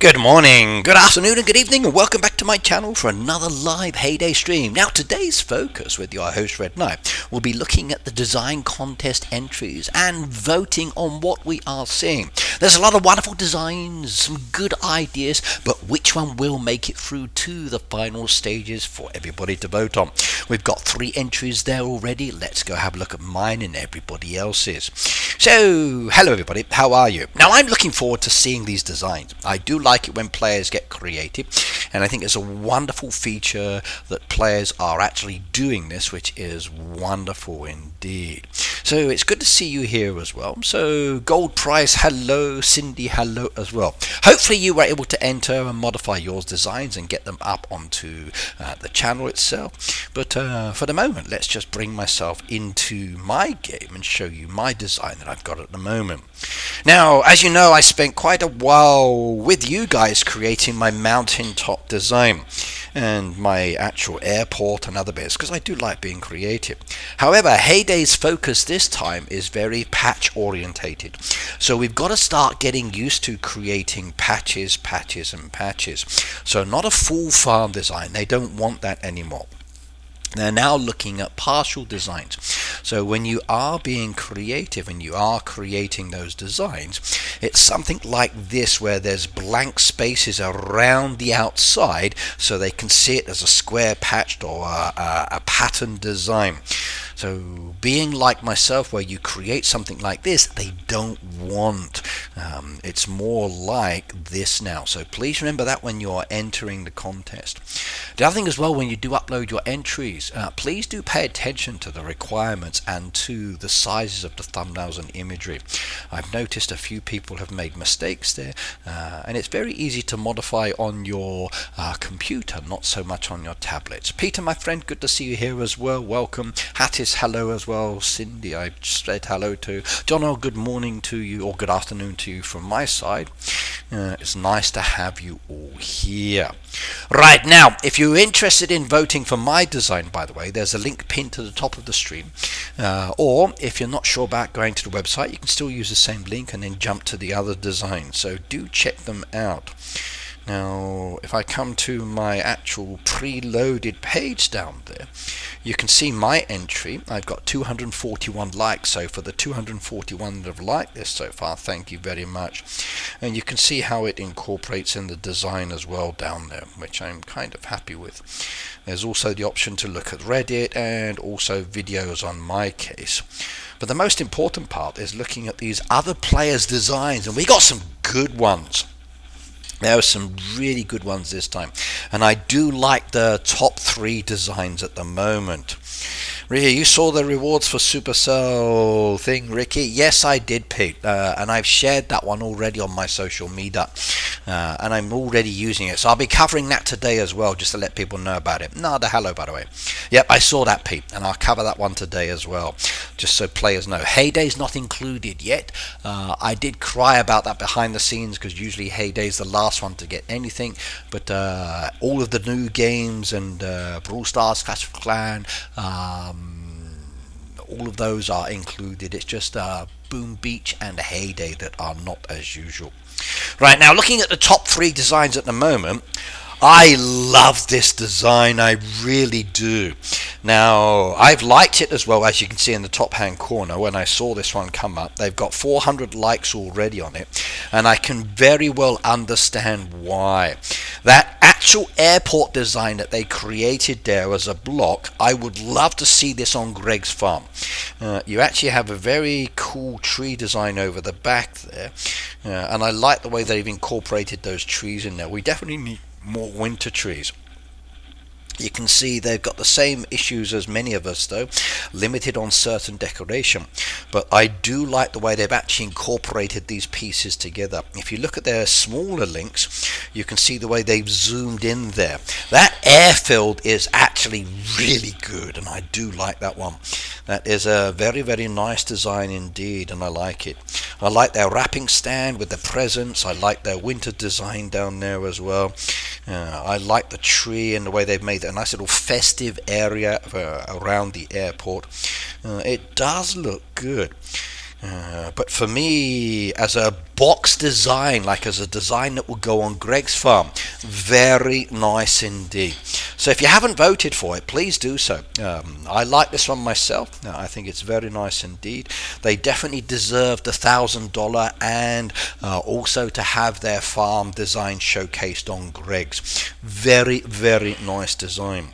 Good morning, good afternoon and good evening, and welcome back to my channel for another live Heyday stream. Now today's focus with your host Red Knight will be looking at the design contest entries and voting on what we are seeing. There's a lot of wonderful designs, some good ideas, but which one will make it through to the final stages for everybody to vote on? We've got 3 entries there already. Let's go have a look at mine and everybody else's. So, hello everybody, how are you? Now I'm looking forward to seeing these designs. I do like it when players get creative, and I think it's a wonderful feature that players are actually doing this, which is wonderful indeed. So it's good to see you here as well. So Gold Price, hello. Cindy, hello as well. Hopefully you were able to enter and modify yours designs and get them up onto the channel itself. But for the moment, let's just bring myself into my game and show you my design that I've got at the moment. Now, as you know, I spent quite a while with you guys creating my mountaintop design and my actual airport and other bits, because I do like being creative. However, Heyday's focus this time is very patch orientated. So we've got to start getting used to creating patches and patches. So not a full farm design. They don't want that anymore. They're now looking at partial designs. So when you are being creative and you are creating those designs, it's something like this where there's blank spaces around the outside so they can see it as a square patched or a pattern design. So being like myself, where you create something like this, they don't want. It's more like this now. So please remember that when you're entering the contest. The other thing as well, when you do upload your entries, please do pay attention to the requirements and to the sizes of the thumbnails and imagery. I've noticed a few people have made mistakes there, and it's very easy to modify on your computer, not so much on your tablets. Peter, my friend, good to see you here as well. Welcome. Hattis, hello as well. Cindy, I said hello to. John, good morning to you, or good afternoon to you from my side. It's nice to have you all here. Right, now, if you're interested in voting for my design, by the way, there's a link pinned to the top of the stream. Or if you're not sure about going to the website, you can still use the same link and then jump to the other designs. So do check them out. Now, if I come to my actual preloaded page down there, you can see my entry. I've got 241 likes, so for the 241 that have liked this so far, thank you very much. And you can see how it incorporates in the design as well down there, which I'm kind of happy with. There's also the option to look at Reddit and also videos on my case. But the most important part is looking at these other players' designs, and we got some good ones. There are some really good ones this time, and I do like the top 3 designs at the moment. Ricky, you saw the rewards for Supercell thing, Ricky? Yes, I did, Pete, and I've shared that one already on my social media, and I'm already using it. So I'll be covering that today as well, just to let people know about it. No, the hello, by the way. Yep, I saw that, Pete, and I'll cover that one today as well, just so players know. Heyday's not included yet. I did cry about that behind the scenes, because usually Heyday's the last one to get anything, but all of the new games and Brawl Stars, Clash of Clans, all of those are included. It's just Boom Beach and Heyday that are not as usual. Right, now looking at the top 3 designs at the moment, I love this design, I really do. Now, I've liked it as well, as you can see in the top hand corner when I saw this one come up. They've got 400 likes already on it, and I can very well understand why. That actual airport design that they created there as a block, I would love to see this on Greg's farm. You actually have a very cool tree design over the back there, and I like the way they've incorporated those trees in there. We definitely need more winter trees. You can see they've got the same issues as many of us though, limited on certain decoration, but I do like the way they've actually incorporated these pieces together. If you look at their smaller links, you can see the way they've zoomed in there. That airfield is actually really good, and I do like that one. That is a very, very nice design indeed, and I like it. I like their wrapping stand with the presents. I like their winter design down there as well. I like the tree and the way they've made a nice little festive area around the airport. It does look good. But for me, as a box design, like as a design that will go on Greg's farm, very nice indeed. So if you haven't voted for it, please do so. I like this one myself. I think it's very nice indeed. They definitely deserve the $1,000 and also to have their farm design showcased on Greg's. Very, very nice design.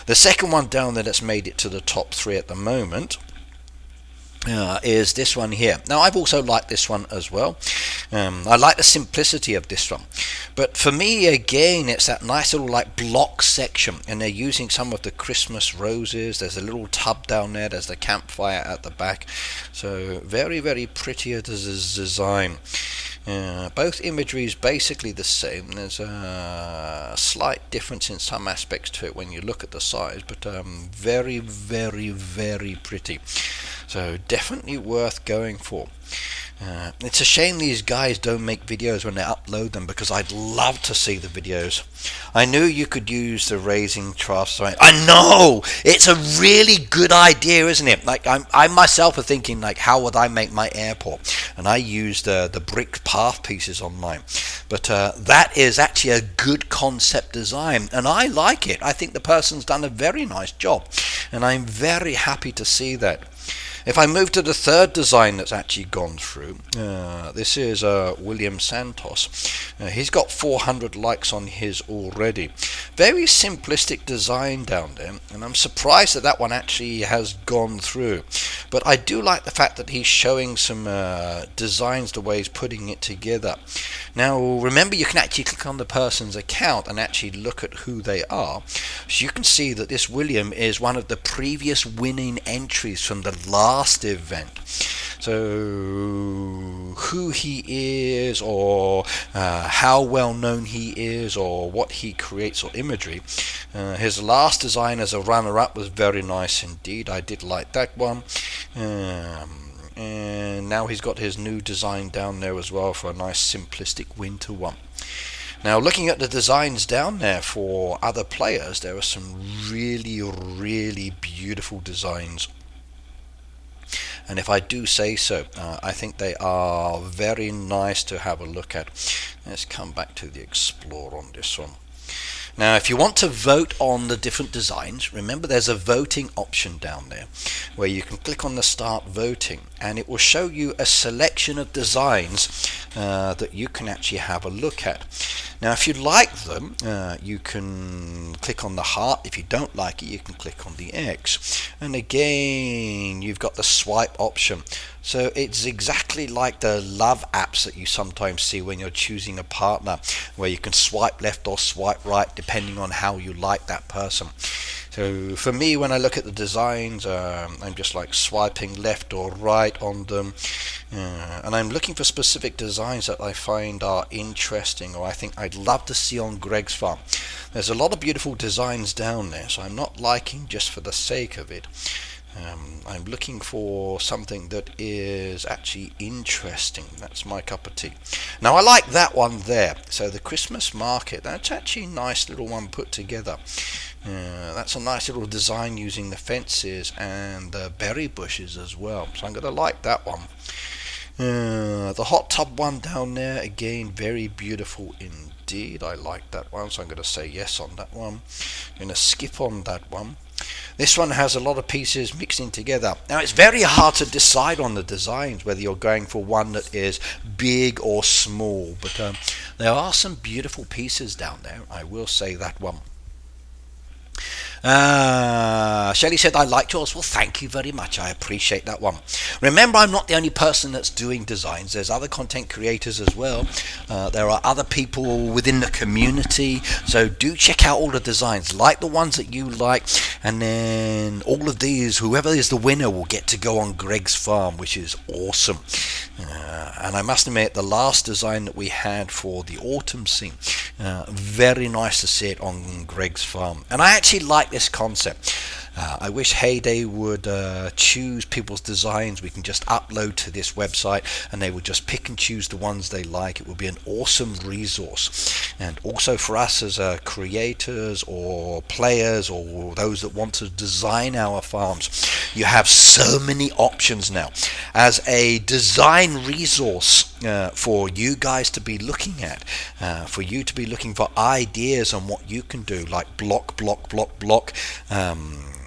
The second one down there that's made it to the top 3 at the moment is this one here. Now I've also liked this one as well. I like the simplicity of this one, but for me again it's that nice little like block section, and they're using some of the Christmas roses. There's a little tub down there, there's the campfire at the back, so very, very pretty design. Both imagery is basically the same. There's a slight difference in some aspects to it when you look at the size, but very, very, very pretty. So definitely worth going for. It's a shame these guys don't make videos when they upload them, because I'd love to see the videos. I knew you could use the raising troughs. I know it's a really good idea, isn't it? Like I myself are thinking, like, how would I make my airport? And I used the brick path pieces on mine. But that is actually a good concept design, and I like it. I think the person's done a very nice job, and I'm very happy to see that. If I move to the third design that's actually gone through, this is William Santos. He's got 400 likes on his already. Very simplistic design down there, and I'm surprised that that one actually has gone through. But I do like the fact that he's showing some designs, the way he's putting it together. Now remember, you can actually click on the person's account and actually look at who they are. So you can see that this William is one of the previous winning entries from the last event. So who he is, or how well known he is, or what he creates, or imagery. His last design as a runner-up was very nice indeed. I did like that one. And now he's got his new design down there as well for a nice simplistic winter one. Now looking at the designs down there for other players, there are some really, really beautiful designs. And if I do say so, I think they are very nice to have a look at. Let's come back to the Explore on this one. Now if you want to vote on the different designs, remember there's a voting option down there where you can click on the start voting, and it will show you a selection of designs that you can actually have a look at. Now if you like them, you can click on the heart. If you don't like it, you can click on the X, and again you've got the swipe option. So it's exactly like the love apps that you sometimes see when you're choosing a partner, where you can swipe left or swipe right depending on how you like that person. So for me, when I look at the designs, I'm just like swiping left or right on them, and I'm looking for specific designs that I find are interesting, or I think I'd love to see on Greg's farm. There's a lot of beautiful designs down there, so I'm not liking just for the sake of it. I'm looking for something that is actually interesting. That's my cup of tea. Now I like that one there. So the Christmas market, that's actually a nice little one put together. That's a nice little design using the fences and the berry bushes as well. So I'm going to like that one. The hot tub one down there, again, very beautiful indeed. I like that one, so I'm going to say yes on that one. I'm going to skip on that one. This one has a lot of pieces mixing together. Now it's very hard to decide on the designs whether you're going for one that is big or small, but there are some beautiful pieces down there, I will say that one. Shelley said, I liked yours. Well, thank you very much. I appreciate that one. Remember, I'm not the only person that's doing designs. There's other content creators as well. There are other people within the community. So do check out all the designs. Like the ones that you like. And then all of these, whoever is the winner will get to go on Greg's farm, which is awesome. And I must admit, the last design that we had for the autumn scene, very nice to see it on Greg's farm. And I actually like this concept. I wish Heyday would choose people's designs. We can just upload to this website and they would just pick and choose the ones they like. It would be an awesome resource. And also for us as creators or players or those that want to design our farms, you have so many options now as a design resource for you guys to be looking at, for you to be looking for ideas on what you can do, like block,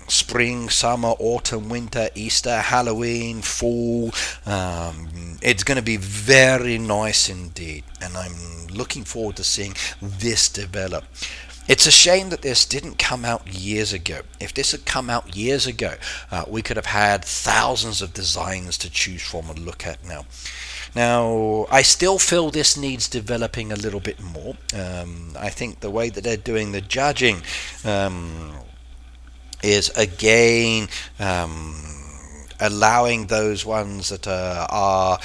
spring, summer, autumn, winter, Easter, Halloween, fall. It's going to be very nice indeed, and I'm looking forward to seeing this develop. It's a shame that this didn't come out years ago. If this had come out years ago, we could have had thousands of designs to choose from and look at now. Now, I still feel this needs developing a little bit more. I think the way that they're doing the judging is again allowing those ones that are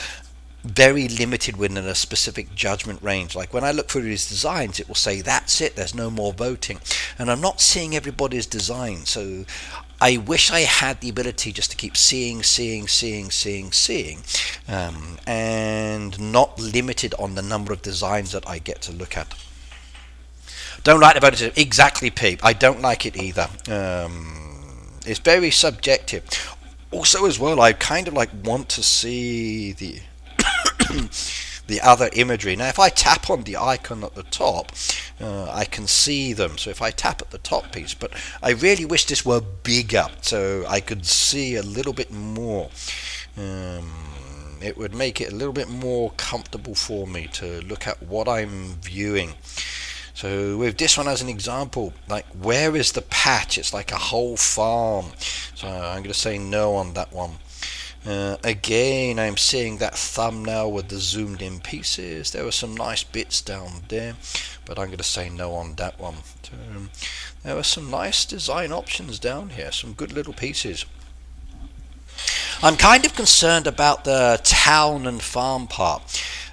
very limited within a specific judgment range. Like when I look through these designs, it will say that's it, there's no more voting, and I'm not seeing everybody's design. So I wish I had the ability just to keep seeing, and not limited on the number of designs that I get to look at. Don't like the voting system. Exactly, Pete. I don't like it either. It's very subjective. Also, as well, I kind of like want to see the the other imagery. Now, if I tap on the icon at the top, I can see them. So if I tap at the top piece, but I really wish this were bigger so I could see a little bit more. It would make it a little bit more comfortable for me to look at what I'm viewing. So with this one as an example, like where is the patch? It's like a whole farm. So I'm going to say no on that one. Again, I'm seeing that thumbnail with the zoomed in pieces. There were some nice bits down there, but I'm going to say no on that one. So, there were some nice design options down here, some good little pieces. I'm kind of concerned about the town and farm part.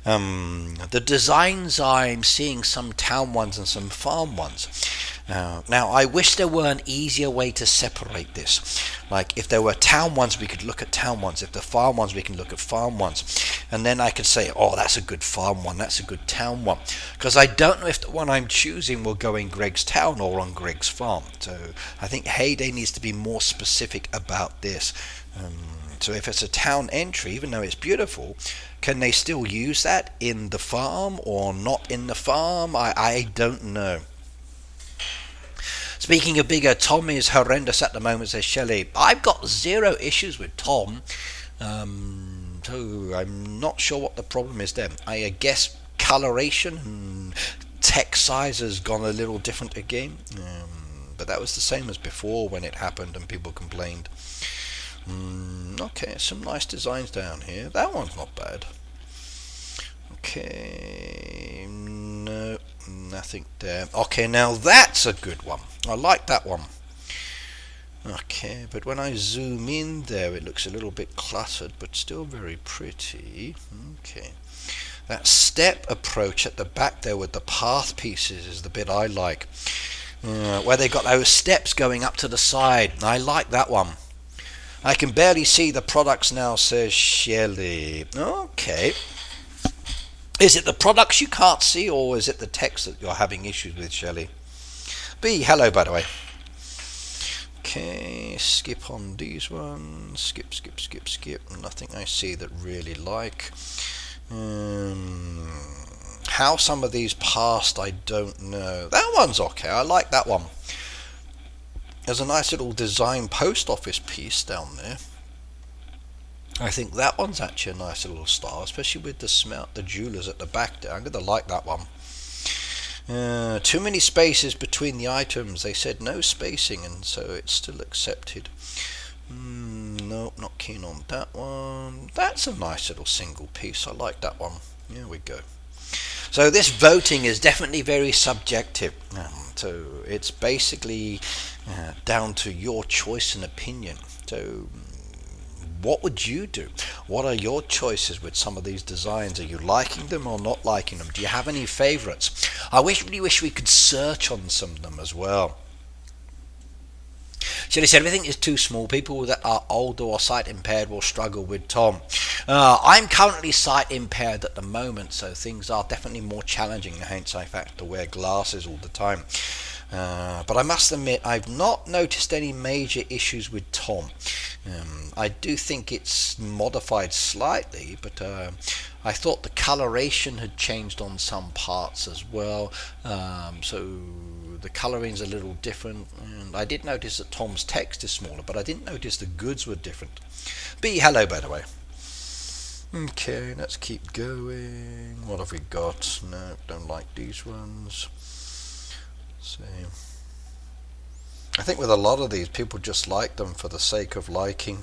The designs, I'm seeing some town ones and some farm ones. Now, I wish there were an easier way to separate this. Like, if there were town ones, we could look at town ones. If the farm ones, we can look at farm ones. And then I could say, oh, that's a good farm one, that's a good town one. Because I don't know if the one I'm choosing will go in Greg's town or on Greg's farm. So I think Heyday needs to be more specific about this. So if it's a town entry, even though it's beautiful, can they still use that in the farm or not in the farm? I don't know. Speaking of bigger, Tom is horrendous at the moment, says Shelley. I've got zero issues with Tom. So I'm not sure what the problem is there. I guess coloration and text size has gone a little different again. But that was the same as before when it happened and people complained. Okay, some nice designs down here. That one's not bad. Okay, no, nothing there. Okay, now that's a good one. I like that one. Okay, but when I zoom in there, it looks a little bit cluttered, but still very pretty. Okay, that step approach at the back there with the path pieces is the bit I like. Where they got those steps going up to the side. I like that one. I can barely see the products now, says Shelley. Okay. Is it the products you can't see, or is it the text that you're having issues with, Shelley? B, hello, by the way. Okay, skip on these ones. Skip. Nothing I see that really like. How some of these passed, I don't know. That one's okay. I like that one. There's a nice little design post office piece down there. I think that one's actually a nice little style, especially with the jewelers at the back there. I'm going to like that one. Too many spaces between the items. They said no spacing, and so it's still accepted. Nope, not keen on that one. That's a nice little single piece. I like that one. Here we go. So this voting is definitely very subjective. So it's basically down to your choice and opinion. So what would you do? What are your choices with some of these designs? Are you liking them or not liking them? Do you have any favorites? I really wish we could search on some of them as well. Shelley said everything is too small. People that are older or sight impaired will struggle with Tom. I'm currently sight impaired at the moment, so things are definitely more challenging, hence I have to wear glasses all the time. But I must admit, I've not noticed any major issues with Tom. I do think it's modified slightly, but I thought the coloration had changed on some parts as well. So the coloring's a little different. And I did notice that Tom's text is smaller, but I didn't notice the goods were different. B, hello, by the way. Okay, let's keep going. What have we got? No, don't like these ones. See. I think with a lot of these, people just like them for the sake of liking.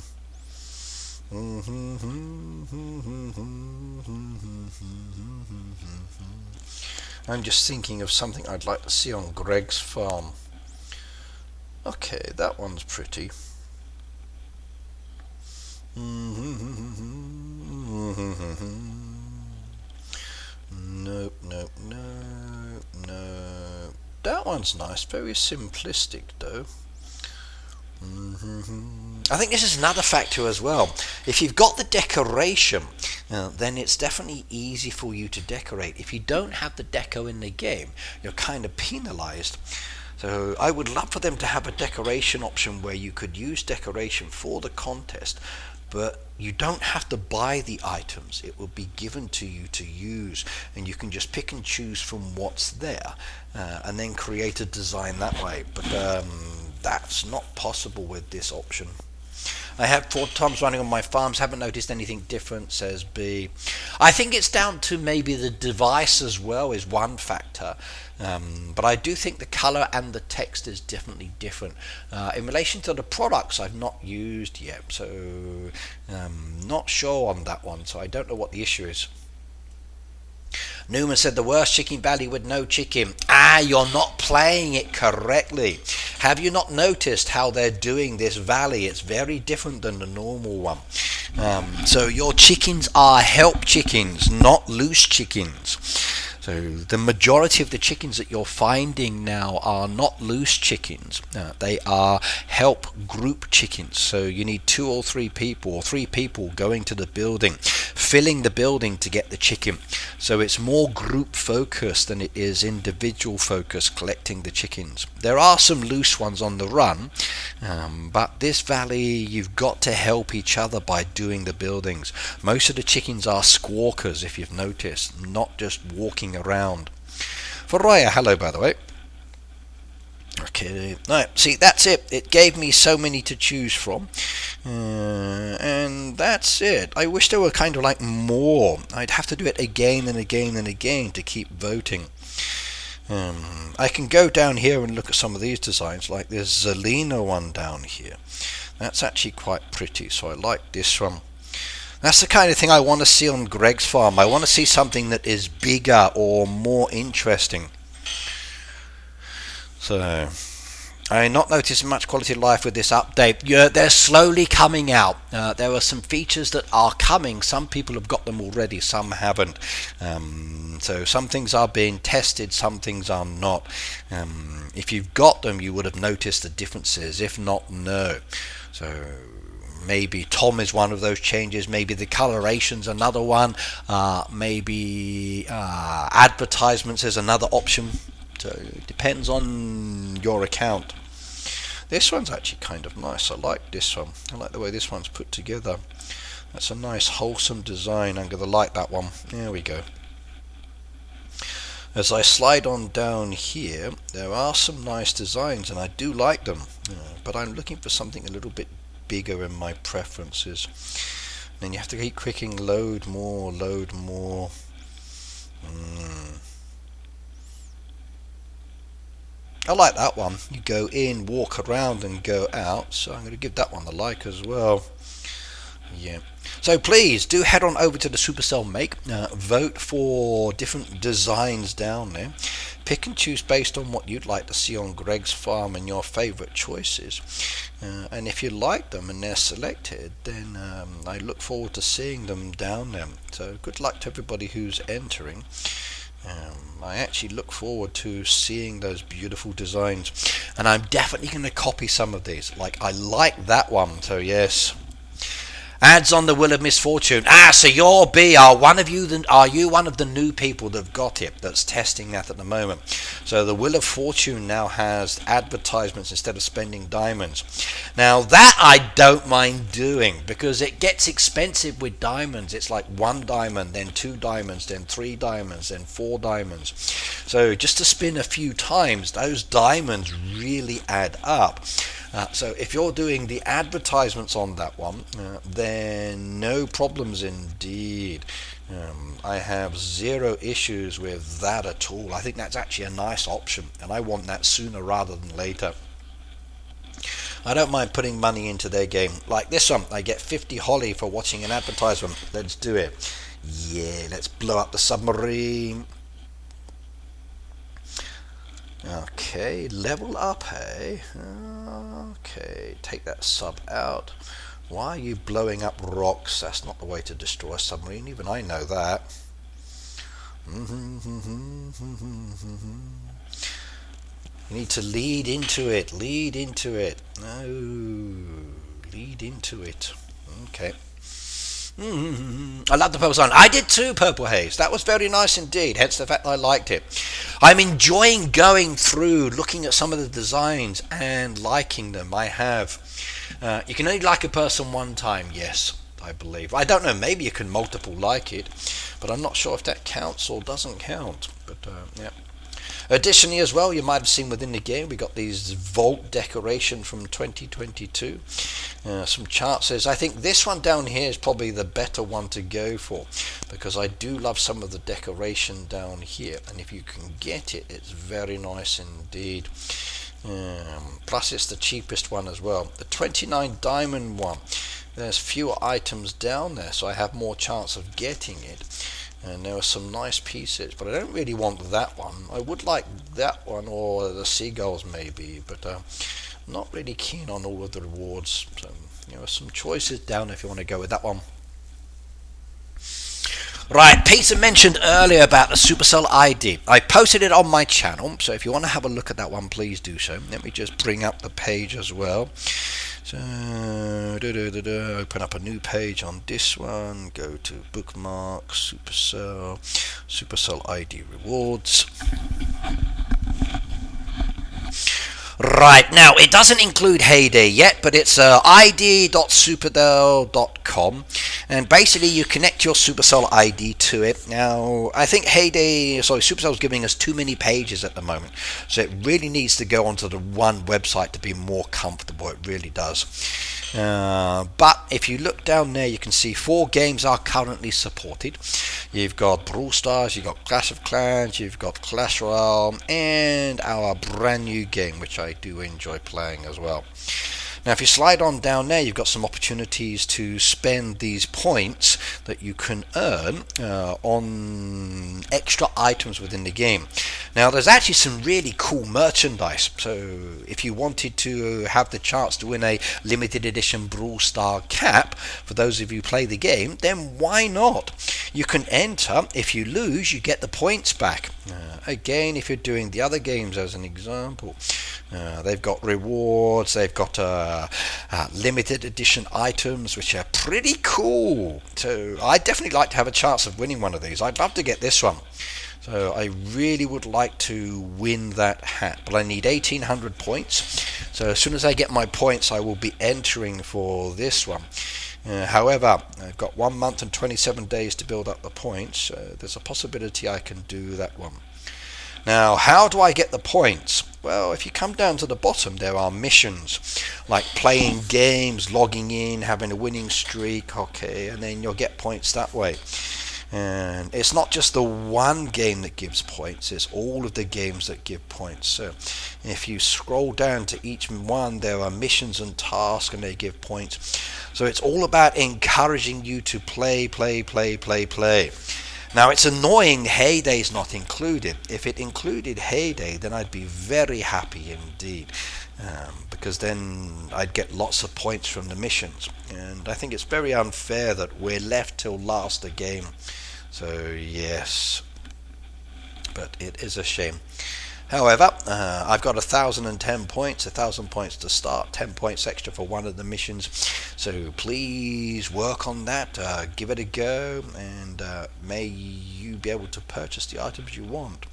I'm just thinking of something I'd like to see on Greg's farm. Okay, that one's pretty. Nope, nope, nope, nope. That one's nice, very simplistic though. I think this is another factor as well. If you've got the decoration, then it's definitely easy for you to decorate. If you don't have the deco in the game, you're kind of penalized. So I would love for them to have a decoration option where you could use decoration for the contest, but you don't have to buy the items. It will be given to you to use, and you can just pick and choose from what's there, and then create a design that way. But that's not possible with this option. I have 4 Toms running on my farms, haven't noticed anything different, says B. I think it's down to maybe the device as well is one factor. But I do think the color and the text is definitely different. In relation to the products, I've not used yet, so not sure on that one, so I don't know what the issue is. Newman said the worst chicken valley with no chicken. You're not playing it correctly. Have you not noticed how they're doing this valley? It's very different than the normal one. So your chickens are help chickens, not loose chickens. So the majority of the chickens that you're finding now are not loose chickens. They are help group chickens. So you need 2 or 3 people, or 3 people going to the building, filling the building to get the chicken. So it's more group focused than it is individual focused collecting the chickens. There are some loose ones on the run, but this valley you've got to help each other by doing the buildings. Most of the chickens are squawkers, if you've noticed, not just walking around. For Raya, hello by the way. Okay, right, see, that's it. It gave me so many to choose from, and that's it. I wish there were kind of like more. I'd have to do it again and again and again to keep voting. I can go down here and look at some of these designs, like this Zelina one down here. That's actually quite pretty, so I like this one. That's the kind of thing I want to see on Greg's farm. I want to see something that is bigger or more interesting. So I not noticing much quality of life with this update. Yeah, they're slowly coming out. There are some features that are coming. Some people have got them already, some haven't. So some things are being tested, some things are not. If you've got them, you would have noticed the differences. If not, no. So maybe Tom is one of those changes. Maybe the coloration's another one. Maybe advertisements is another option. So it depends on your account. This one's actually kind of nice. I like this one. I like the way this one's put together. That's a nice wholesome design. I'm going to like that one. There we go. As I slide on down here, there are some nice designs and I do like them, but I'm looking for something a little bit bigger in my preferences. Then you have to keep clicking load more, load more. I like that one. You go in, walk around and go out, so I'm going to give that one a like as well. Yeah. So please do head on over to the Supercell Make, vote for different designs down there, pick and choose based on what you'd like to see on Greg's farm and your favorite choices, and if you like them and they're selected, then I look forward to seeing them down there. So good luck to everybody who's entering. I actually look forward to seeing those beautiful designs, and I'm definitely going to copy some of these. Like, I like that one, so yes. Adds on the Wheel of Misfortune. Ah, so you're B. Are you one of the new people that've got it, that's testing that at the moment? So the Wheel of Fortune now has advertisements instead of spending diamonds. Now that I don't mind doing, because it gets expensive with diamonds. It's like 1 diamond, then 2 diamonds, then 3 diamonds, then 4 diamonds. So just to spin a few times, those diamonds really add up. So if you're doing the advertisements on that one, then no problems indeed. I have 0 issues with that at all. I think that's actually a nice option, and I want that sooner rather than later. I don't mind putting money into their game. Like this one, I get 50 holly for watching an advertisement. Let's do it. Yeah, let's blow up the submarine. Okay, level up, hey? Okay, take that sub out. Why are you blowing up rocks? That's not the way to destroy a submarine. Even I know that. You need to lead into it. Lead into it. No, lead into it. Okay. I love the purple sun. I did too, Purple Haze. That was very nice indeed, hence the fact that I liked it. I'm enjoying going through, looking at some of the designs and liking them. I have. You can only like a person one time, yes, I believe. I don't know, maybe you can multiple like it, but I'm not sure if that counts or doesn't count. But yeah. Additionally as well, you might have seen within the game, we got these vault decoration from 2022. Some chart says, I think this one down here is probably the better one to go for, because I do love some of the decoration down here, and if you can get it, it's very nice indeed. Plus it's the cheapest one as well. The 29 diamond one, there's fewer items down there, so I have more chance of getting it. And there are some nice pieces, but I don't really want that one. I would like that one or the seagulls maybe, but I'm not really keen on all of the rewards. So there are some choices down if you want to go with that one. Right, Peter mentioned earlier about the Supercell ID. I posted it on my channel, so if you want to have a look at that one, please do so. Let me just bring up the page as well. So, open up a new page on this one, go to bookmarks, Supercell ID rewards. Right, now it doesn't include Heyday yet, but it's id.supercell.com, and basically you connect your Supercell ID to it. Now I think Supercell's giving us too many pages at the moment, so it really needs to go onto the one website to be more comfortable. It really does. But if you look down there, you can see 4 games are currently supported. You've got Brawl Stars, you've got Clash of Clans, you've got Clash Royale, and our brand new game, which I do enjoy playing as well. Now if you slide on down there, you've got some opportunities to spend these points that you can earn on extra items within the game. Now there's actually some really cool merchandise, so if you wanted to have the chance to win a limited edition Brawl Star cap, for those of you who play the game, then why not? You can enter. If you lose, you get the points back. Again, if you're doing the other games as an example, they've got rewards, they've got limited edition items, which are pretty cool. So I'd definitely like to have a chance of winning one of these. I'd love to get this one. So I really would like to win that hat, but I need 1800 points. So as soon as I get my points, I will be entering for this one. However, I've got 1 month and 27 days to build up the points. There's a possibility I can do that one. Now, how do I get the points? Well, if you come down to the bottom, there are missions, like playing games, logging in, having a winning streak, okay, and then you'll get points that way. And it's not just the one game that gives points, it's all of the games that give points. So if you scroll down to each one, there are missions and tasks, and they give points. So it's all about encouraging you to play. Now it's annoying Heyday's not included. If it included Heyday, then I'd be very happy indeed, because then I'd get lots of points from the missions, and I think it's very unfair that we're left till last a game. So yes, but it is a shame. However, I've got 1,010 points, 1,000 points to start, 10 points extra for one of the missions. So please work on that, give it a go, and may you be able to purchase the items you want.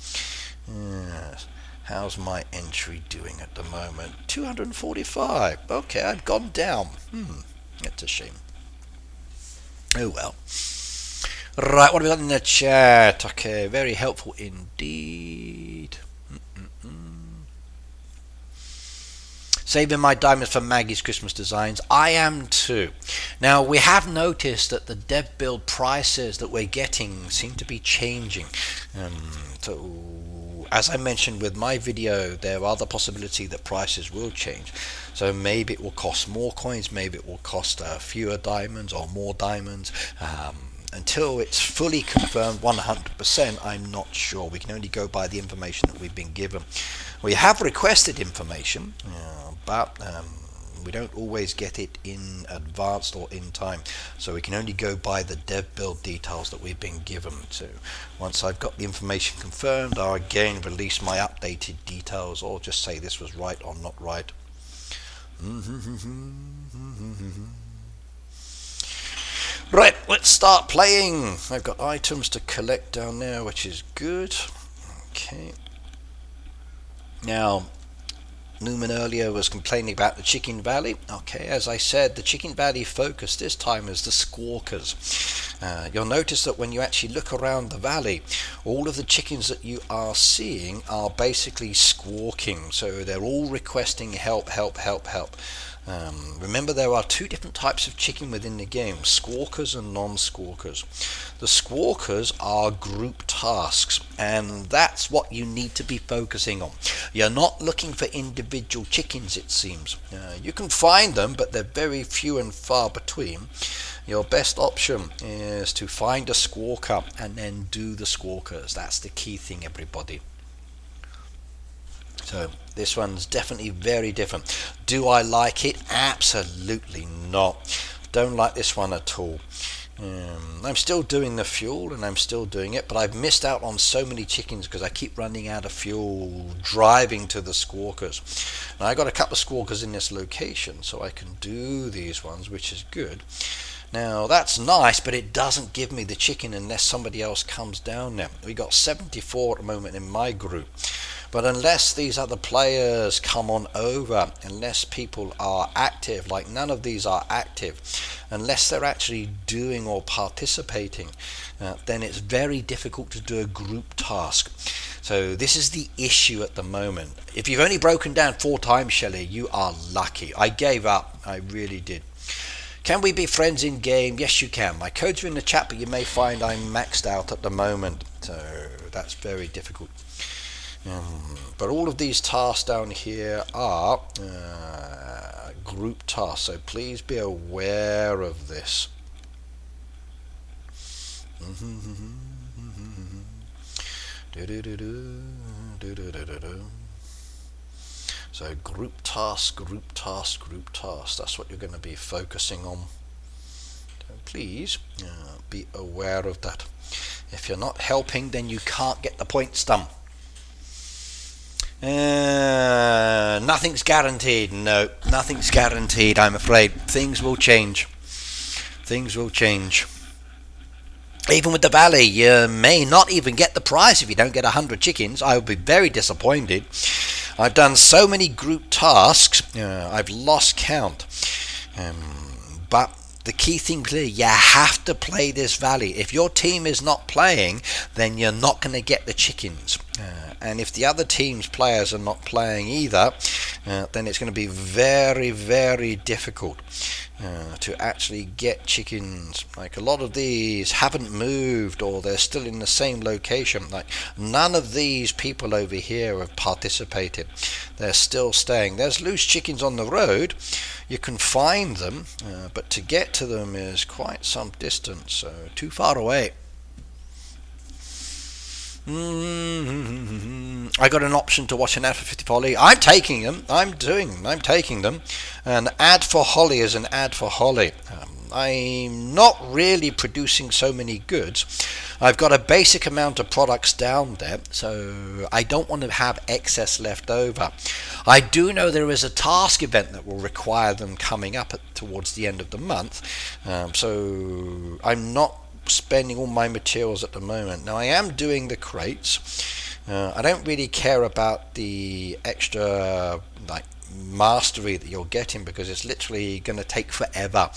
How's my entry doing at the moment? 245. Okay, I've gone down. That's a shame. Oh well. Right, what have we got in the chat? Okay, very helpful indeed. Saving my diamonds for Maggie's Christmas designs. I am too. Now, we have noticed that the dev build prices that we're getting seem to be changing. So, as I mentioned with my video, there are the possibility that prices will change. So maybe it will cost more coins, maybe it will cost fewer diamonds or more diamonds. Until it's fully confirmed 100%, I'm not sure. We can only go by the information that we've been given. We have requested information, but we don't always get it in advance or in time. So we can only go by the dev build details that we've been given. So once I've got the information confirmed, I'll again release my updated details, or just say this was right or not right. Right, let's start playing. I've got items to collect down there, which is good. Okay. Now, Newman earlier was complaining about the Chicken Valley. Okay, as I said, the Chicken Valley focus this time is the squawkers. You'll notice that when you actually look around the valley, all of the chickens that you are seeing are basically squawking. So they're all requesting help, help, help, help. Remember, there are two different types of chicken within the game, squawkers and non-squawkers. The squawkers are group tasks, and that's what you need to be focusing on. You're not looking for individual chickens, it seems. You can find them, but they're very few and far between. Your best option is to find a squawker and then do the squawkers. That's the key thing, everybody. So this one's definitely very different. Do I like it? Absolutely not. Don't like this one at all. I'm still doing the fuel, and I'm still doing it, but I've missed out on so many chickens because I keep running out of fuel driving to the squawkers. Now I got a couple of squawkers in this location, so I can do these ones, which is good. Now that's nice, but it doesn't give me the chicken unless somebody else comes down there. We got 74 at the moment in my group. But unless these other players come on over, unless people are active, like none of these are active, unless they're actually doing or participating, then it's very difficult to do a group task. So this is the issue at the moment. If you've only broken down 4 times, Shelley, you are lucky. I gave up. I really did. Can we be friends in game? Yes, you can. My codes are in the chat, but you may find I'm maxed out at the moment. So that's very difficult. But all of these tasks down here are group tasks, so please be aware of this. So group tasks, group tasks, group tasks, that's what you're going to be focusing on. So please be aware of that. If you're not helping, then you can't get the points done. Nothing's guaranteed. No, nothing's guaranteed, I'm afraid. Things will change. Things will change. Even with the valley, you may not even get the prize if you don't get 100 chickens. I would be very disappointed. I've done so many group tasks, I've lost count. But the key thing clear, you have to play this valley. If your team is not playing, then you're not going to get the chickens. And if the other team's players are not playing either, then it's going to be very, very difficult to actually get chickens. Like a lot of these haven't moved, or they're still in the same location. Like none of these people over here have participated. They're still staying. There's loose chickens on the road. You can find them, but to get to them is quite some distance, so too far away. I got an option to watch an ad for 50 for Holly. I'm taking them. I'm taking them. An ad for Holly is an ad for Holly. I'm not really producing so many goods. I've got a basic amount of products down there, so I don't want to have excess left over. I do know there is a task event that will require them coming up towards the end of the month, so I'm not spending all my materials at the moment. Now I am doing the crates. I don't really care about the extra like mastery that you're getting because it's literally going to take forever.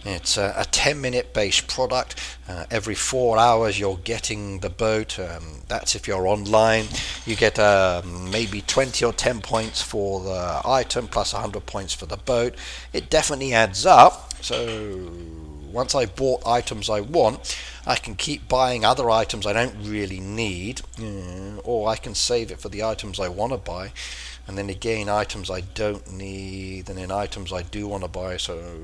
It's a 10-minute based product. Every 4 hours you're getting the boat. That's if you're online. You get maybe 20 or 10 points for the item plus 100 points for the boat. It definitely adds up. So once I've bought items I want, I can keep buying other items I don't really need, or I can save it for the items I want to buy, and then again items I don't need, and then items I do want to buy. So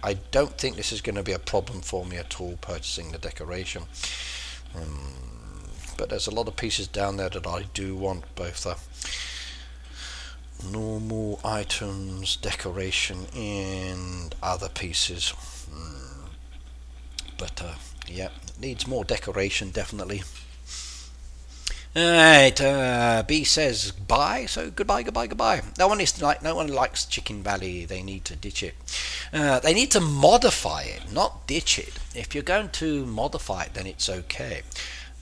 I don't think this is going to be a problem for me at all, purchasing the decoration. But there's a lot of pieces down there that I do want, both the normal items, decoration, and other pieces. But yeah, it needs more decoration, definitely. Alright, B says bye, so goodbye. No one likes Chicken Valley. They need to ditch it. They need to modify it, not ditch it. If you're going to modify it, then it's okay.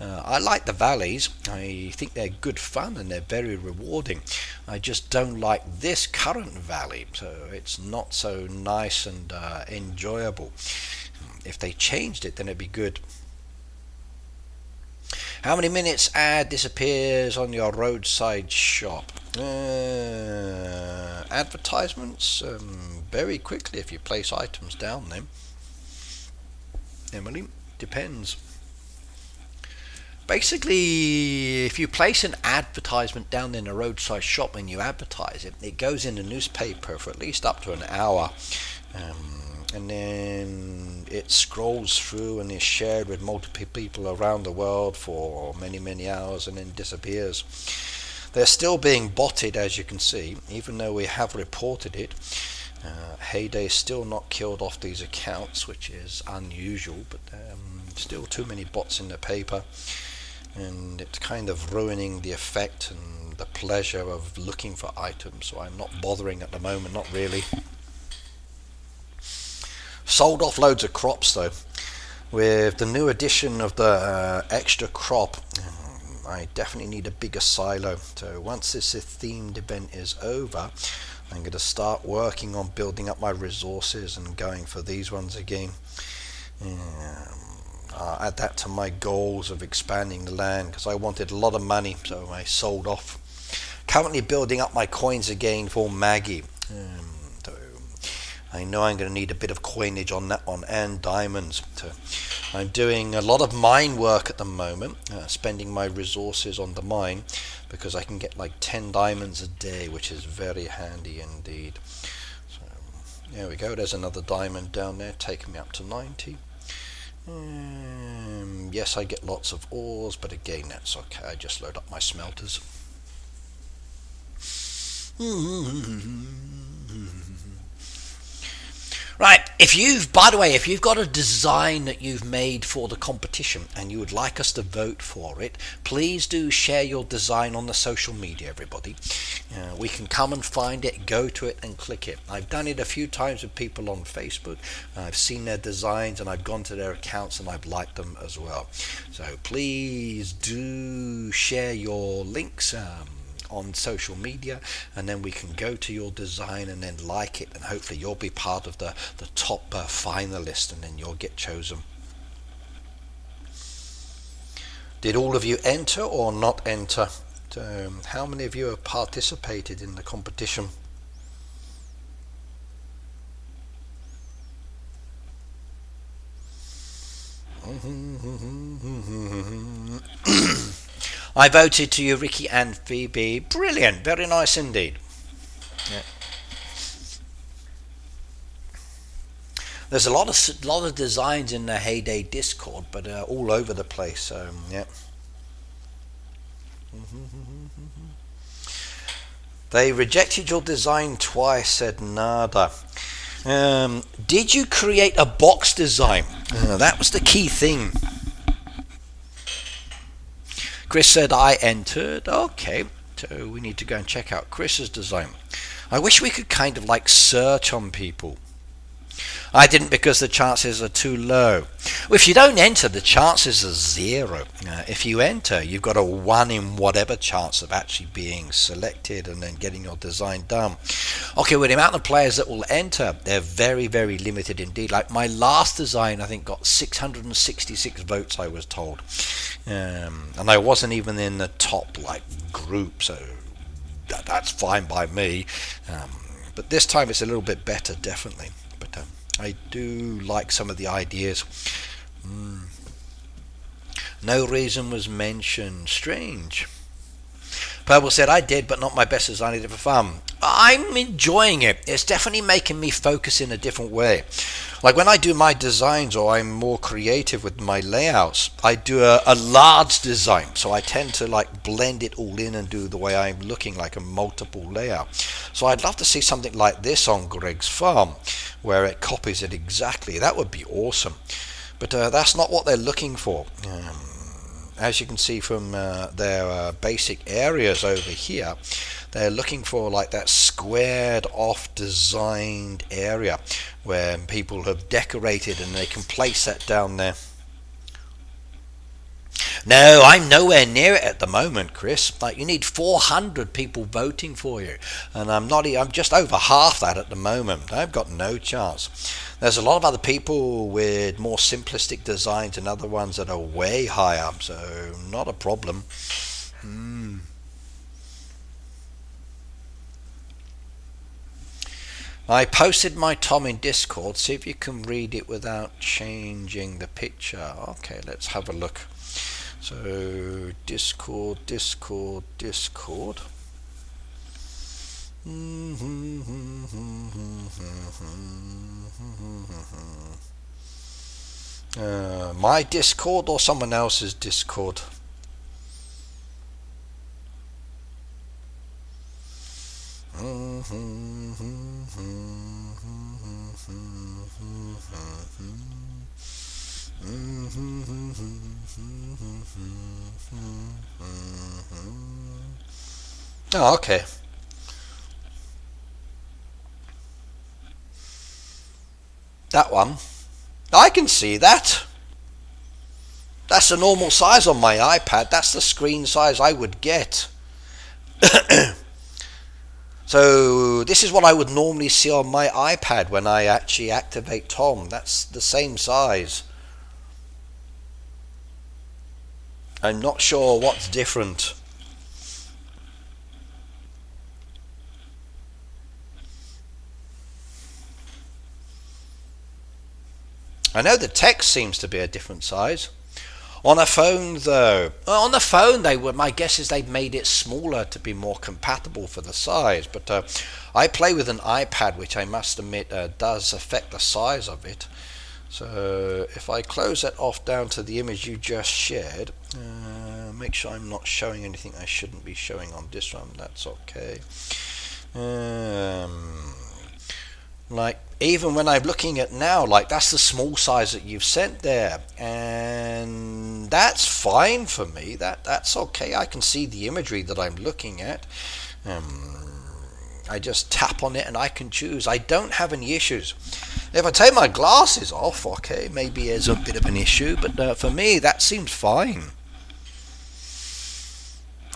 I like the valleys. I think they're good fun and they're very rewarding. I just don't like this current valley, so it's not so nice and enjoyable. If they changed it, then it'd be good. How many minutes ad disappears on your roadside shop? Advertisements very quickly if you place items down them. Emily, depends. Basically, if you place an advertisement down in a roadside shop and you advertise it, it goes in the newspaper for at least up to an hour. And then it scrolls through and is shared with multiple people around the world for many hours and then disappears. They're still being botted, as you can see, even though we have reported it. Heyday's still not killed off these accounts, which is unusual, but still too many bots in the paper, and it's kind of ruining the effect and the pleasure of looking for items, so I'm not bothering at the moment, not really. Sold off loads of crops though. With the new addition of the extra crop, I definitely need a bigger silo. So once this themed event is over, I'm going to start working on building up my resources and going for these ones again. I'll add that to my goals of expanding the land because I wanted a lot of money, so I sold off. Currently building up my coins again for Maggie. I know I'm going to need a bit of coinage on that one, and diamonds. So I'm doing a lot of mine work at the moment, spending my resources on the mine because I can get like 10 diamonds a day, which is very handy indeed. So there we go, there's another diamond down there taking me up to 90. Yes, I get lots of ores, but again that's okay, I just load up my smelters. Right, by the way, if you've got a design that you've made for the competition and you would like us to vote for it, please do share your design on the social media, everybody. We can come and find it, go to it and click it. I've done it a few times with people on Facebook. I've seen their designs and I've gone to their accounts and I've liked them as well. So please do share your links on social media, and then we can go to your design and then like it, and hopefully you'll be part of the top finalist, and then you'll get chosen. Did all of you enter or not enter? So, how many of you have participated in the competition? I voted to you, Ricky and Phoebe. Brilliant, very nice indeed. Yeah. There's a lot of designs in the Heyday Discord, but all over the place. So yeah. They rejected your design twice, said Nada. Did you create a box design? That was the key thing. Chris said I entered. Okay, so we need to go and check out Chris's design. I wish we could kind of like search on people. I didn't because the chances are too low. Well, if you don't enter, the chances are 0. If you enter, you've got a 1 in whatever chance of actually being selected and then getting your design done. Okay, with the amount of players that will enter, they're very, very limited indeed. Like my last design, I think got 666 votes, I was told. And I wasn't even in the top like group, so that's fine by me. But this time it's a little bit better, definitely. But I do like some of the ideas. No reason was mentioned. Strange. Purple said, I did, but not my best design. I did for fun. I'm enjoying it. It's definitely making me focus in a different way. Like when I do my designs, or I'm more creative with my layouts, I do a large design. So I tend to like blend it all in and do the way I'm looking, like a multiple layout. So I'd love to see something like this on Greg's farm, where it copies it exactly. That would be awesome. But that's not what they're looking for. As you can see from their basic areas over here, they're looking for like that squared off designed area where people have decorated and they can place that down there. No, I'm nowhere near it at the moment, Chris. Like you need 400 people voting for you, and I'm just over half that at the moment. I've got no chance. There's a lot of other people with more simplistic designs and other ones that are way higher, so not a problem. I posted my Tom in Discord. See if you can read it without changing the picture. Okay, let's have a look. So Discord. My Discord or someone else's Discord? Oh, okay. That one. I can see that. That's the normal size on my iPad. That's the screen size I would get. So this is what I would normally see on my iPad when I actually activate Tom. That's the same size. I'm not sure what's different. I know the text seems to be a different size. On a phone though, on the phone my guess is they've made it smaller to be more compatible for the size, but I play with an iPad, which I must admit does affect the size of it. So if I close that off down to the image you just shared, make sure I'm not showing anything I shouldn't be showing on this one. That's okay. Like even when I'm looking at now, like that's the small size that you've sent there, and that's fine for me. That's okay. I can see the imagery that I'm looking at. I just tap on it and I can choose. I don't have any issues. If I take my glasses off, okay, maybe there's a bit of an issue, but for me that seems fine.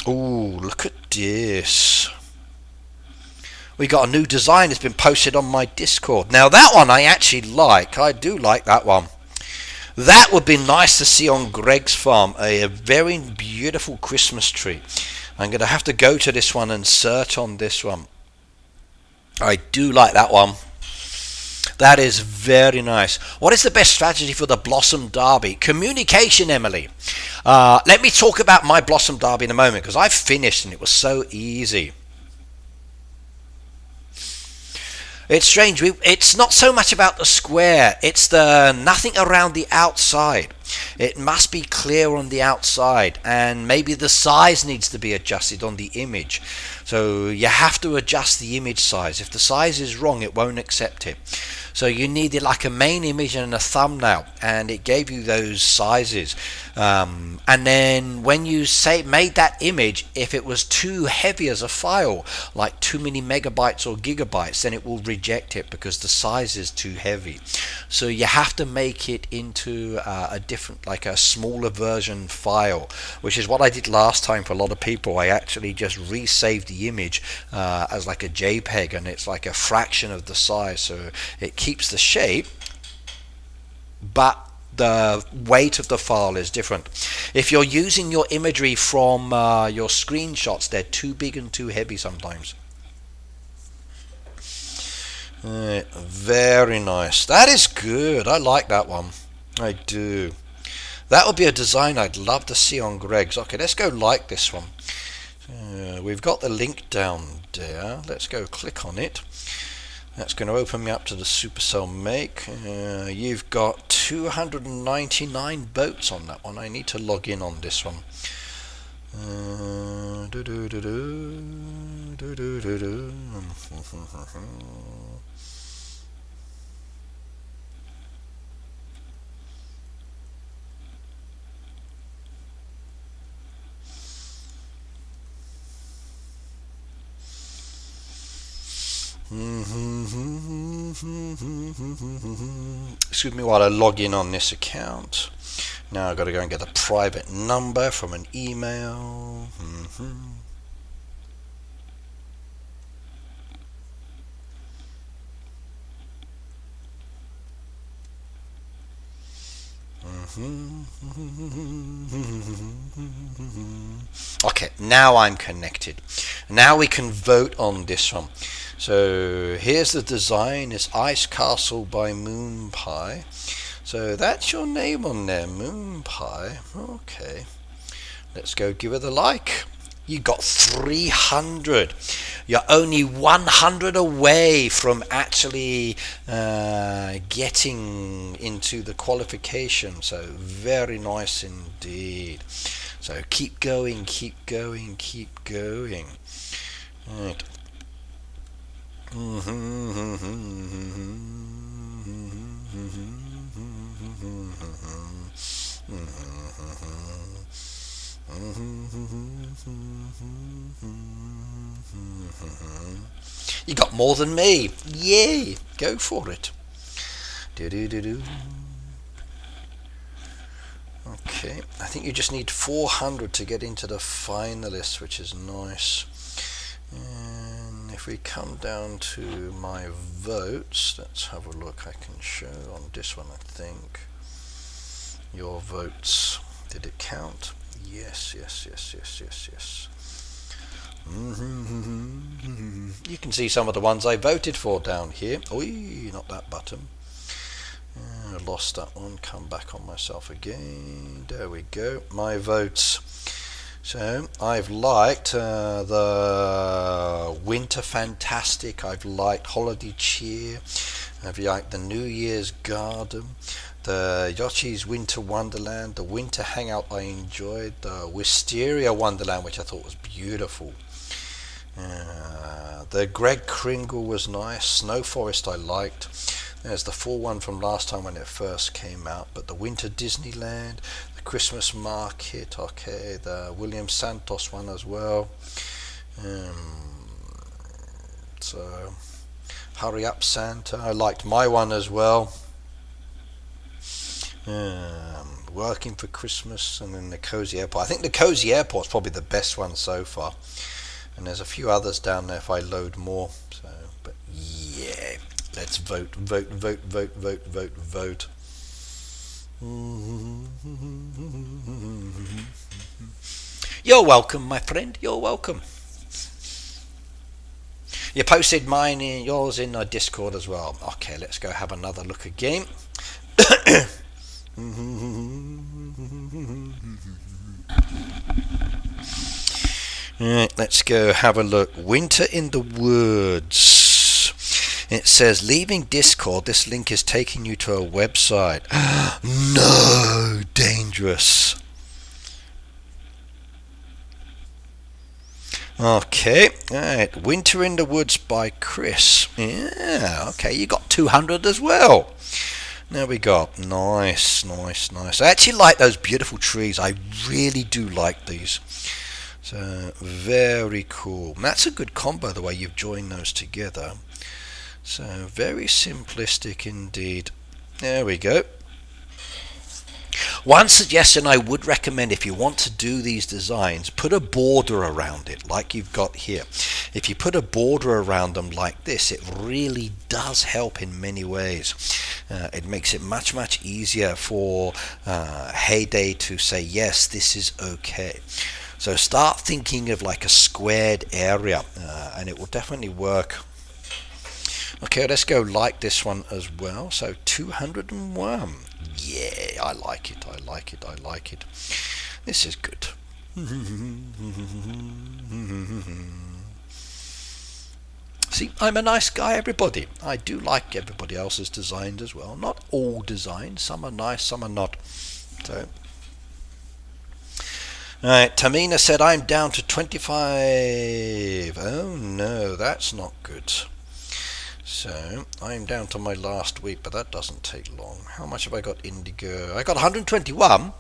Ooh, look at this. We got a new design that's been posted on my Discord. Now that one I actually like. I do like that one. That would be nice to see on Greg's farm. A very beautiful Christmas tree. I'm going to have to go to this one and search on this one. I do like that one. That is very nice. What is the best strategy for the Blossom Derby? Communication, Emily. Let me talk about my Blossom Derby in a moment, because I finished and it was so easy. It's strange. It's not so much about the square. It's the nothing around the outside. It must be clear on the outside, and maybe the size needs to be adjusted on the image. So you have to adjust the image size. If the size is wrong, it won't accept it. So you needed like a main image and a thumbnail, and it gave you those sizes. And then when you made that image, if it was too heavy as a file, like too many megabytes or gigabytes, then it will reject it because the size is too heavy. So you have to make it into a different, like a smaller version file, which is what I did last time for a lot of people. I actually just resaved the image as like a JPEG, and it's like a fraction of the size, so it keeps the shape, but the weight of the file is different. If you're using your imagery from your screenshots, they're too big and too heavy sometimes. Very nice. That is good. I like that one. I do. That would be a design I'd love to see on Greg's. Okay, let's go like this one. We've got the link down there. Let's go click on it. That's going to open me up to the Supercell make. You've got 299 boats on that one. I need to log in on this one. Excuse me while I log in on this account. Now I've got to go and get a private number from an email. Okay, now I'm connected. Now we can vote on this one. So here's the design. It's Ice Castle by Moon Pie. So that's your name on there, Moon Pie. Okay, let's go give it a like. You got 300. You're only 100 away from actually getting into the qualification. So very nice indeed. So keep going, keep going, keep going. Right. You got more than me. Yay! Go for it. Okay, I think you just need 400 to get into the finalists, which is nice. And if we come down to my votes, let's have a look. I can show on this one, I think. Your votes. Did it count? Yes, yes, yes, yes, yes, yes. You can see some of the ones I voted for down here. Oi, not that button. I lost that one. Come back on myself again. There we go. My votes. So I've liked the Winter Fantastic. I've liked Holiday Cheer. I've liked the New Year's Garden. The Yoshi's Winter Wonderland, the Winter Hangout I enjoyed, the Wisteria Wonderland, which I thought was beautiful. The Greg Kringle was nice. Snow Forest I liked. There's the full one from last time when it first came out, but the Winter Disneyland, the Christmas Market, okay, the William Santos one as well. So Hurry Up Santa, I liked my one as well. Working for Christmas, and then the Cozy Airport. I think the Cozy Airport's probably the best one so far, and there's a few others down there if I load more. So, but yeah, let's vote, vote, vote, vote, vote, vote, vote. You're welcome, my friend. You're welcome. You posted mine in yours in our Discord as well. Okay, let's go have another look again. Right, let's go have a look. Winter in the Woods. It says, leaving Discord, this link is taking you to a website. No, dangerous. Okay, alright, Winter in the Woods by Chris. Yeah, okay, you got 200 as well. There we go. Nice. I actually like those beautiful trees. I really do like these. So, very cool. And that's a good combo, the way you've joined those together. So, very simplistic indeed. There we go. One suggestion I would recommend, if you want to do these designs, put a border around it like you've got here. If you put a border around them like this, it really does help in many ways. It makes it much easier for Heyday to say, yes, this is okay. So start thinking of like a squared area, and it will definitely work. Okay, let's go like this one as well. So 201. Yeah, I like it. This is good. See, I'm a nice guy, everybody. I do like everybody else's designs as well. Not all designs. Some are nice, some are not. So, alright, Tamina said, I'm down to 25. Oh no, that's not good. So, I'm down to my last week, but that doesn't take long. How much have I got Indigo? I got 121.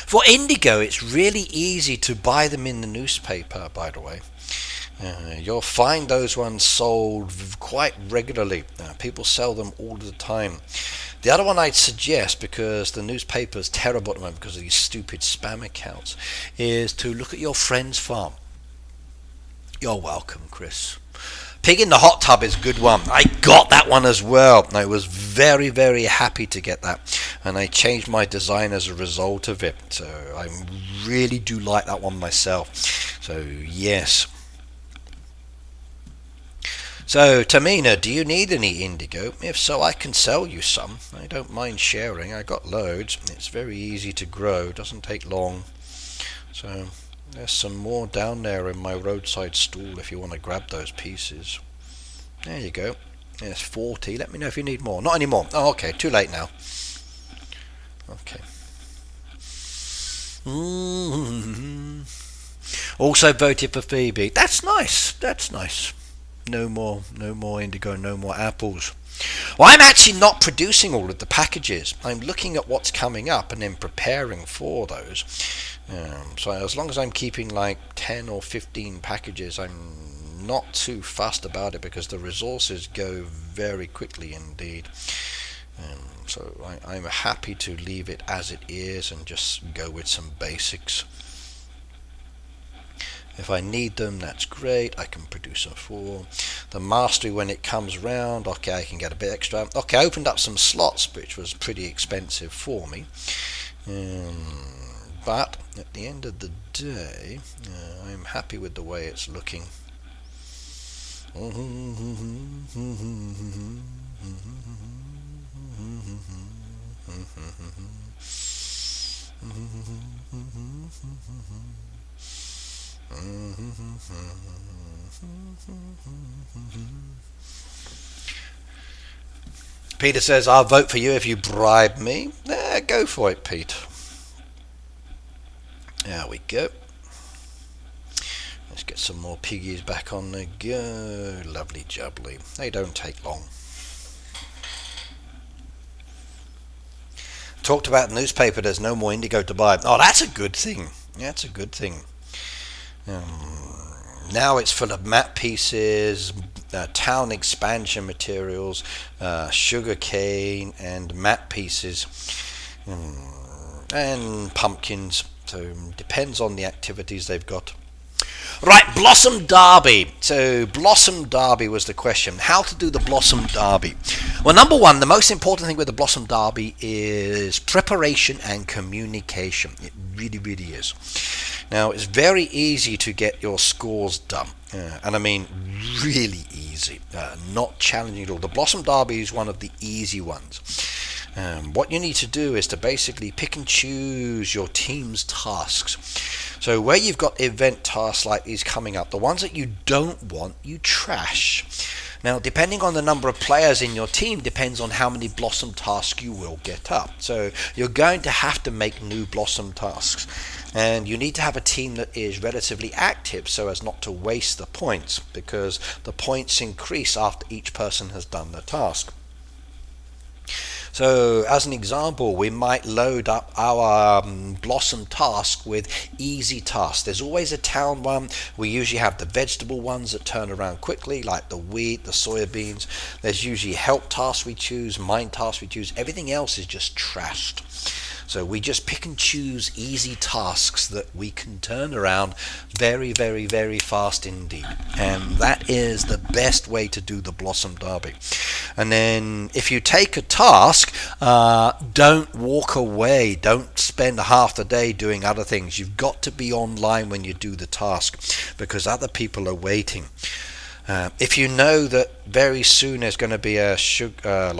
For Indigo, it's really easy to buy them in the newspaper, by the way. You'll find those ones sold quite regularly. People sell them all the time. The other one I'd suggest, because the newspaper's terrible at the moment because of these stupid spam accounts, is to look at your friend's farm. You're welcome, Chris. Pig in the Hot Tub is a good one. I got that one as well. I was very happy to get that, and I changed my design as a result of it. So I really do like that one myself. So yes. So Tamina, do you need any indigo? If so, I can sell you some. I don't mind sharing. I got loads. It's very easy to grow. Doesn't take long. So there's some more down there in my roadside stall if you want to grab those pieces. There you go. There's 40. Let me know if you need more. Not anymore. Oh, okay. Too late now. Okay. Also voted for Phoebe. That's nice. That's nice. No more indigo, no more apples. Well, I'm actually not producing all of the packages. I'm looking at what's coming up and then preparing for those. So as long as I'm keeping like 10 or 15 packages, I'm not too fussed about it because the resources go very quickly indeed. So I'm happy to leave it as it is and just go with some basics. If I need them, that's great. I can produce them for the mastery when it comes round. Okay, I can get a bit extra. Okay, I opened up some slots, which was pretty expensive for me. But at the end of the day, I'm happy with the way it's looking. Peter says, I'll vote for you if you bribe me. Go for it, Pete. There we go. Let's get some more piggies back on the go. Lovely jubbly. They don't take long. Talked about the newspaper, there's no more indigo to buy. Oh, that's a good thing. That's a good thing. Now it's full of map pieces, town expansion materials, sugar cane and map pieces, and pumpkins. So depends on the activities they've got. Right, Blossom Derby. So Blossom Derby was the question. How to do the Blossom Derby? Well, number one, the most important thing with the Blossom Derby is preparation and communication. It really is. Now, it's very easy to get your scores done. And I mean really easy. Not challenging at all. The Blossom Derby is one of the easy ones. What you need to do is to basically pick and choose your team's tasks. So where you've got event tasks like these coming up, the ones that you don't want, you trash. Now, depending on the number of players in your team depends on how many blossom tasks you will get up. So you're going to have to make new blossom tasks. And you need to have a team that is relatively active so as not to waste the points, because the points increase after each person has done the task. So as an example, we might load up our blossom task with easy tasks. There's always a town one. We usually have the vegetable ones that turn around quickly, like the wheat, the soybeans. There's usually help tasks we choose, mine tasks we choose. Everything else is just trashed. So we just pick and choose easy tasks that we can turn around very, very, very fast indeed. And that is the best way to do the Blossom Derby. And then if you take a task, don't walk away. Don't spend half the day doing other things. You've got to be online when you do the task, because other people are waiting. If you know that very soon there's going to be a sugar,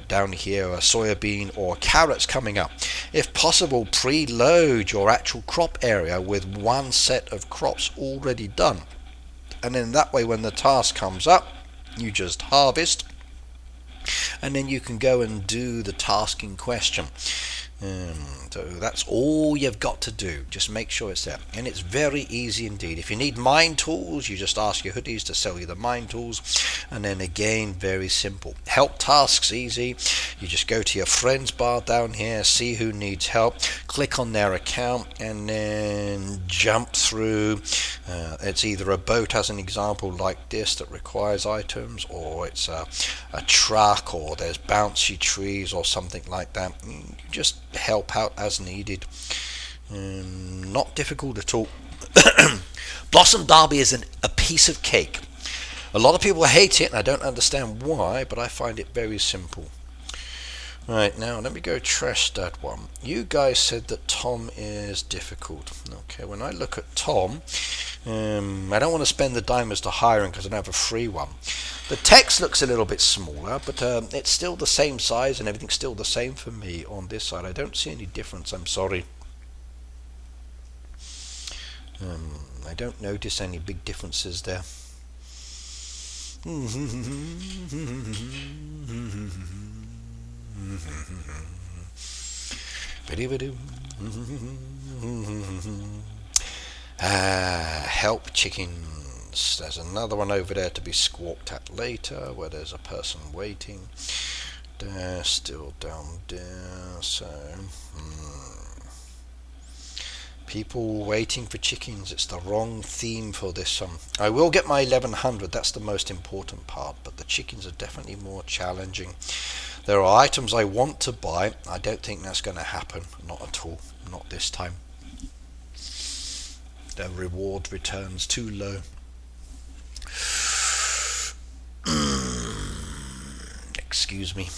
down here, a soybean or carrots coming up, if possible, preload your actual crop area with one set of crops already done. And then that way, when the task comes up, you just harvest, and then you can go and do the task in question. So that's all you've got to do. Just make sure it's there, and it's very easy indeed. If you need mine tools, you just ask your hoodies to sell you the mine tools, and then again, very simple. Help tasks, easy. You just go to your friends bar down here, see who needs help, click on their account, and then jump through. It's either a boat, as an example, like this, that requires items, or it's a truck, or there's bouncy trees or something like that. You just help out as needed. Not difficult at all. Blossom Derby is a piece of cake. A lot of people hate it, and I don't understand why, but I find it very simple. Right, now let me go trash that one. You guys said that Tom is difficult. Okay, when I look at Tom, I don't want to spend the diamonds to hire him because I don't have a free one. The text looks a little bit smaller, but it's still the same size, and everything's still the same for me on this side. I don't see any difference, I'm sorry. I don't notice any big differences there. Help chickens. There's another one over there to be squawked at later, where there's a person waiting. They're still down there, so people waiting for chickens. It's the wrong theme for this one. I will get my 1100, that's the most important part, but the chickens are definitely more challenging. There are items I want to buy. I don't think that's going to happen. Not at all. Not this time. The reward returns too low. Excuse me.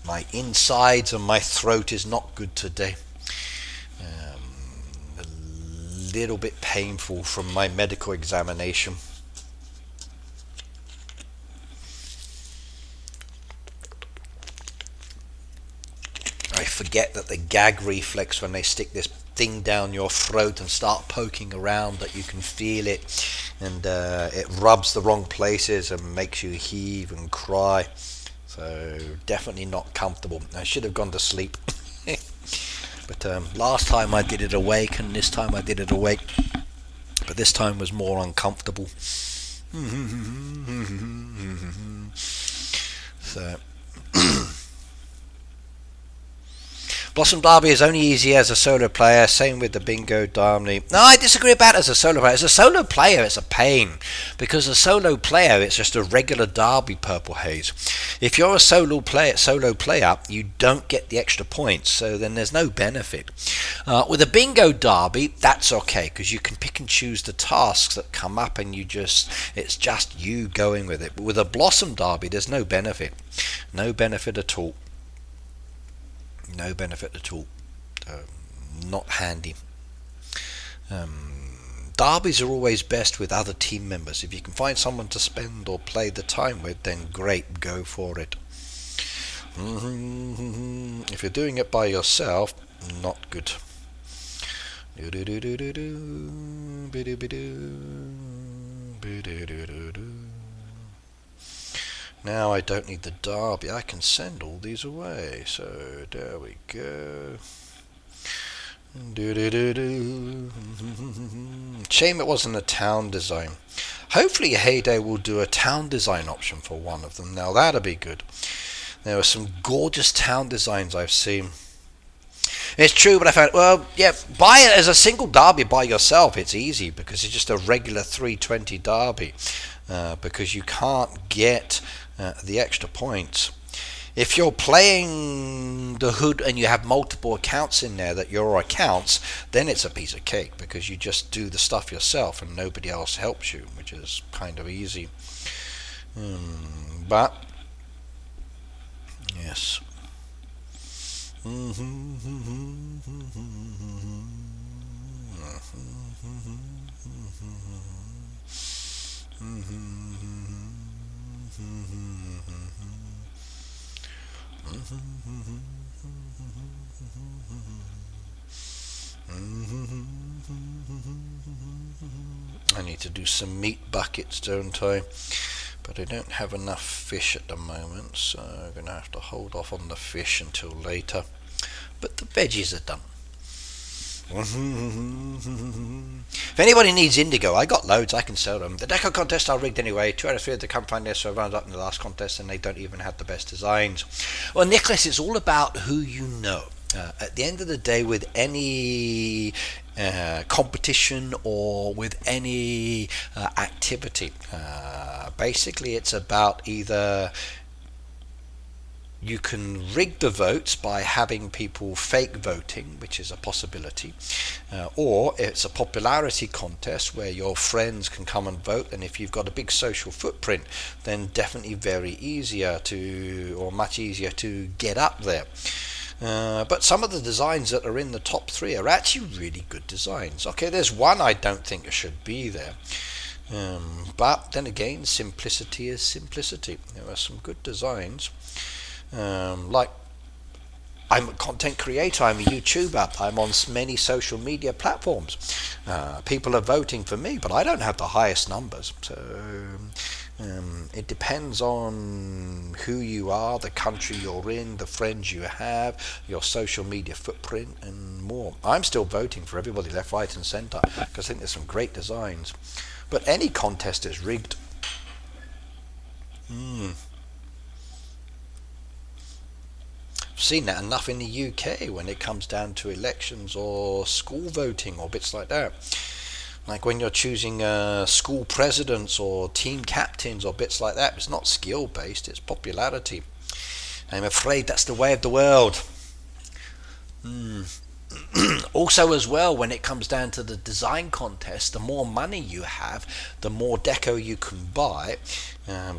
My insides and my throat is not good today. A little bit painful from my medical examination. I forget that the gag reflex, when they stick this thing down your throat and start poking around, that you can feel it, and it rubs the wrong places and makes you heave and cry. So definitely not comfortable. I should have gone to sleep. But last time I did it awake, and this time I did it awake, but this time was more uncomfortable. So Blossom Derby is only easy as a solo player, same with the Bingo Derby. No, I disagree about it as a solo player. As a solo player, it's a pain, because a solo player, it's just a regular Derby Purple Haze. If you're a solo player, you don't get the extra points, so then there's no benefit. With a Bingo Derby, that's okay, because you can pick and choose the tasks that come up, and it's just you going with it. But with a Blossom Derby, there's no benefit. No benefit at all. No benefit at all. Not handy. Derbies are always best with other team members. If you can find someone to spend or play the time with, then great, go for it. If you're doing it by yourself, not good. Now I don't need the derby. I can send all these away. So there we go. Shame it wasn't a town design. Hopefully Heyday will do a town design option for one of them. Now that'll be good. There are some gorgeous town designs I've seen. It's true, but I found, well, yeah, buy it as a single derby by yourself. It's easy because it's just a regular 320 derby, because you can't get the extra points. If you're playing the hood and you have multiple accounts in there that your accounts, then it's a piece of cake because you just do the stuff yourself and nobody else helps you, which is kind of easy. But yes. I need to do some meat buckets, don't I? But I don't have enough fish at the moment, so I'm going to have to hold off on the fish until later. But the veggies are done. If anybody needs indigo, I got loads, I can sell them. The deco contests are rigged anyway. 2 out of 3 of the come find this, so I round up in the last contest and they don't even have the best designs. Well, Nicholas, it's all about who you know. At the end of the day, with any competition or with any activity, basically it's about either you can rig the votes by having people fake voting, which is a possibility, or it's a popularity contest where your friends can come and vote, and if you've got a big social footprint, then definitely very easier to, or much easier to get up there. But some of the designs that are in the top 3 are actually really good designs. Okay, there's one I don't think should be there. But then again, simplicity is simplicity. There are some good designs. Like, I'm a content creator, I'm a YouTuber, I'm on many social media platforms. People are voting for me, but I don't have the highest numbers. So it depends on who you are, the country you're in, the friends you have, your social media footprint, and more. I'm still voting for everybody left, right, and centre because I think there's some great designs. But any contest is rigged. Seen that enough in the UK when it comes down to elections or school voting or bits like that. Like when you're choosing school presidents or team captains or bits like that, it's not skill based, it's popularity. I'm afraid that's the way of the world. Also as well, when it comes down to the design contest, the more money you have, the more deco you can buy.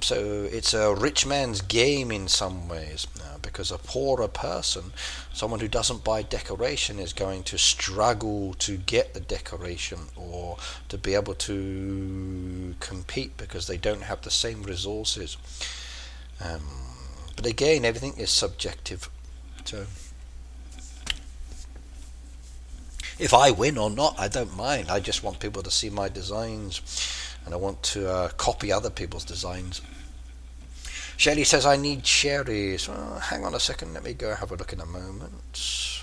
So it's a rich man's game in some ways, because a poorer person, someone who doesn't buy decoration, is going to struggle to get the decoration or to be able to compete because they don't have the same resources. But again, everything is subjective. So if I win or not, I don't mind. I just want people to see my designs, and I want to copy other people's designs. Shelley says I need cherries. Well, hang on a second, let me go have a look in a moment.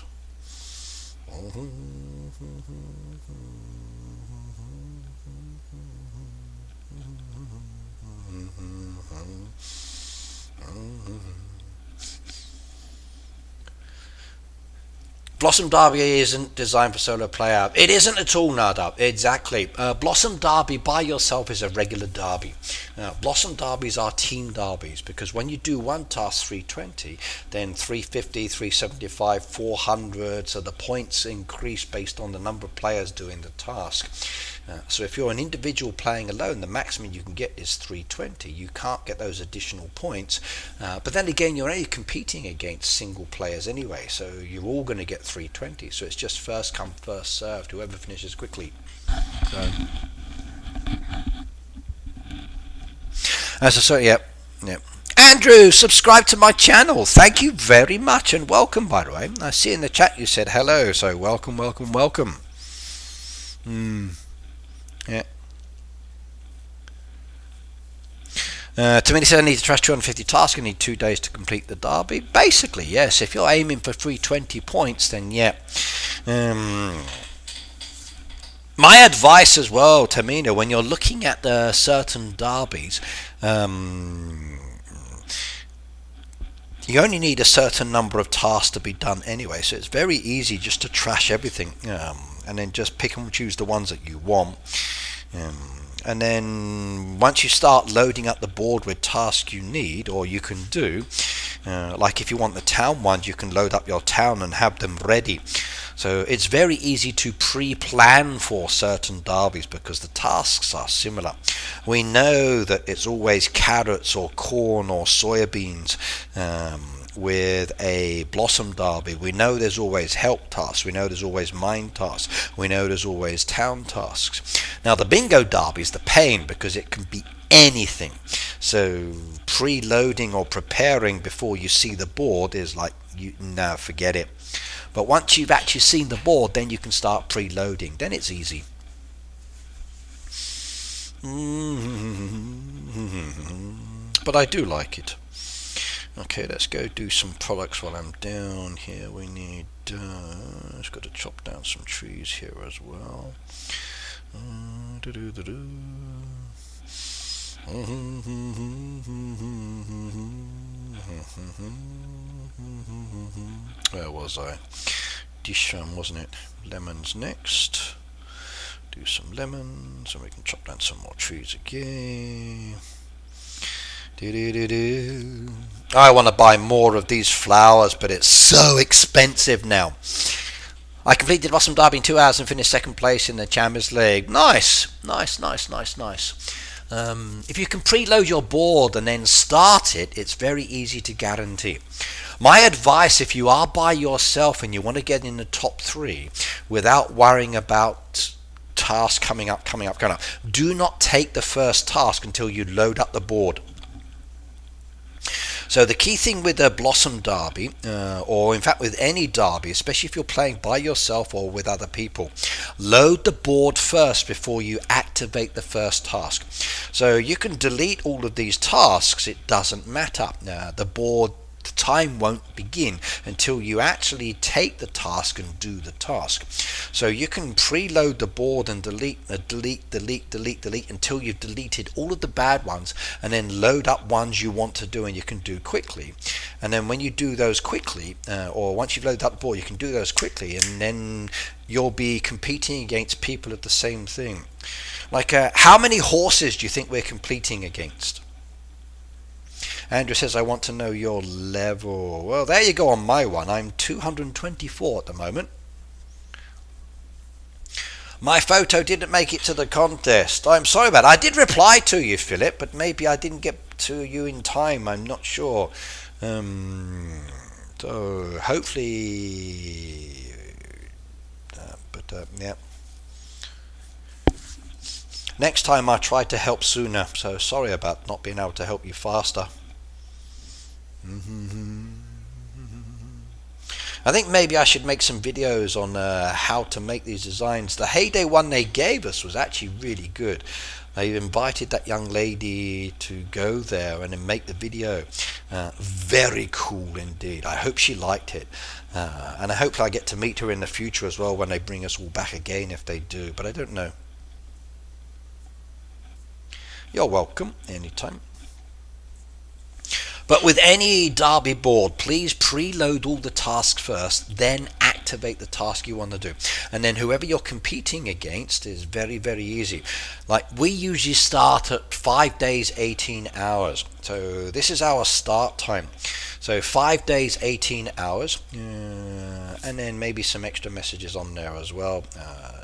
Blossom Derby isn't designed for solo player. It isn't at all, Nardab. Exactly. Blossom Derby by yourself is a regular derby. Blossom Derbies are team derbies because when you do one task 320, then 350, 375, 400, so the points increase based on the number of players doing the task. So if you're an individual playing alone, the maximum you can get is 320. You can't get those additional points. But then again, you're only competing against single players anyway, so you're all going to get 320. So it's just first come, first served, whoever finishes quickly. So, yep. Andrew, subscribe to my channel. Thank you very much and welcome, by the way. I see in the chat you said hello, so welcome. Yeah. To need to trash 250 tasks and need 2 days to complete the derby. Basically, yes. If you're aiming for 320 points, then yeah. My advice as well, Tamina, when you're looking at certain derbies, you only need a certain number of tasks to be done anyway, so it's very easy just to trash everything, and then just pick and choose the ones that you want. And then once you start loading up the board with tasks you need or you can do, like if you want the town ones, you can load up your town and have them ready. So it's very easy to pre-plan for certain derbies because the tasks are similar. We know that it's always carrots or corn or soybeans with a blossom derby. We know there's always help tasks. We know there's always mine tasks. We know there's always town tasks. Now the bingo derby is the pain because it can be anything. So preloading or preparing before you see the board is like, no, forget it. But once you've actually seen the board, then you can start preloading. Then it's easy. But I do like it. Okay, let's go do some products while I'm down here. We need, let's got to chop down some trees here as well. Where was I? Disham, wasn't it? Lemons next. Do some lemons, and we can chop down some more trees again. I want to buy more of these flowers, but it's so expensive now. I completed Blossom Derby in 2 hours and finished second place in the Champions League. Nice. If you can preload your board and then start it, it's very easy to guarantee. My advice, if you are by yourself and you want to get in the top 3 without worrying about tasks coming up, do not take the first task until you load up the board. So the key thing with a Blossom Derby, or in fact with any derby, especially if you're playing by yourself or with other people, load the board first before you activate the first task. So you can delete all of these tasks, it doesn't matter. The board, the time won't begin until you actually take the task and do the task. So you can preload the board and delete until you've deleted all of the bad ones, and then load up ones you want to do and you can do quickly. And then when you do those quickly, or once you've loaded up the board, you can do those quickly, and then you'll be competing against people of the same thing. Like how many horses do you think we're competing against? Andrew says, I want to know your level. Well, there you go on my one. I'm 224 at the moment. My photo didn't make it to the contest. I'm sorry about it. I did reply to you, Philip, but maybe I didn't get to you in time. I'm not sure. So hopefully... yeah. Next time I try to help sooner. So sorry about not being able to help you faster. I think maybe I should make some videos on how to make these designs. The Heyday one they gave us was actually really good. They invited that young lady to go there and then make the video. Very cool indeed. I hope she liked it. And I hope I get to meet her in the future as well when they bring us all back again, if they do. But I don't know. You're welcome anytime. But with any derby board, please preload all the tasks first, then activate the task you want to do. And then whoever you're competing against is very, very easy. Like we usually start at 5 days, 18 hours. So this is our start time. So 5 days, 18 hours, and then maybe some extra messages on there as well,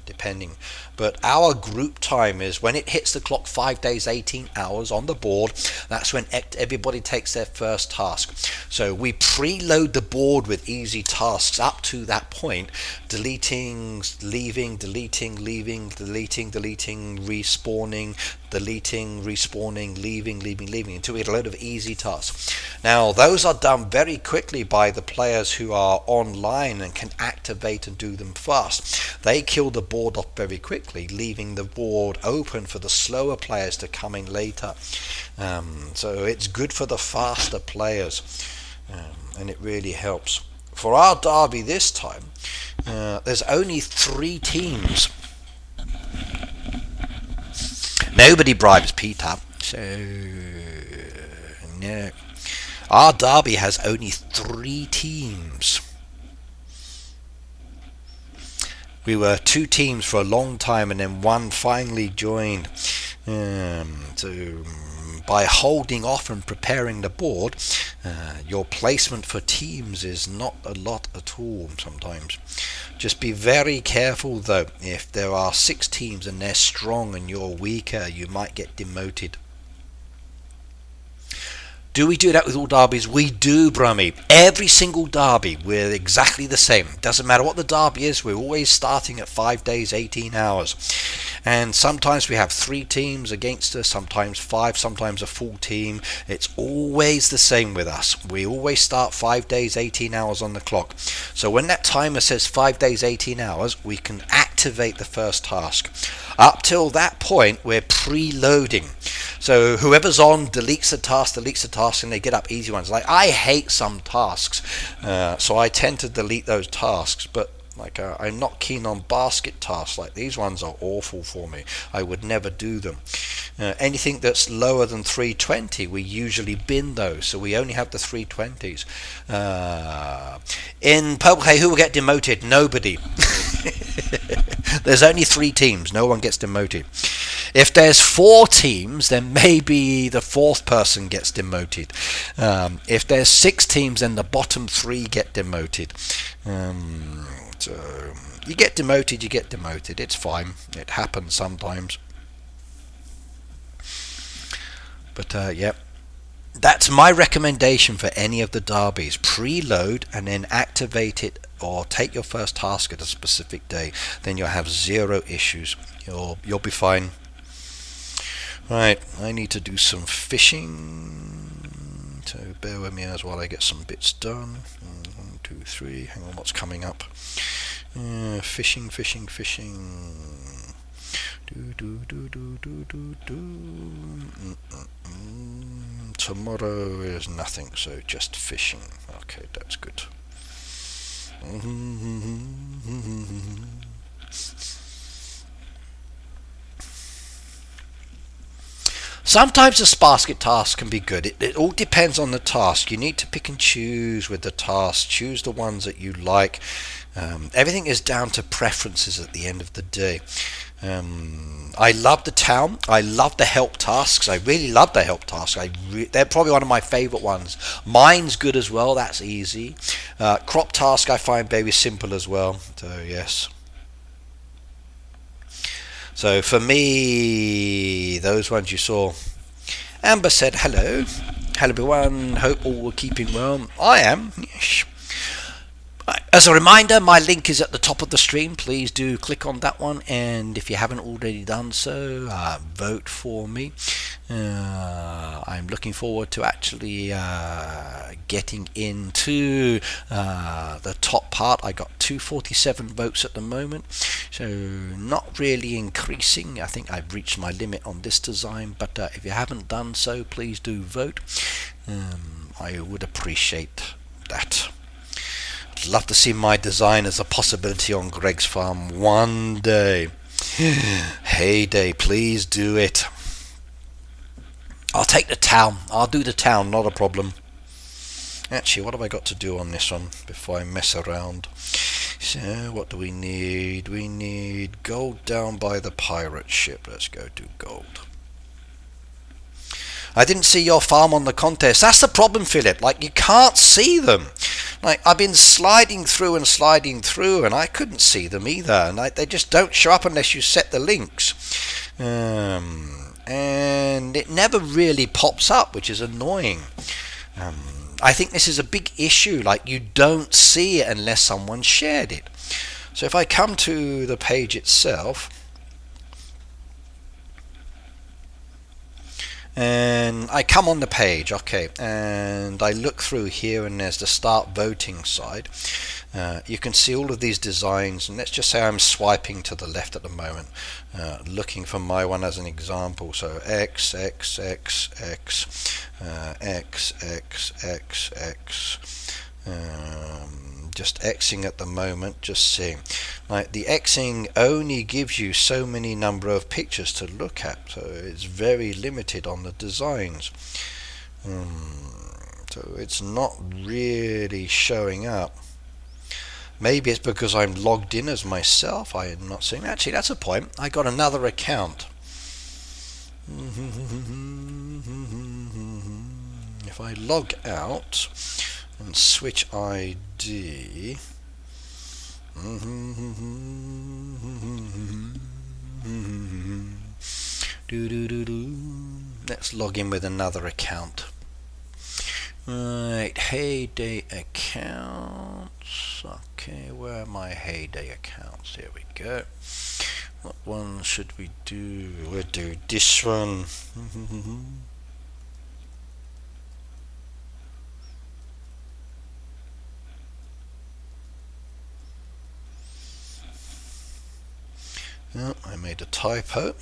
depending. But our group time is when it hits the clock 5 days, 18 hours on the board. That's when everybody takes their first task. So we preload the board with easy tasks up to that point, deleting, leaving, deleting, leaving, deleting, respawning, deleting, respawning, leaving, until we get a load of easy tasks. Now those are done very quickly by the players who are online and can activate and do them fast. They kill the board board off very quickly, leaving the board open for the slower players to come in later. So it's good for the faster players, and it really helps. For our derby this time, there's only 3 teams. Nobody bribes Peter, so no. Our derby has only 3 teams. We were 2 teams for a long time, and then one finally joined. So by holding off and preparing the board, your placement for teams is not a lot at all sometimes. Just be very careful though. If there are 6 teams and they're strong and you're weaker, you might get demoted. Do we do that with all derbies? We do, Brummy. Every single derby, we're exactly the same. Doesn't matter what the derby is, we're always starting at 5 days, 18 hours. And sometimes we have 3 teams against us, sometimes 5, sometimes a full team. It's always the same with us. We always start 5 days, 18 hours on the clock. So when that timer says 5 days, 18 hours, we can activate the first task. Up till that point, we're preloading. So whoever's on deletes the task, and they get up easy ones. Like, I hate some tasks, so I tend to delete those tasks, but like I'm not keen on basket tasks. Like, these ones are awful for me. I would never do them. Anything that's lower than 320, we usually bin those, so we only have the 320s. In Purple Hay, who will get demoted? Nobody. There's only 3 teams. No one gets demoted. If there's 4 teams, then maybe the 4th person gets demoted. If there's 6 teams, then the bottom 3 get demoted. So you get demoted, you get demoted. It's fine. It happens sometimes. But yeah, that's my recommendation for any of the derbies. Preload and then activate it, or take your first task at a specific day. Then you'll have 0 issues. You'll be fine. Right, I need to do some fishing, so bear with me as while I get some bits done. 1, 2, 3. Hang on, what's coming up? Fishing. Tomorrow is nothing, so just fishing. Okay, that's good. Sometimes the basket task can be good. It all depends on the task. You need to pick and choose with the task. Choose the ones that you like. Everything is down to preferences at the end of the day. I love the town. I love the help tasks. I really love the help tasks. They're probably one of my favourite ones. Mine's good as well. That's easy. Crop task I find very simple as well. So yes. So for me, those ones you saw. Amber said hello. Hello everyone. Hope all are keeping well. I am. Yes. As a reminder, my link is at the top of the stream. Please do click on that one, and if you haven't already done so, vote for me. I'm looking forward to actually getting into the top part. I got 247 votes at the moment, so not really increasing. I think I've reached my limit on this design, but if you haven't done so, please do vote. I would appreciate that. I'd love to see my design as a possibility on Greg's farm one day. Heyday, please do it. I'll take the town. I'll do the town, not a problem. Actually, what have I got to do on this one before I mess around? So, what do we need? We need gold down by the pirate ship. Let's go do gold. I didn't see your farm on the contest. That's the problem, Philip. Like, you can't see them. Like, I've been sliding through, and I couldn't see them either. And they just don't show up unless you set the links. And it never really pops up, which is annoying. I think this is a big issue. Like, you don't see it unless someone shared it. So if I come to the page itself, and I come on the page, okay, and I look through here, and there's the start voting side. You can see all of these designs, and let's just say I'm swiping to the left at the moment, looking for my one as an example. So X, X, X, X, X, X, X, X. Just Xing at the moment, just seeing. Like, the Xing only gives you so many number of pictures to look at, so it's very limited on the designs. So it's not really showing up. Maybe it's because I'm logged in as myself. I am not seeing. Actually, that's a point. I got another account. If I log out and switch ID, let's log in with another account. Right, Heyday accounts. Okay, where are my Heyday accounts? Here we go. What one should we do? We'll do this one. Oh, I made a typo.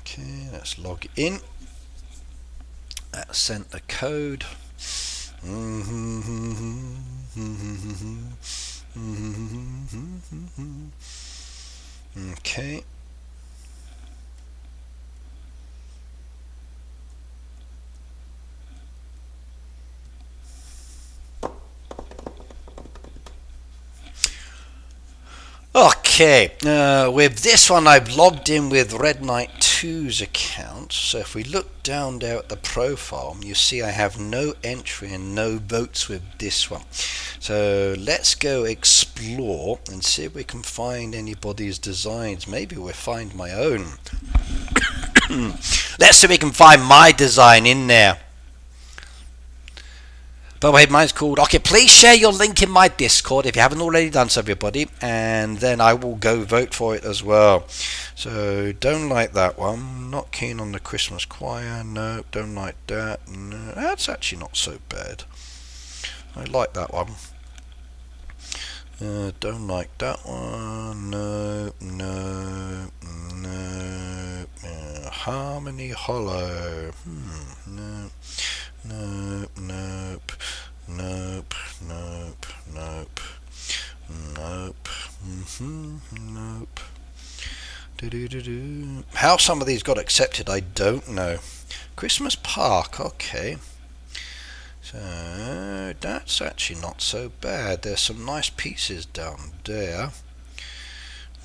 Okay, let's log in. That sent the code. Okay. Okay, with this one I've logged in with Red Knight 2's account. So if we look down there at the profile, you see I have no entry and no votes with this one. So let's go explore and see if we can find anybody's designs. Maybe we'll find my own. Let's see if we can find my design in there. By the way, mine's called... Okay, please share your link in my Discord if you haven't already done so, everybody, and then I will go vote for it as well. So, don't like that one. Not keen on the Christmas choir. No, don't like that. No, that's actually not so bad. I like that one. Don't like that one. No, no, no. Harmony Hollow. No. Nope, nope, nope, nope, nope, nope, nope. How some of these got accepted, I don't know. Christmas Park, okay. So that's actually not so bad. There's some nice pieces down there.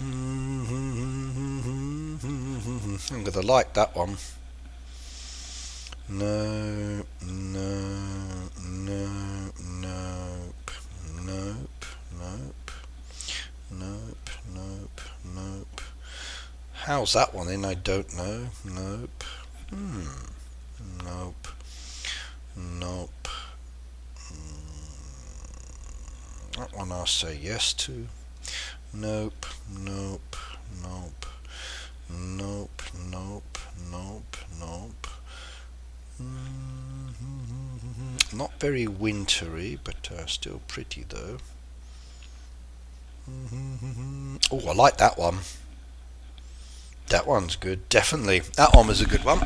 I'm gonna like that one. No, no, no, nope, nope, nope, nope, nope, nope. How's that one in? I don't know. Nope. Nope. Nope. That one I'll say yes to. Nope, nope, nope, nope, nope, nope, nope. Not very wintry, but still pretty though. Oh, I like that one. That one's good, definitely. That one was a good one.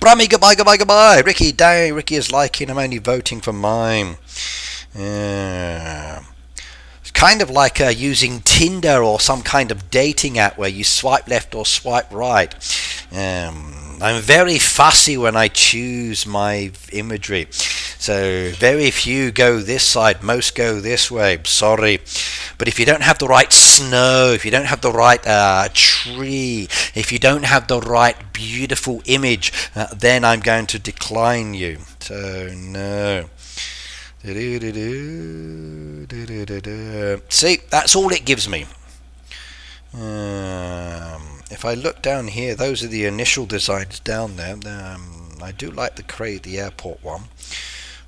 Brammy, goodbye, goodbye, goodbye. Ricky, dang, Ricky is liking. I'm only voting for mine. It's kind of like using Tinder or some kind of dating app where you swipe left or swipe right. I'm very fussy when I choose my imagery. So very few go this side, most go this way. Sorry. But if you don't have the right snow, if you don't have the right tree, if you don't have the right beautiful image, then I'm going to decline you. So no. See, that's all it gives me. If I look down here, those are the initial designs down there. I do like the airport one.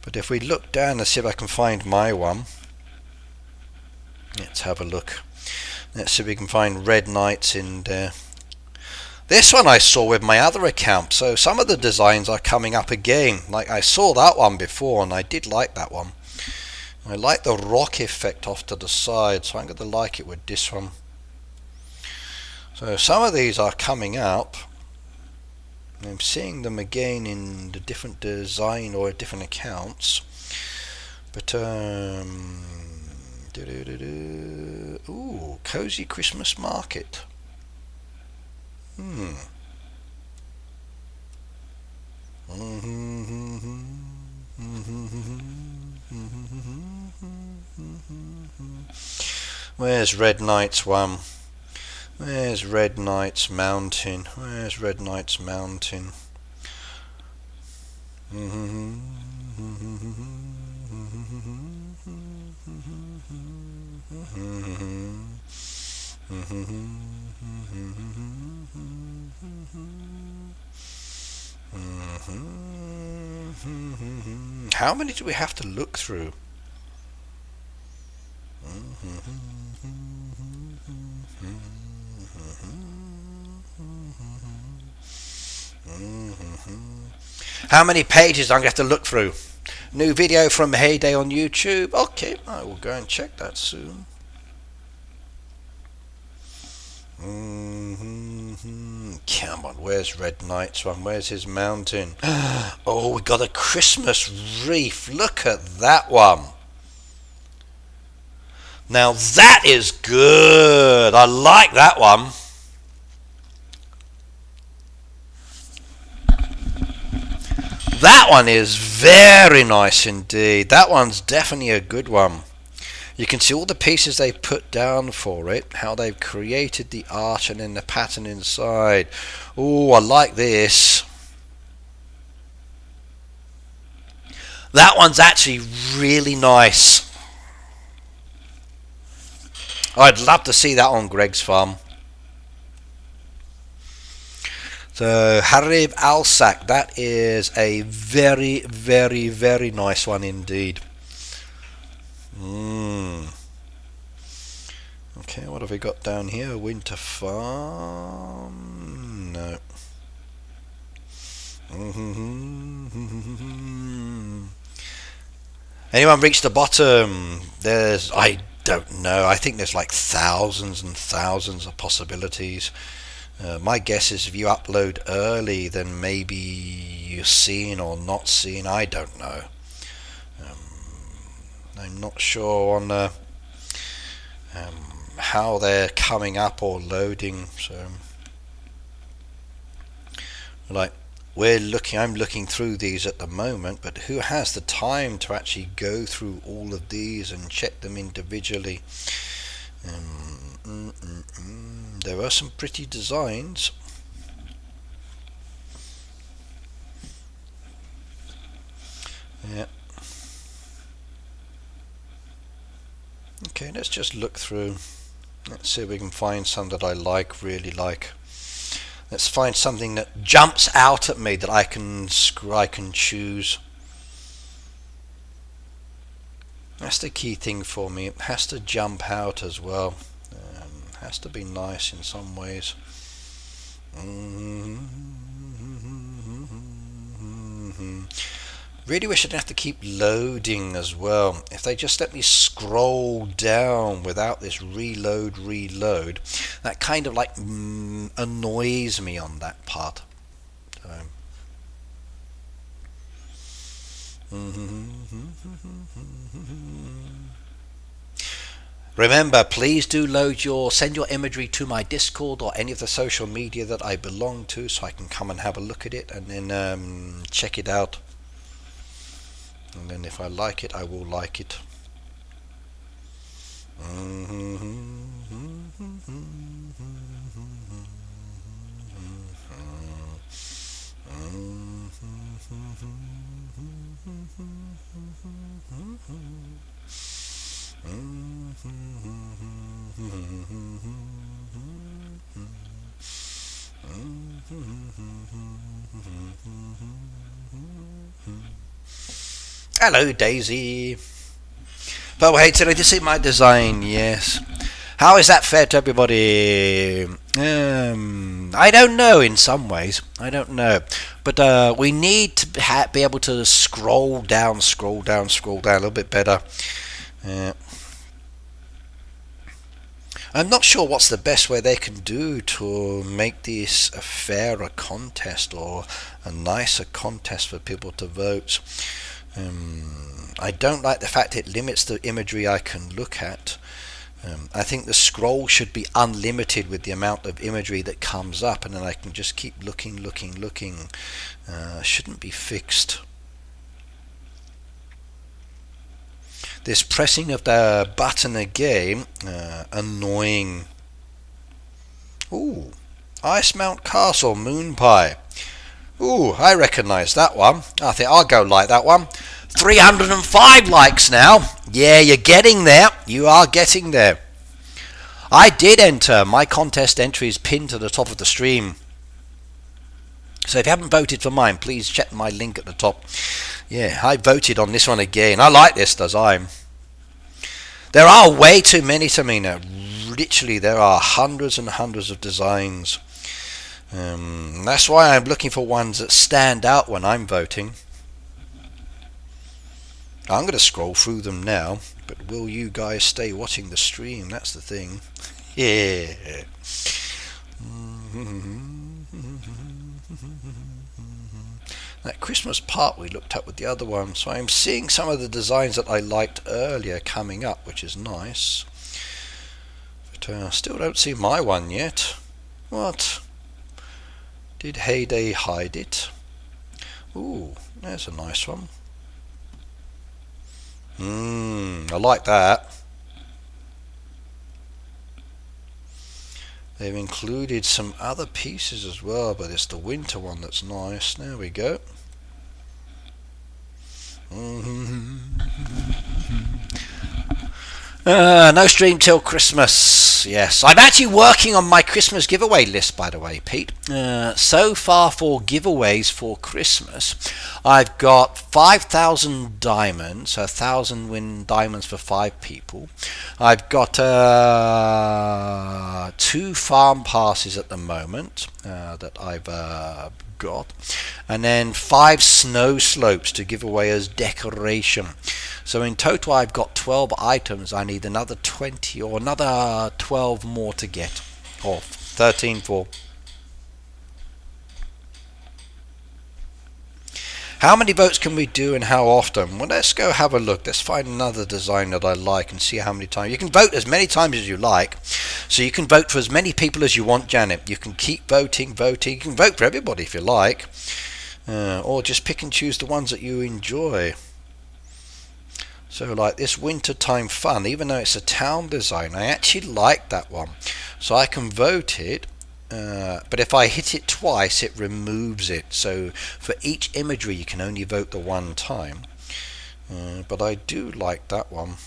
But if we look down and see if I can find my one, let's have a look. Let's see if we can find Red Knights in there. This one I saw with my other account, so some of the designs are coming up again. Like, I saw that one before and I did like that one. I like the rock effect off to the side, so I'm going to like it with this one. So some of these are coming up. I'm seeing them again in the different design or different accounts. But ooh, cozy Christmas market. Where's Red Knight's one? Where's Red Knight's Mountain? Where's Red Knight's Mountain? How many do we have to look through? How many pages I'm going to have to look through? New video from Heyday on YouTube. Okay, I will go and check that soon. Come on, where's Red Knight's one? Where's his mountain? Oh, we got a Christmas wreath. Look at that one. Now that is good. I like that one. That one is very nice indeed. That one's definitely a good one. You can see all the pieces they've put down for it, how they've created the arch and then the pattern inside. Oh, I like this. That one's actually really nice. I'd love to see that on Greg's farm. So Harib Alsak, that is a very, very, very nice one indeed. Okay, what have we got down here? Winter Farm? No. Anyone reached the bottom? I don't know. I think there's like thousands and thousands of possibilities. My guess is if you upload early, then maybe you're seen or not seen. I don't know. I'm not sure on how they're coming up or loading. So, like, I'm looking through these at the moment, but who has the time to actually go through all of these and check them individually? There are some pretty designs. Yeah. Okay, let's just look through. Let's see if we can find some that I really like. Let's find something that jumps out at me that I can choose. That's the key thing for me. It has to jump out as well. Has to be nice in some ways. Really wish I didn't have to keep loading as well. If they just let me scroll down without this reload, that kind of like annoys me on that part. Remember, please do send your imagery to my Discord or any of the social media that I belong to, so I can come and have a look at it and then check it out. And then if I like it, I will like it. Hello, Daisy. But hey, today to see my design, yes. How is that fair to everybody? I don't know in some ways. I don't know. But we need to be able to scroll down a little bit better. I'm not sure what's the best way they can do to make this a fairer contest or a nicer contest for people to vote. I don't like the fact it limits the imagery I can look at. I think the scroll should be unlimited with the amount of imagery that comes up, and then I can just keep looking. Shouldn't be fixed. This pressing of the button again, annoying. Ooh, Ice Mount Castle, Moon Pie. Ooh, I recognise that one. I think I'll go like that one. 305 likes now. Yeah, you're getting there. You are getting there. I did enter. My contest entry is pinned to the top of the stream. So if you haven't voted for mine, please check my link at the top. Yeah, I voted on this one again. I like this design. There are way too many, Tamina. Literally, there are hundreds and hundreds of designs. That's why I'm looking for ones that stand out when I'm voting. I'm going to scroll through them now, but will you guys stay watching the stream? That's the thing. Yeah. That Christmas part we looked at with the other one, so I'm seeing some of the designs that I liked earlier coming up, which is nice. But still don't see my one yet. What? Did Heyday hide it? Ooh, there's a nice one. I like that. They've included some other pieces as well, but it's the winter one that's nice. There we go. No stream till Christmas. Yes, I'm actually working on my Christmas giveaway list, by the way, Pete. So far for giveaways for Christmas, I've got 5,000 diamonds, so 1,000 win diamonds for 5 people. I've got 2 farm passes at the moment that I've got, and then 5 snow slopes to give away as decoration. So in total I've got 12 items. I need another 20 or another 12 more to get, or 13 for. How many votes can we do and how often? Well, let's go have a look. Let's find another design that I like and see how many times. You can vote as many times as you like. So you can vote for as many people as you want, Janet. You can keep voting. You can vote for everybody if you like. Or just pick and choose the ones that you enjoy. So like this wintertime fun, even though it's a town design, I actually like that one. So I can vote it, but if I hit it twice, it removes it. So for each imagery, you can only vote the one time. But I do like that one.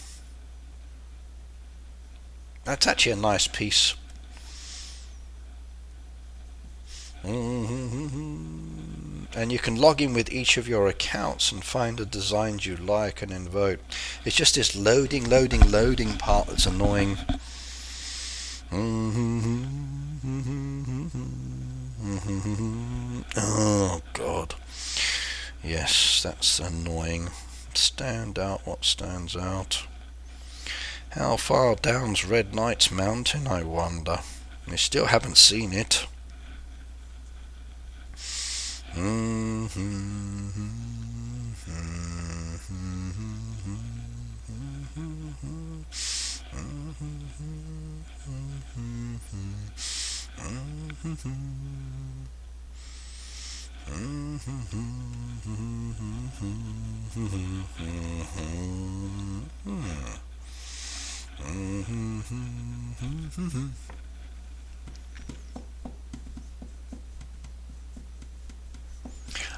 That's actually a nice piece. And you can log in with each of your accounts and find the designs you like and then vote. It's just this loading part that's annoying. Oh God. Yes, that's annoying. Stand out, what stands out? How far down's Red Knight's Mountain, I wonder? I still haven't seen it.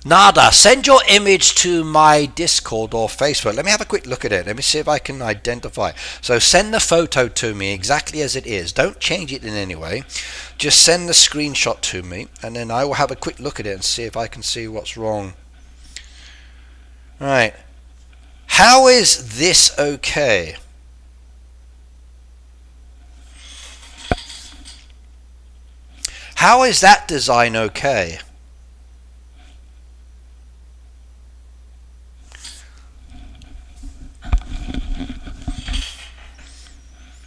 Nada, send your image to my Discord or Facebook. Let me have a quick look at it. Let me see if I can identify. So send the photo to me exactly as it is. Don't change it in any way. Just send the screenshot to me, and then I will have a quick look at it and see if I can see what's wrong. Right. How is this okay? How is that design okay?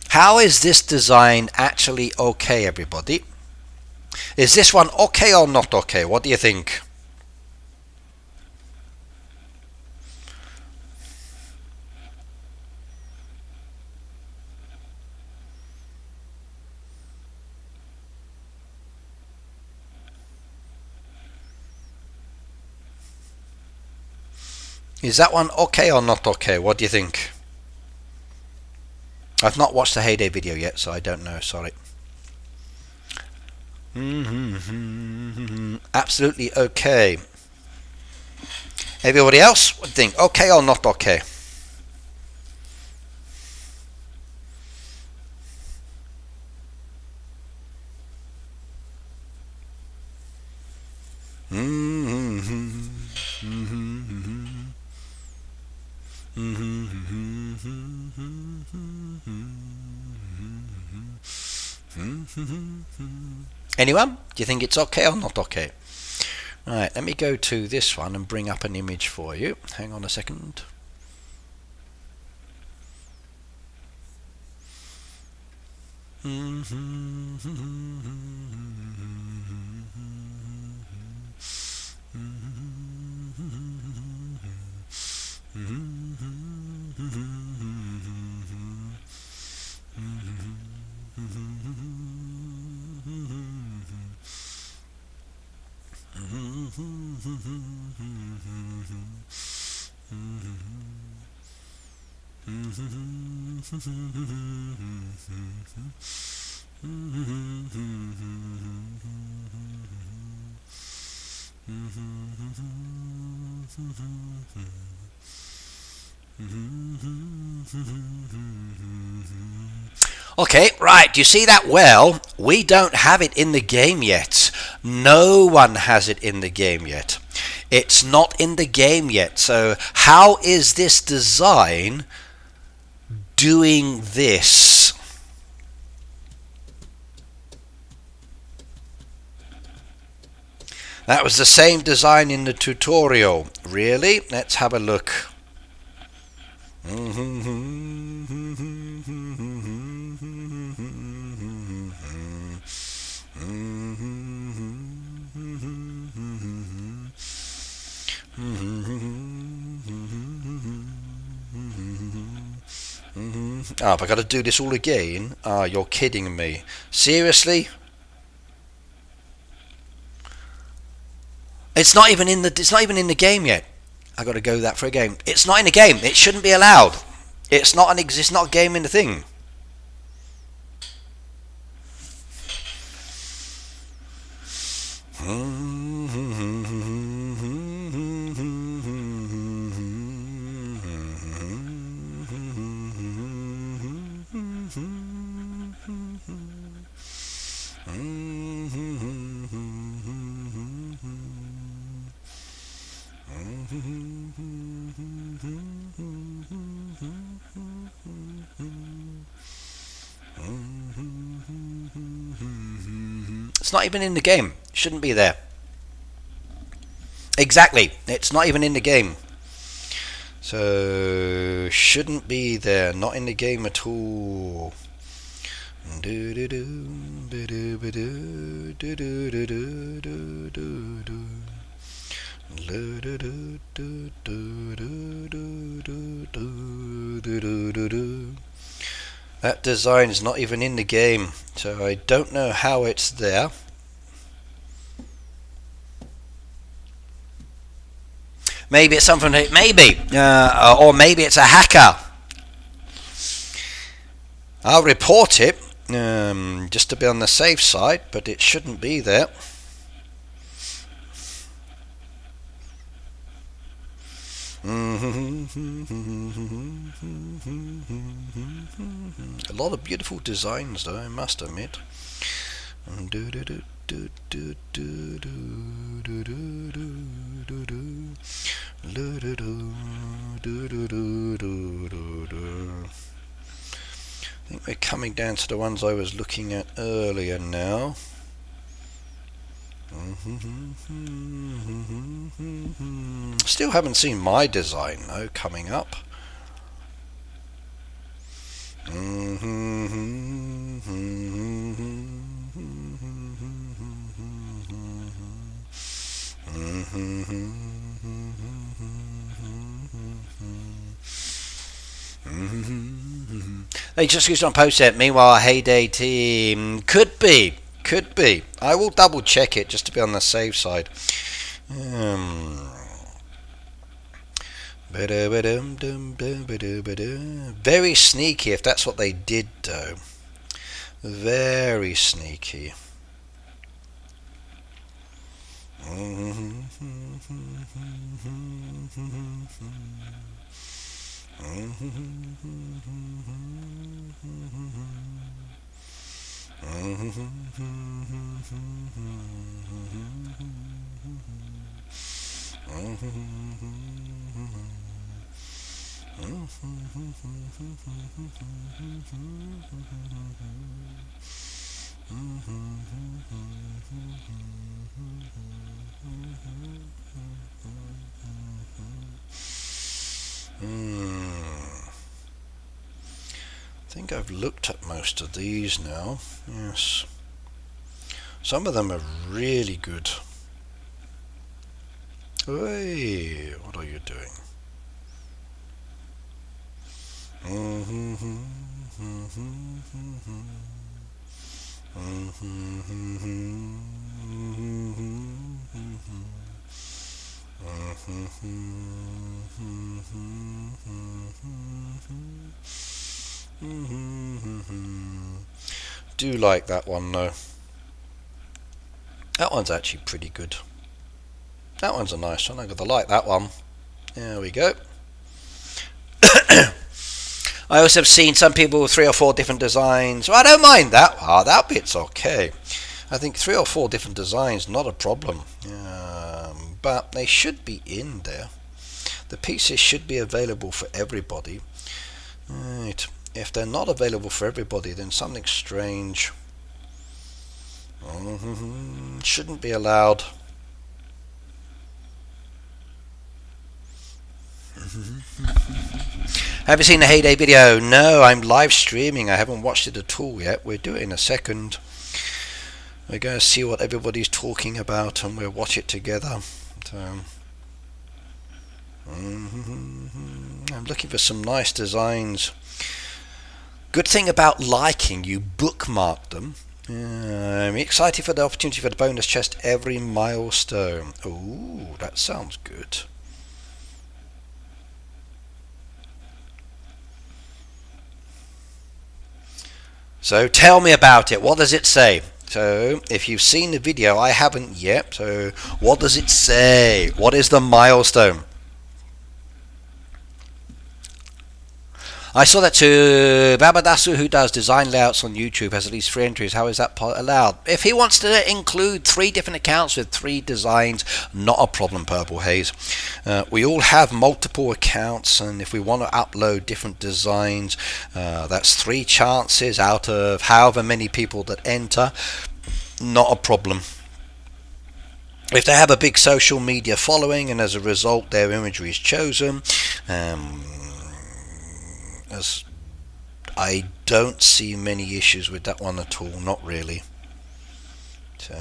How is this design actually okay, everybody? Is this one okay or not okay? What do you think? Is that one okay or not okay? What do you think? I've not watched the Heyday video yet, so I don't know, sorry. Absolutely okay. Everybody else, what do you think? Okay or not okay? Anyone? Do you think it's okay or not okay? Right, let me go to this one and bring up an image for you. Hang on a second. Okay, right, do you see that? Well, we don't have it in the game yet. No one has it in the game yet. It's not in the game yet. So how is this design doing this? That was the same design in the tutorial. Really? Let's have a look. Oh, have I got to do this all again? Ah, you're kidding me. Seriously? It's not even in the game yet. I got to go that for a game. It's not in the game. It shouldn't be allowed. It's not a game in the thing. It's not even in the game. It shouldn't be there. Exactly. It's not even in the game. So shouldn't be there. Not in the game at all. That design is not even in the game, so I don't know how it's there. Maybe it's something, or maybe it's a hacker. I'll report it, just to be on the safe side, but it shouldn't be there. A lot of beautiful designs, though, I must admit. I think we're coming down to the ones I was looking at earlier now. Still haven't seen my design though coming up. They just used on post it. Meanwhile, Heyday team could be. I will double check it just to be on the safe side. Very sneaky if that's what they did though. Very sneaky. I think I've looked at most of these now. Yes. Some of them are really good. Hey, what are you doing? Do like that one though. That one's actually pretty good. That one's a nice one. I'm gonna like that one. There we go. I also have seen some people with 3 or 4 different designs. Well, I don't mind that part. That bit's okay. I think 3 or 4 different designs, not a problem. But they should be in there. The pieces should be available for everybody. Right. If they're not available for everybody, then something strange shouldn't be allowed. Have you seen the Heyday video? No, I'm live streaming. I haven't watched it at all yet. We'll do it in a second. We're going to see what everybody's talking about and we'll watch it together. So, I'm looking for some nice designs. Good thing about liking, you bookmark them. I'm excited for the opportunity for the bonus chest every milestone. Ooh, that sounds good. So tell me about it. What does it say? So if you've seen the video, I haven't yet. So what does it say? What is the milestone? I saw that too. Babadasu, who does design layouts on YouTube, has at least 3 entries. How is that allowed? If he wants to include 3 different accounts with 3 designs, not a problem, Purple Haze. We all have multiple accounts, and if we want to upload different designs, that's 3 chances out of however many people that enter. Not a problem. If they have a big social media following, and as a result their imagery is chosen, as I don't see many issues with that one at all, not really. So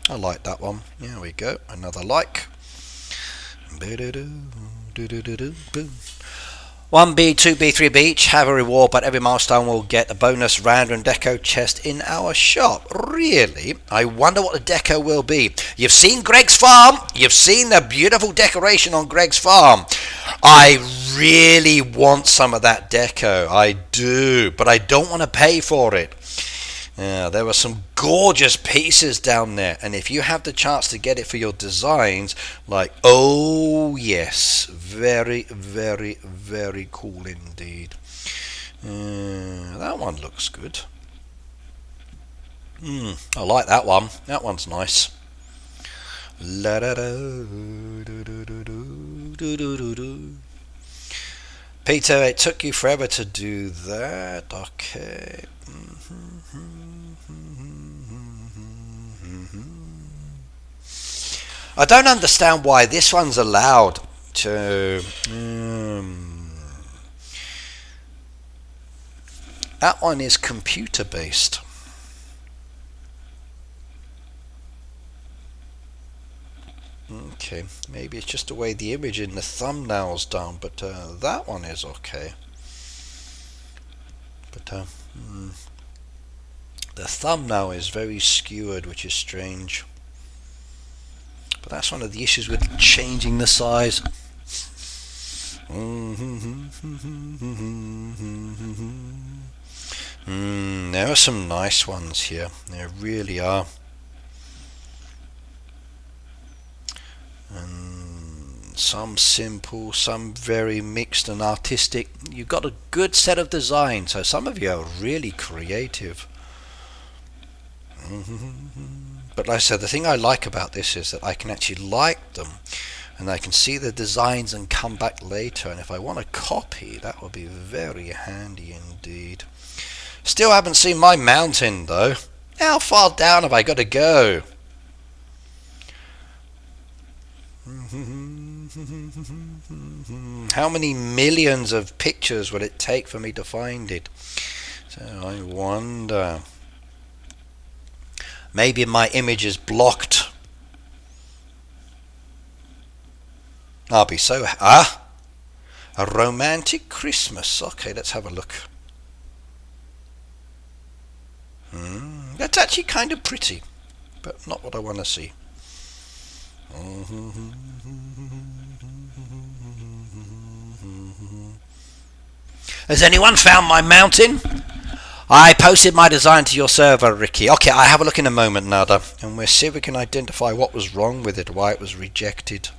I like that one. There we go. Another like. 1B, 2B, 3B each have a reward, but every milestone will get a bonus random deco chest in our shop. Really? I wonder what the deco will be. You've seen Greg's farm. You've seen the beautiful decoration on Greg's farm. I really want some of that deco. I do, but I don't want to pay for it. There were some gorgeous pieces down there, and if you have the chance to get it for your designs, like, oh yes, very, very, very cool indeed. That one looks good. I like that one. That one's nice. La da da do do do do do do do. Peter, it took you forever to do that. Okay. I don't understand why this one's allowed to. That one is computer based. Okay, maybe it's just the way the image in the thumbnail's done, but that one is okay. But the thumbnail is very skewered, which is strange. But that's one of the issues with changing the size. There are some nice ones here. There really are. And some simple, some very mixed and artistic. You've got a good set of designs, so some of you are really creative. But like I said, the thing I like about this is that I can actually like them, and I can see the designs and come back later, and if I want to copy, that would be very handy indeed. Still haven't seen my mountain though. How far down have I got to go? How many millions of pictures will it take for me to find it? So I wonder. Maybe my image is blocked. I'll be so... A romantic Christmas. Okay, let's have a look. That's actually kind of pretty, but not what I want to see. Has anyone found my mountain? I posted my design to your server, Ricky. Okay, I'll have a look in a moment, Nada, and we'll see if we can identify what was wrong with it, why it was rejected.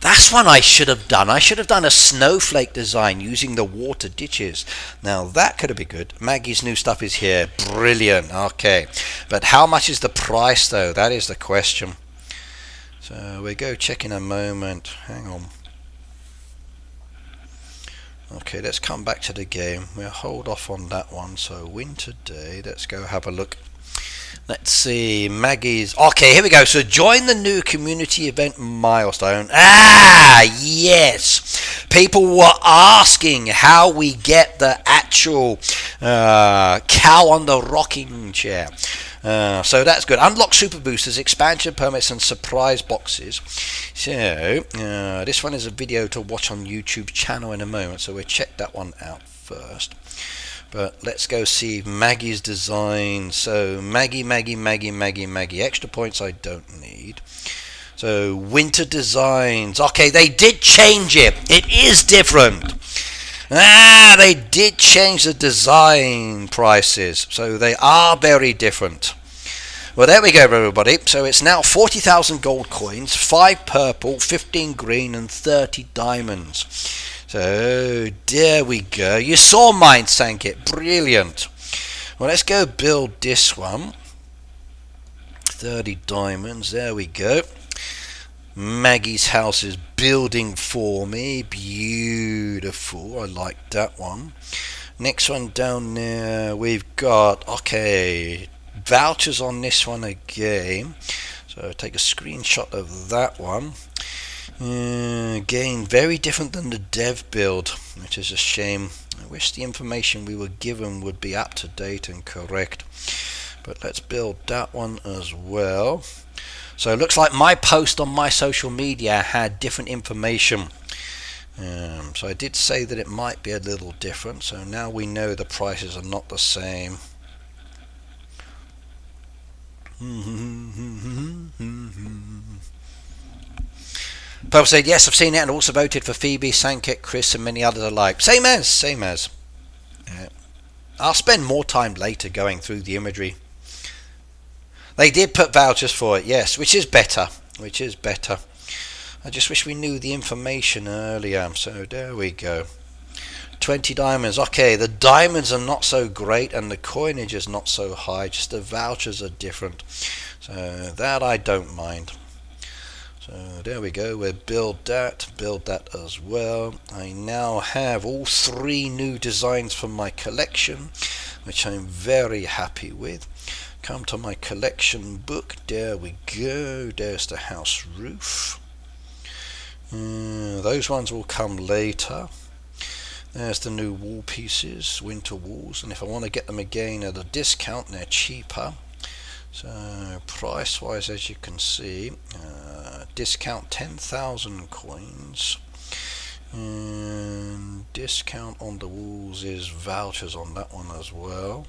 That's one I should have done. I should have done a snowflake design using the water ditches. Now that could have been good. Maggie's new stuff is here. Brilliant. Okay, but how much is the price though? That is the question. So we go check in a moment. Hang on. Okay, let's come back to the game. We'll hold off on that one. So winter day. Let's go have a look. Let's see, Maggie's... Okay, here we go. So join the new community event milestone. Ah, yes. People were asking how we get the actual cow on the rocking chair. So that's good. Unlock super boosters, expansion permits and surprise boxes. So this one is a video to watch on YouTube channel in a moment. So we'll check that one out first. But let's go see Maggie's design. So Maggie. Extra points I don't need. So winter designs. Okay, they did change it. It is different. They did change the design prices. So they are very different. Well, there we go, everybody. So it's now 40,000 gold coins, 5 purple, 15 green, and 30 diamonds. So there we go. You saw mine sank it. Brilliant. Well, let's go build this one. 30 diamonds. There we go. Maggie's house is building for me. Beautiful. I like that one. Next one down there, we've got, okay, vouchers on this one again. So take a screenshot of that one. Again, very different than the dev build, which is a shame. I wish the information we were given would be up to date and correct. But let's build that one as well. So it looks like my post on my social media had different information. So I did say that it might be a little different. So now we know the prices are not the same. Purple said, yes, I've seen it and also voted for Phoebe, Sankit, Chris and many others alike. Same as. I'll spend more time later going through the imagery. They did put vouchers for it, yes, which is better. Which is better. I just wish we knew the information earlier. So there we go. 20 diamonds. Okay, the diamonds are not so great and the coinage is not so high. Just the vouchers are different. So that I don't mind. So there we go. We'll build that as well. I now have all 3 new designs from my collection, which I'm very happy with. Come to my collection book. There we go. There's the house roof. Those ones will come later. There's the new wall pieces, winter walls, and if I want to get them again at a discount, they're cheaper. So price wise, as you can see, discount 10,000 coins, and discount on the walls is vouchers on that one as well.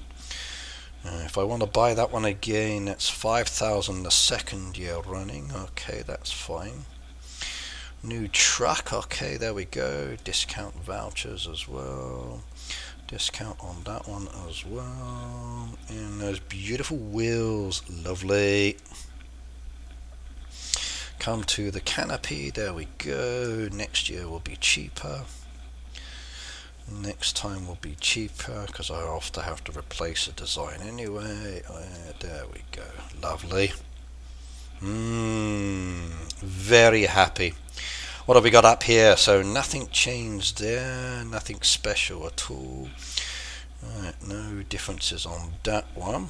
If I want to buy that one again, that's 5,000 the second year running. Okay, that's fine. New truck, okay, there we go. Discount vouchers as well. Discount on that one as well. And those beautiful wheels, lovely. Come to the canopy, there we go. Next year will be cheaper. Next time will be cheaper because I often have to replace a design anyway. There we go, lovely. Very happy. What have we got up here? So nothing changed there, nothing special at all. Right, no differences on that one.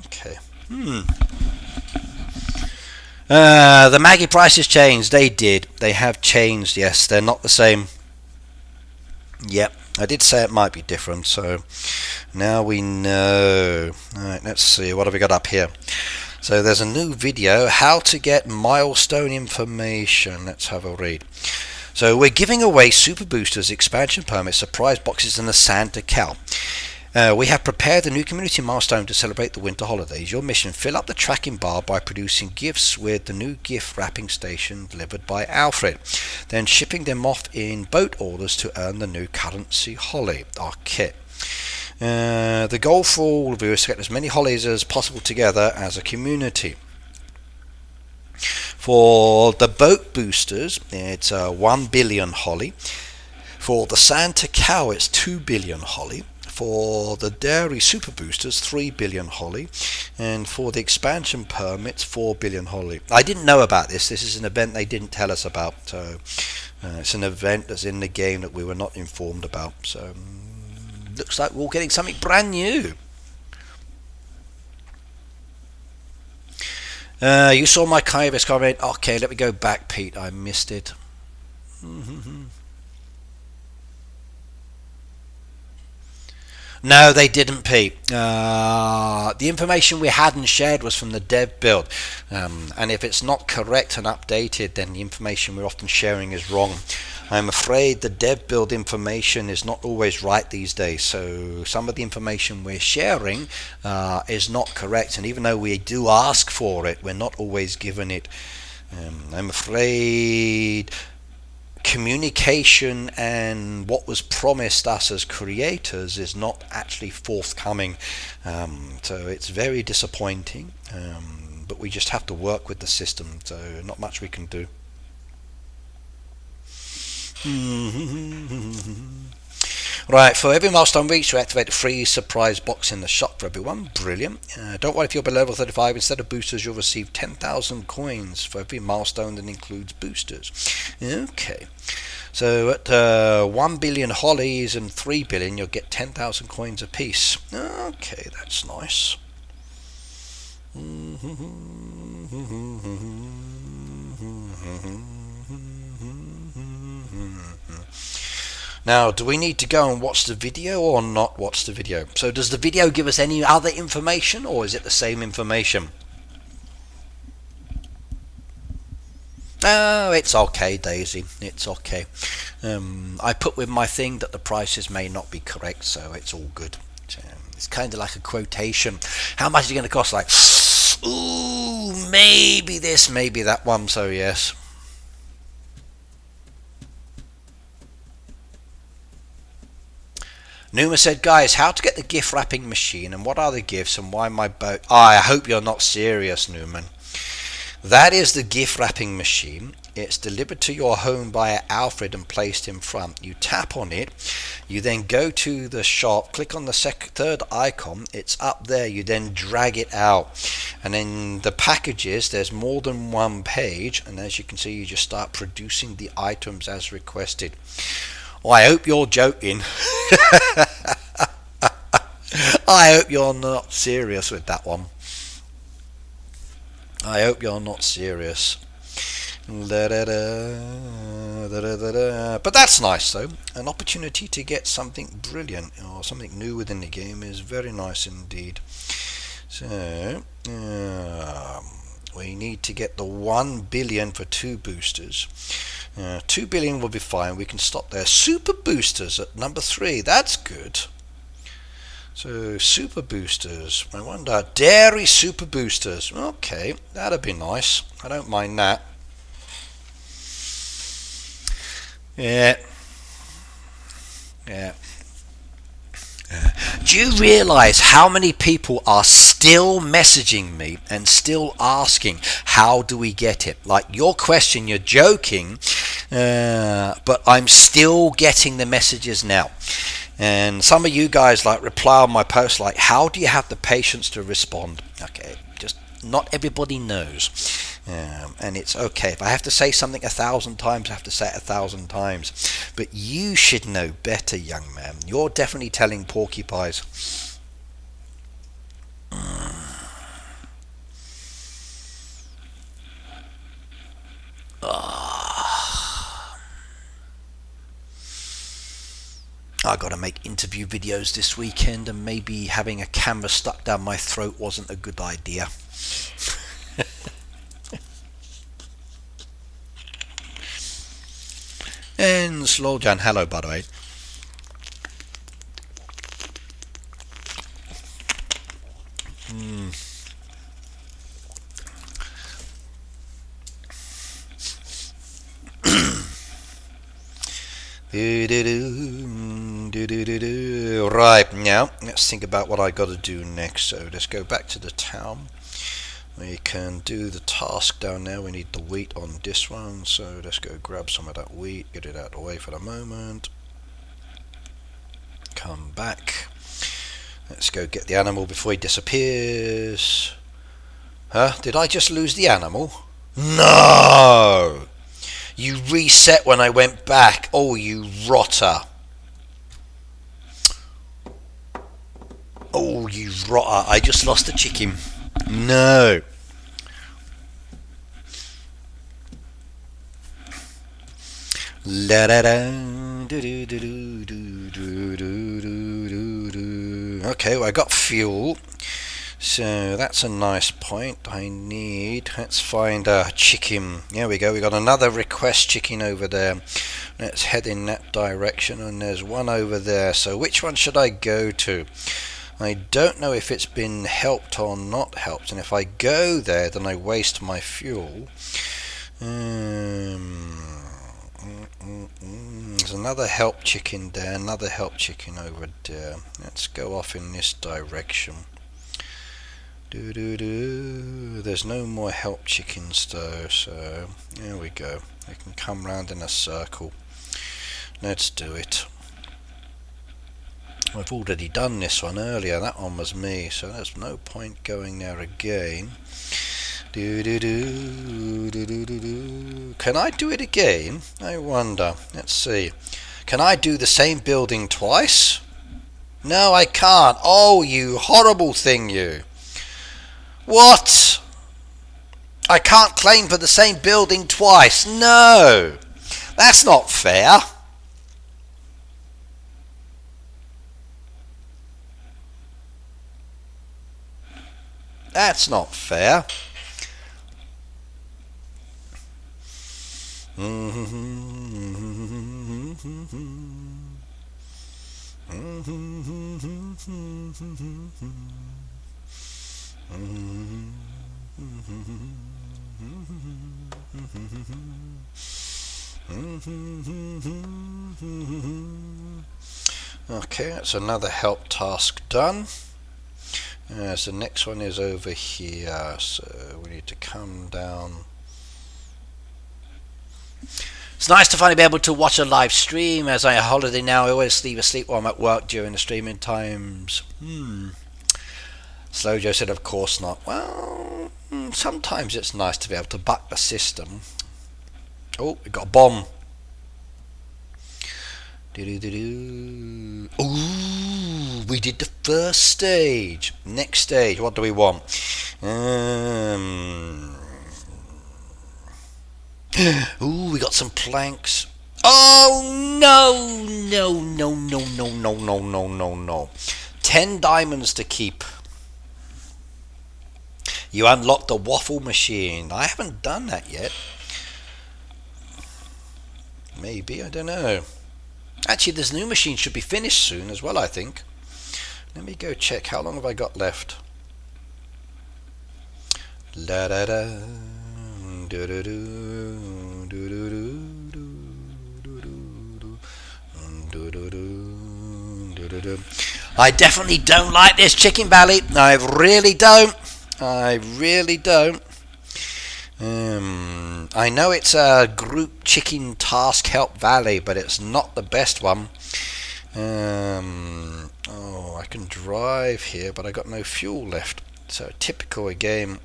Okay. The Maggie prices changed. They did. They have changed. Yes, they're not the same. Yep, I did say it might be different. So now we know. All right, let's see. What have we got up here? So there's a new video, how to get milestone information. Let's have a read. So we're giving away super boosters, expansion permits, surprise boxes and the Santa Cow. We have prepared a new community milestone to celebrate the winter holidays. Your mission, fill up the tracking bar by producing gifts with the new gift wrapping station delivered by Alfred. Then shipping them off in boat orders to earn the new currency holly, our kit. The goal for all of you is to get as many hollies as possible together as a community. For the boat boosters, it's 1 billion holly. For the Santa Cow, it's 2 billion holly. For the dairy super boosters, 3 billion holly. And for the expansion permits, 4 billion holly. I didn't know about this. This is an event they didn't tell us about. So it's an event that's in the game that we were not informed about. So looks like we're all getting something brand new. You saw my Kyvis comment. Okay, let me go back, Pete. I missed it. No, they didn't, Pete. The information we hadn't shared was from the dev build. And if it's not correct and updated, then the information we're often sharing is wrong. I'm afraid the dev build information is not always right these days, so some of the information we're sharing is not correct, and even though we do ask for it, we're not always given it. I'm afraid communication and what was promised us as creators is not actually forthcoming, so it's very disappointing, but we just have to work with the system, so not much we can do. Right, for every milestone reached, we activate a free surprise box in the shop for everyone. Brilliant. Don't worry if you're below level 35. Instead of boosters, you'll receive 10,000 coins for every milestone that includes boosters. Okay. So at 1 billion hollies and 3 billion, you'll get 10,000 coins apiece. Okay, that's nice. Now, do we need to go and watch the video or not watch the video? So does the video give us any other information, or is it the same information? Oh, it's okay, Daisy. It's okay. I put with my thing that the prices may not be correct, so it's all good. It's kind of like a quotation. How much is it going to cost? Like, ooh, maybe this, maybe that one, so yes. Numa said, guys, how to get the gift wrapping machine and what are the gifts and why my boat... Oh, I hope you're not serious, Newman. That is the gift wrapping machine. It's delivered to your home by Alfred and placed in front. You tap on it. You then go to the shop, click on the third icon. It's up there. You then drag it out. And then the packages, there's more than one page. And as you can see, you just start producing the items as requested. Oh, I hope you're joking. I hope you're not serious with that one. I hope you're not serious. But that's nice though. An opportunity to get something brilliant or something new within the game is very nice indeed. So we need to get the 1 billion for 2 boosters. 2 billion will be fine. We can stop there. Super boosters at number 3. That's good. So super boosters. I wonder. Dairy super boosters. Okay, that'd be nice. I don't mind that. Yeah. Do you realise how many people are still messaging me and still asking how do we get it? Like your question, you're joking, but I'm still getting the messages now. And some of you guys like reply on my post like, how do you have the patience to respond? Okay, just not everybody knows. And it's okay. If I have to say something 1,000 times, I have to say it 1,000 times. But you should know better, young man. You're definitely telling porcupines. I got to make interview videos this weekend, and maybe having a camera stuck down my throat wasn't a good idea. And Slowjan, hello by the way. Right, now let's think about what I got to do next. So let's go back to the town. We can do the task down there. We need the wheat on this one, so let's go grab some of that wheat, get it out of the way for the moment. Come back. Let's go get the animal before he disappears. Huh? Did I just lose the animal? No! You reset when I went back. Oh, you rotter. Oh, you rotter. I just lost the chicken. No. Okay, well, I got fuel. So that's a nice point. Let's find a chicken. There we go. We got another request chicken over there. Let's head in that direction, and there's one over there. So which one should I go to? I don't know if it's been helped or not helped, and if I go there then I waste my fuel. There's another help chicken there, another help chicken over there. Let's go off in this direction. There's no more help chickens though, so there we go. We can come round in a circle. Let's do it. I've already done this one earlier. That one was me, so there's no point going there again. Can I do it again? I wonder. Let's see. Can I do the same building twice? No, I can't. Oh, you horrible thing, you. What? I can't claim for the same building twice. No. That's not fair. That's not fair. Okay, that's another help task done. So the next one is over here, so we need to come down. It's nice to finally be able to watch a live stream. As I holiday now, I always leave asleep while I'm at work during the streaming times. Slow Joe said, of course not. Well, sometimes it's nice to be able to buck the system. Oh, we got a bomb. Ooh, we did the first stage. Next stage, what do we want? Ooh, we got some planks. Oh no, no, no, no, no, no, no, no, no, no. 10 diamonds to keep. You unlocked the waffle machine. I haven't done that yet. Maybe, I don't know. Actually, this new machine should be finished soon as well, I think. Let me go check. How long have I got left? La da da. Do do do. Do do do. Do do do. I definitely don't like this Chicken Valley. I really don't. I really don't. I know it's a group chicken task help valley, but it's not the best one. Oh, I can drive here, but I got no fuel left. So typical again.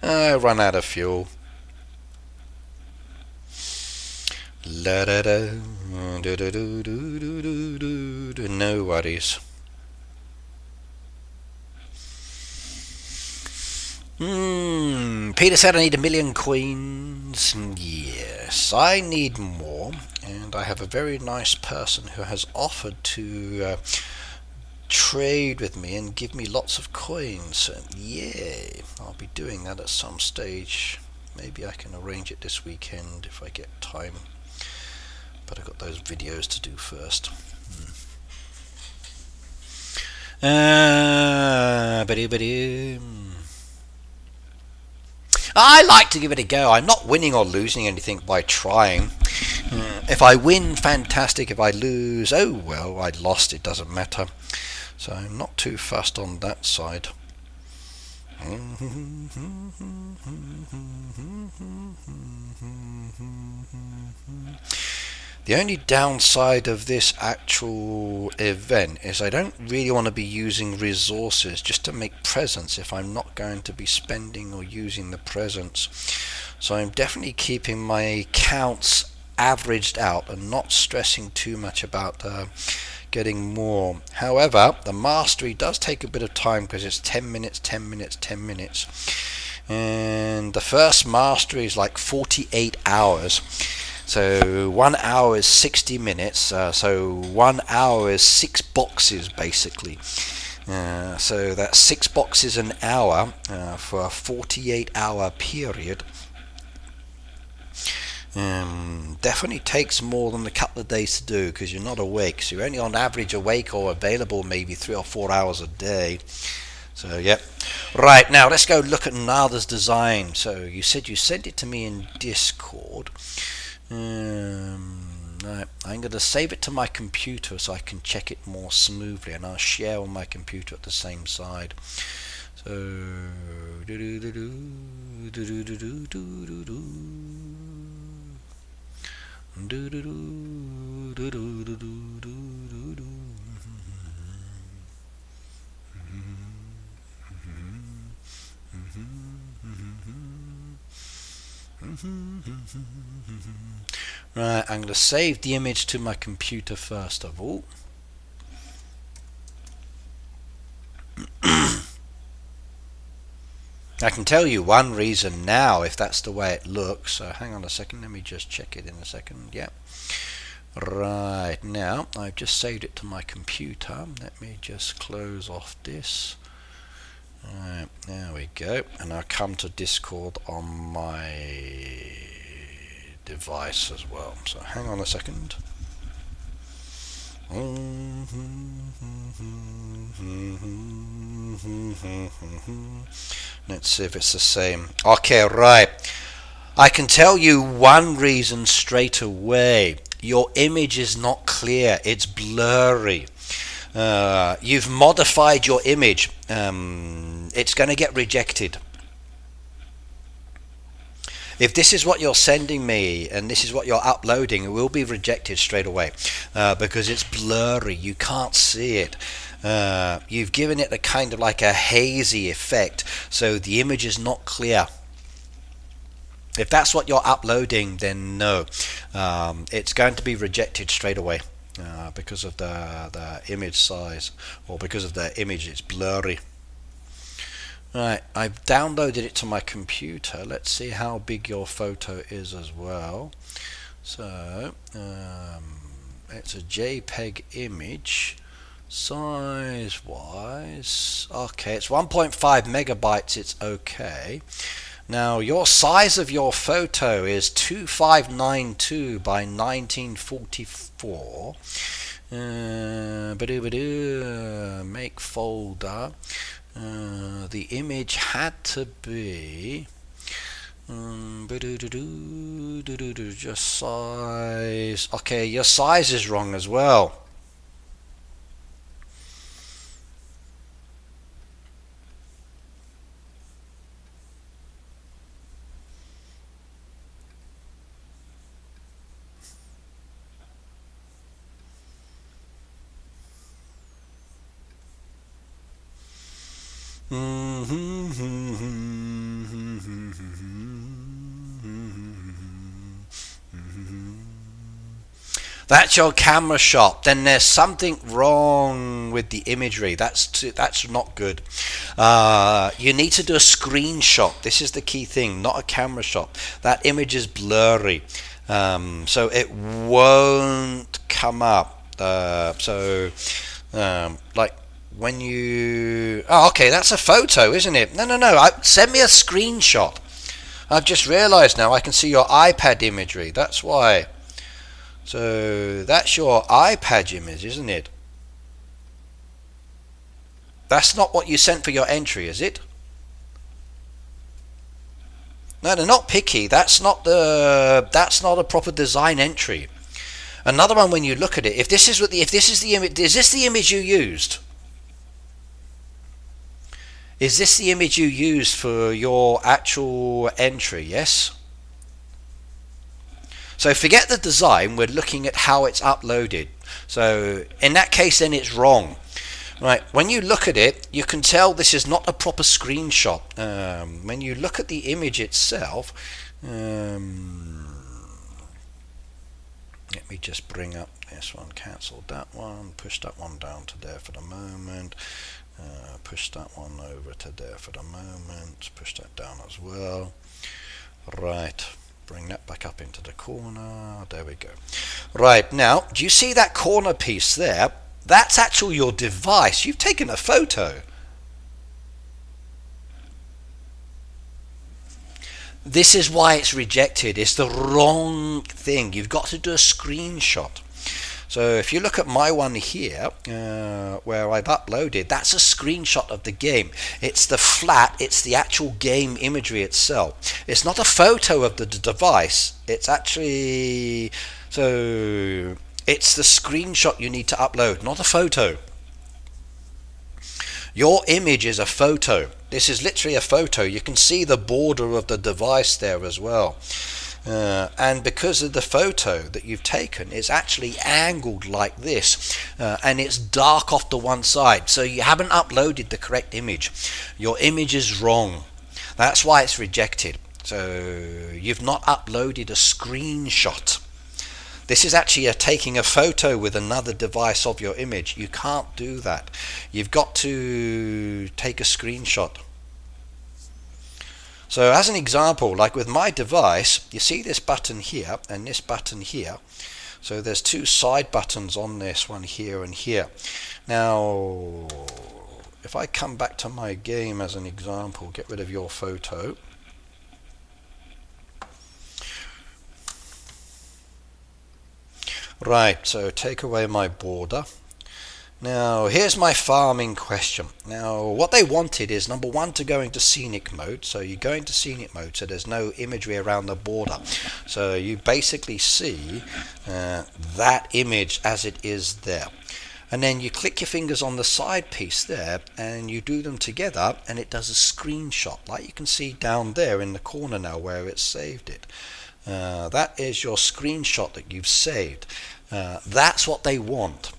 I run out of fuel. La da da, do do do do do do do. No worries. Peter said I need 1,000,000 coins. Yes, I need more, and I have a very nice person who has offered to trade with me and give me lots of coins. So, yay, I'll be doing that at some stage. Maybe I can arrange it this weekend if I get time. But I've got those videos to do first. I like to give it a go. I'm not winning or losing anything by trying. If I win, fantastic. If I lose, oh well, I lost. It doesn't matter. So I'm not too fussed on that side. The only downside of this actual event is I don't really want to be using resources just to make presents if I'm not going to be spending or using the presents. So I'm definitely keeping my counts averaged out and not stressing too much about getting more. However, the mastery does take a bit of time because it's 10 minutes, 10 minutes, 10 minutes. And the first mastery is like 48 hours. So 1 hour is 60 minutes, so 1 hour is 6 boxes basically. So that's 6 boxes an hour for a 48-hour period. Definitely takes more than a couple of days to do because you're not awake. So you're only on average awake or available maybe 3 or 4 hours a day. So yep. Right, now let's go look at Nada's design. So you said you sent it to me in Discord. Right, I'm going to save it to my computer so I can check it more smoothly, and I'll share on my computer at the same side. So right, I'm going to save the image to my computer first of all. I can tell you one reason now if that's the way it looks. So hang on a second, let me just check it in a second. Yeah. Right, now I've just saved it to my computer. Let me just close off this. Right, there we go. And I'll come to Discord on my device as well. So hang on a second. Let's see if it's the same. Okay, right. I can tell you one reason straight away. your image is not clear, it's blurry. You've modified your image. It's going to get rejected. If this is what you're sending me and this is what you're uploading, it will be rejected straight away because it's blurry. You can't see it. You've given it a kind of like a hazy effect, so the image is not clear. If that's what you're uploading, then no, it's going to be rejected straight away because of the image size, or because of the image, it's blurry. Right, I've downloaded it to my computer. Let's see how big your photo is as well. So it's a JPEG image. Size wise, okay, it's 1.5 megabytes. It's okay. Now your size of your photo is 2592 by 1944. Make folder. The image had to be just size. Okay, your size is wrong as well. That's your camera shot. Then there's something wrong with the imagery. That's not good. You need to do a screenshot. This is the key thing, not a camera shot. That image is blurry, so it won't come up. Like when you, oh, okay, that's a photo, isn't it? No. Send me a screenshot. I've just realized now I can see your iPad imagery. That's why. So that's your iPad image, isn't it? That's not what you sent for your entry, is it? No, they're not picky. That's not a proper design entry. Another one, when you look at it, if this is the image, is this the image you used? Is this the image you used for your actual entry? Yes. So forget the design, we're looking at how it's uploaded. So in that case, then it's wrong. Right, when you look at it, you can tell this is not a proper screenshot. When you look at the image itself, let me just bring up this one, cancel that one, push that one down to there for the moment, push that one over to there for the moment, push that down as well. Right. Bring that back up into the corner. There we go. Right, now, do you see that corner piece there? That's actually your device. You've taken a photo. This is why it's rejected. It's the wrong thing. You've got to do a screenshot. So if you look at my one here, where I've uploaded, that's a screenshot of the game. It's the flat, it's the actual game imagery itself. It's not a photo of the device. It's actually, so it's the screenshot you need to upload, not a photo. Your image is a photo. This is literally a photo. You can see the border of the device there as well. And because of the photo that you've taken, it's actually angled like this, and it's dark off to one side, so you haven't uploaded the correct image. Your image is wrong. That's why it's rejected. So you've not uploaded a screenshot. This is actually taking a photo with another device of your image. You can't do that. You've got to take a screenshot. So as an example, like with my device, you see this button here and this button here. So there's two side buttons on this, one here and here. Now, if I come back to my game as an example, get rid of your photo. Right, so take away my border. Now, here's my farming question. Now, what they wanted is, number one, to go into scenic mode. So you go into scenic mode, so there's no imagery around the border. So you basically see that image as it is there. And then you click your fingers on the side piece there and you do them together and it does a screenshot, like you can see down there in the corner now where it's saved it. That is your screenshot that you've saved. That's what they want.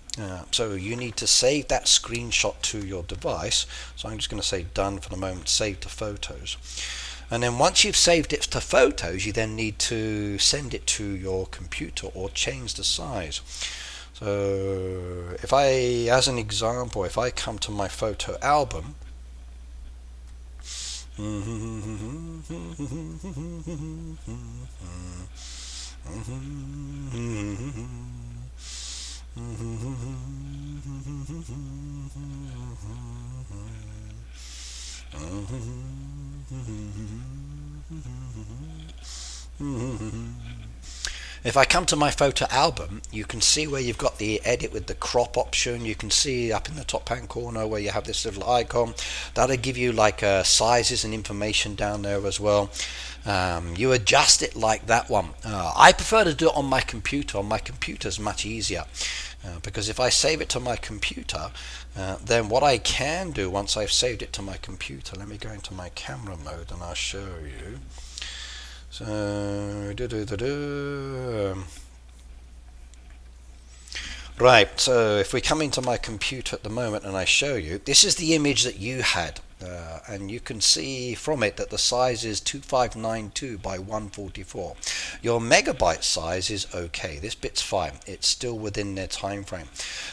So you need to save that screenshot to your device. So I'm just going to say done for the moment, save to photos. And then once you've saved it to photos, you then need to send it to your computer or change the size. So if I, as an example, if I come to my photo album, if I come to my photo album, you can see where you've got the edit with the crop option. You can see up in the top hand corner where you have this little icon. That'll give you like sizes and information down there as well. You adjust it like that one. I prefer to do it on my computer. On my computer is much easier because if I save it to my computer, then what I can do once I've saved it to my computer, let me go into my camera mode and I'll show you. So, right, so if we come into my computer at the moment and I show you, this is the image that you had. And you can see from it that the size is 2592 by 144. Your megabyte size is okay. This bit's fine. It's still within their time frame.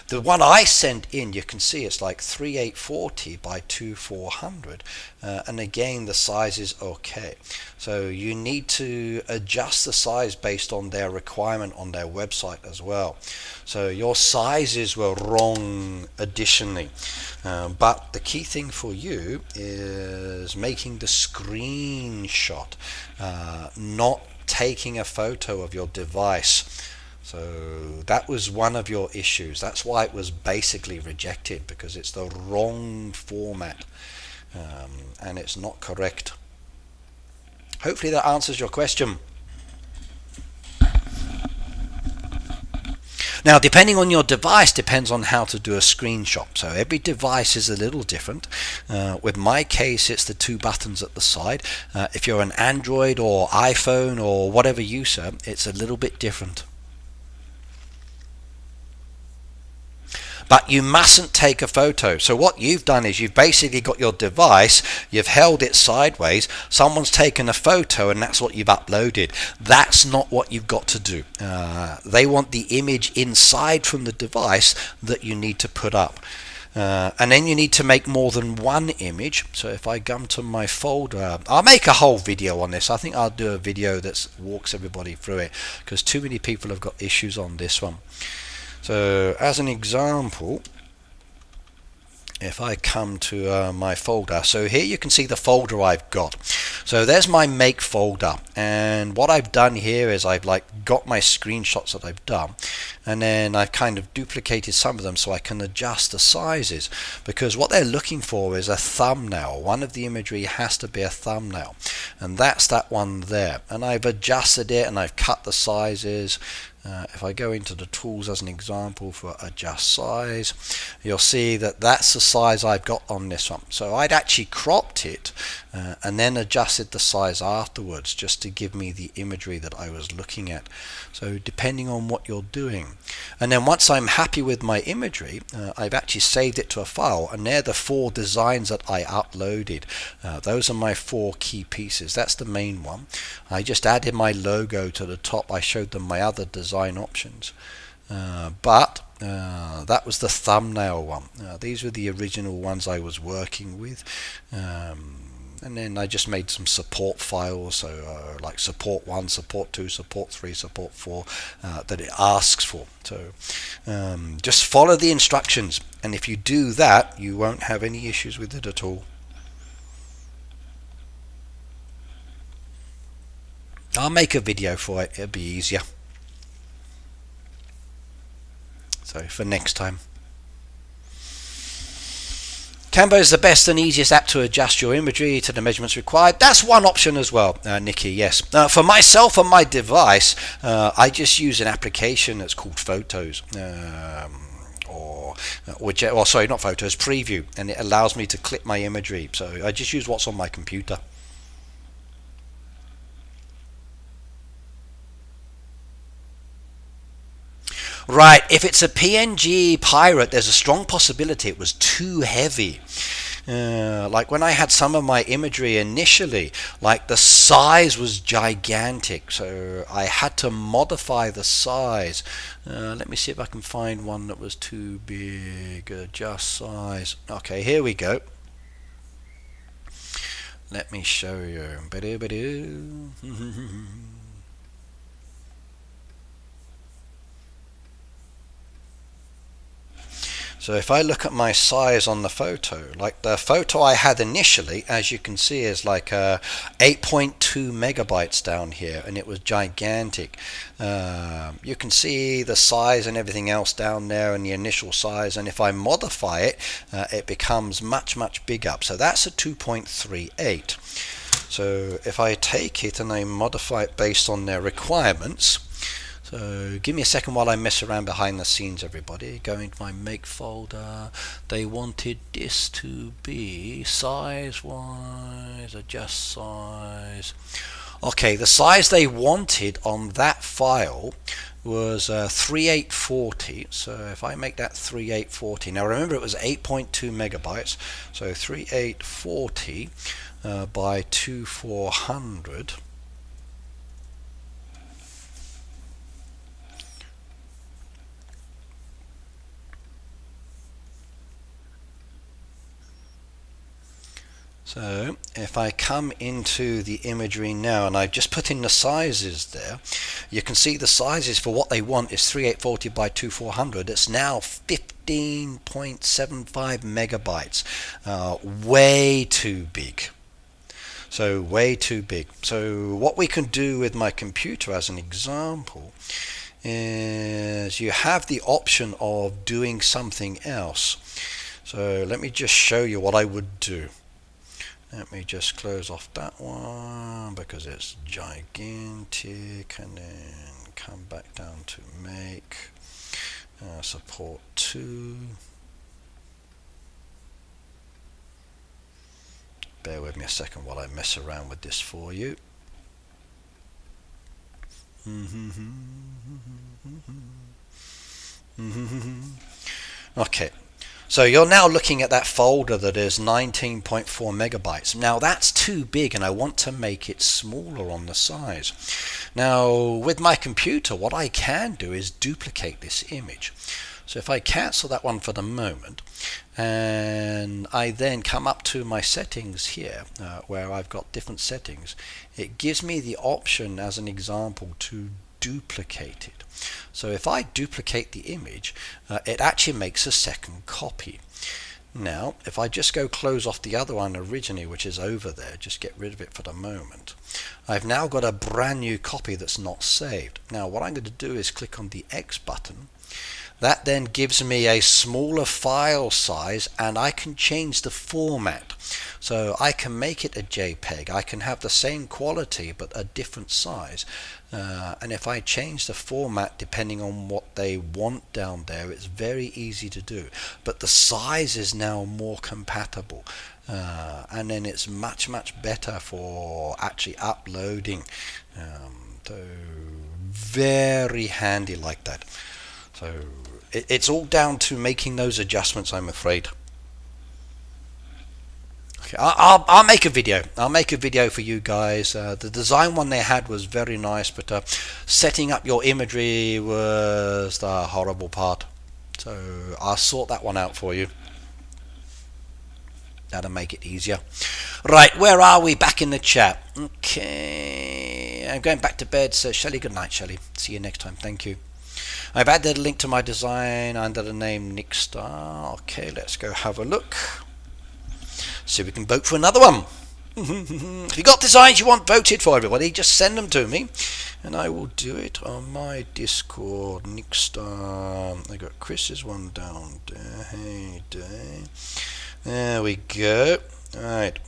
The one I sent in, you can see it's like 3840 by 2400. And again, the size is okay. So you need to adjust the size based on their requirement on their website as well. So your sizes were wrong additionally. But the key thing for you is making the screenshot, not taking a photo of your device. So that was one of your issues. That's why it was basically rejected, because it's the wrong format and it's not correct. Hopefully that answers your question. Now, depending on your device, depends on how to do a screenshot. So every device is a little different. With my case, it's the two buttons at the side. If you're an Android or iPhone or whatever user, it's a little bit different. But you mustn't take a photo. So what you've done is you've basically got your device, you've held it sideways, someone's taken a photo and that's what you've uploaded. That's not what you've got to do. They want the image inside from the device that you need to put up. And then you need to make more than one image. So if I come to my folder, I'll make a whole video on this. I think I'll do a video that walks everybody through it, because too many people have got issues on this one. So as an example, if I come to my folder, so here you can see the folder I've got. So there's my make folder, and what I've done here is I've like got my screenshots that I've done, and then I've kind of duplicated some of them so I can adjust the sizes, because what they're looking for is a thumbnail. One of the imagery has to be a thumbnail, and that's that one there. And I've adjusted it and I've cut the sizes. If I go into the tools as an example for adjust size, you'll see that that's the size I've got on this one. So I'd actually cropped it and then adjusted the size afterwards just to give me the imagery that I was looking at. So depending on what you're doing. And then once I'm happy with my imagery, I've actually saved it to a file, and they're the 4 designs that I uploaded. Those are my 4 key pieces. That's the main one. I just added my logo to the top. I showed them my other design options, but that was the thumbnail one. These were the original ones I was working with, and then I just made some support files, so like support 1, support 2, support 3, support 4 that it asks for. So just follow the instructions, and if you do that, you won't have any issues with it at all. I'll make a video for it, it'll be easier. So for next time. Canva is the best and easiest app to adjust your imagery to the measurements required. That's one option as well, Nikki, yes. For myself on my device, I just use an application that's called Photos. Sorry, not Photos, Preview, and it allows me to clip my imagery. So I just use what's on my computer. Right, if it's a PNG pirate, there's a strong possibility it was too heavy. Like when I had some of my imagery initially, like the size was gigantic, so I had to modify the size. Let me see if I can find one that was too big. Adjust size. Okay, here we go. Let me show you. So if I look at my size on the photo, like the photo I had initially, as you can see, is like 8.2 megabytes down here, and it was gigantic. You can see the size and everything else down there and the initial size, and if I modify it, it becomes much bigger. So that's a 2.38. So if I take it and I modify it based on their requirements, so give me a second while I mess around behind the scenes, everybody. Go into my make folder. They wanted this to be size-wise, adjust size. Okay, the size they wanted on that file was 3840. So if I make that 3840, now remember it was 8.2 megabytes. So 3840 by 2400. So if I come into the imagery now and I just put in the sizes there, you can see the sizes for what they want is 3840 by 2400. It's now 15.75 megabytes. Way too big. So way too big. So what we can do with my computer as an example is you have the option of doing something else. So let me just show you what I would do. Let me just close off that one because it's gigantic, and then come back down to make support 2. Bear with me a second while I mess around with this for you. Okay. So you're now looking at that folder that is 19.4 megabytes. Now that's too big and I want to make it smaller on the size. Now with my computer, what I can do is duplicate this image. So if I cancel that one for the moment, and I then come up to my settings here, where I've got different settings, it gives me the option as an example to duplicate it. So if I duplicate the image, it actually makes a second copy. Now if I just go close off the other one originally, which is over there, just get rid of it for the moment, I've now got a brand new copy that's not saved. Now what I'm going to do is click on the X button. That then gives me a smaller file size, and I can change the format. So I can make it a JPEG. I can have the same quality but a different size. And if I change the format depending on what they want down there, it's very easy to do. But the size is now more compatible. And then it's much better for actually uploading. So very handy like that. So it's all down to making those adjustments, I'm afraid. Okay, I'll make a video. I'll make a video for you guys. The design one they had was very nice, but setting up your imagery was the horrible part. So I'll sort that one out for you. That'll make it easier. Right, where are we? Back in the chat. Okay, I'm going back to bed. So Shelley, good night, Shelley. See you next time. Thank you. I've added a link to my design under the name Nick Star. Okay, let's go have a look. See if we can vote for another one. If you got designs you want voted for, everybody, just send them to me and I will do it on my Discord. Nick Star. I got Chris's one down there. Hey day. There we go. Alright.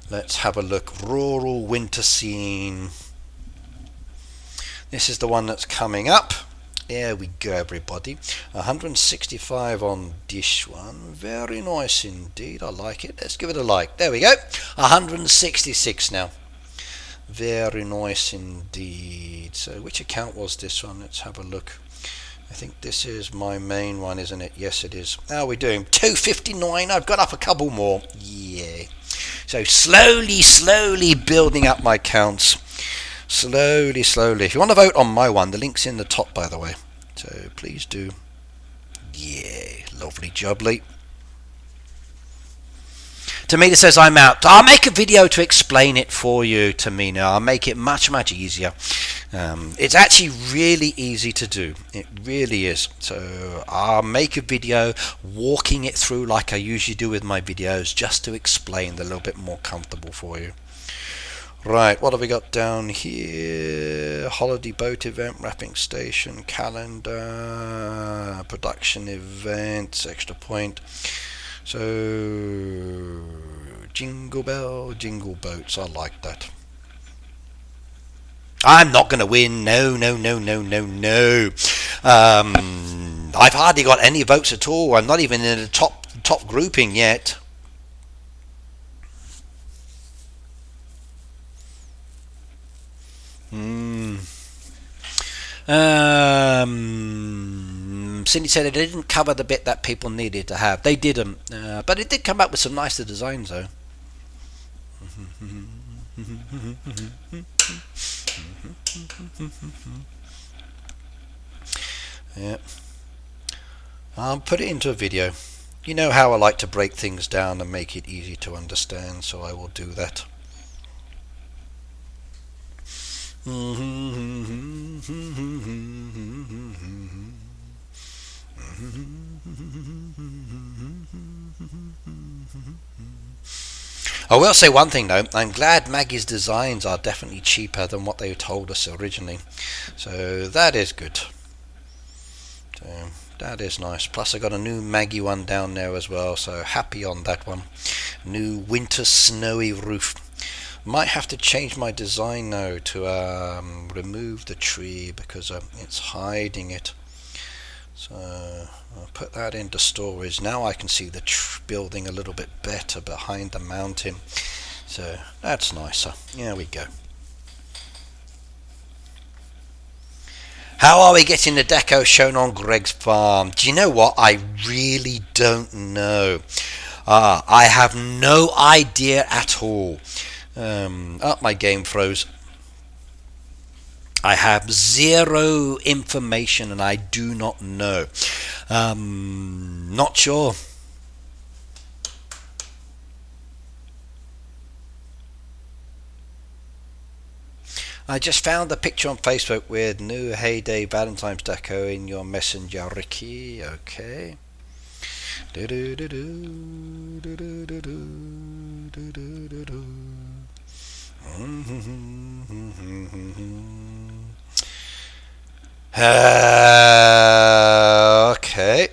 Let's have a look. Rural winter scene. This is the one that's coming up. There we go, everybody. 165 on this one. Very nice indeed. I like it. Let's give it a like. There we go. 166 now. Very nice indeed. So which account was this one? Let's have a look. I think this is my main one, isn't it? Yes, it is. How are we doing? 259. I've got up a couple more. Yeah. So slowly building up my counts. Slowly. If you want to vote on my one, the link's in the top, by the way. So please do. Yeah, lovely jubbly. Tamina says I'm out. I'll make a video to explain it for you, Tamina. I'll make it much easier. It's actually really easy to do. It really is. So I'll make a video walking it through like I usually do with my videos, just to explain a little bit more comfortable for you. Right, what have we got down here? Holiday boat event, wrapping station, calendar, production events, extra point. So, jingle bell, jingle boats, I like that. I'm not going to win, no. I've hardly got any votes at all. I'm not even in the top grouping yet. Cindy said it didn't cover the bit that people needed to have. They didn't, but it did come up with some nicer designs though. Yeah, I'll put it into a video. You know how I like to break things down and make it easy to understand, so I will do that. I will say one thing though, I'm glad Maggie's designs are definitely cheaper than what they told us originally, so that is good. So that is nice. Plus I got a new Maggie one down there as well, so happy on that one. New winter snowy roof. Might have to change my design now to remove the tree because it's hiding it. So I'll put that into storage. Now I can see the building a little bit better behind the mountain. So that's nicer. There we go. How are we getting the deco shown on Greg's farm? Do you know what? I really don't know. I have no idea at all. My game froze. I have zero information and I do not know. Not sure. I just found a picture on Facebook with new Heyday Valentine's deco in your messenger, Ricky. Okay. Okay.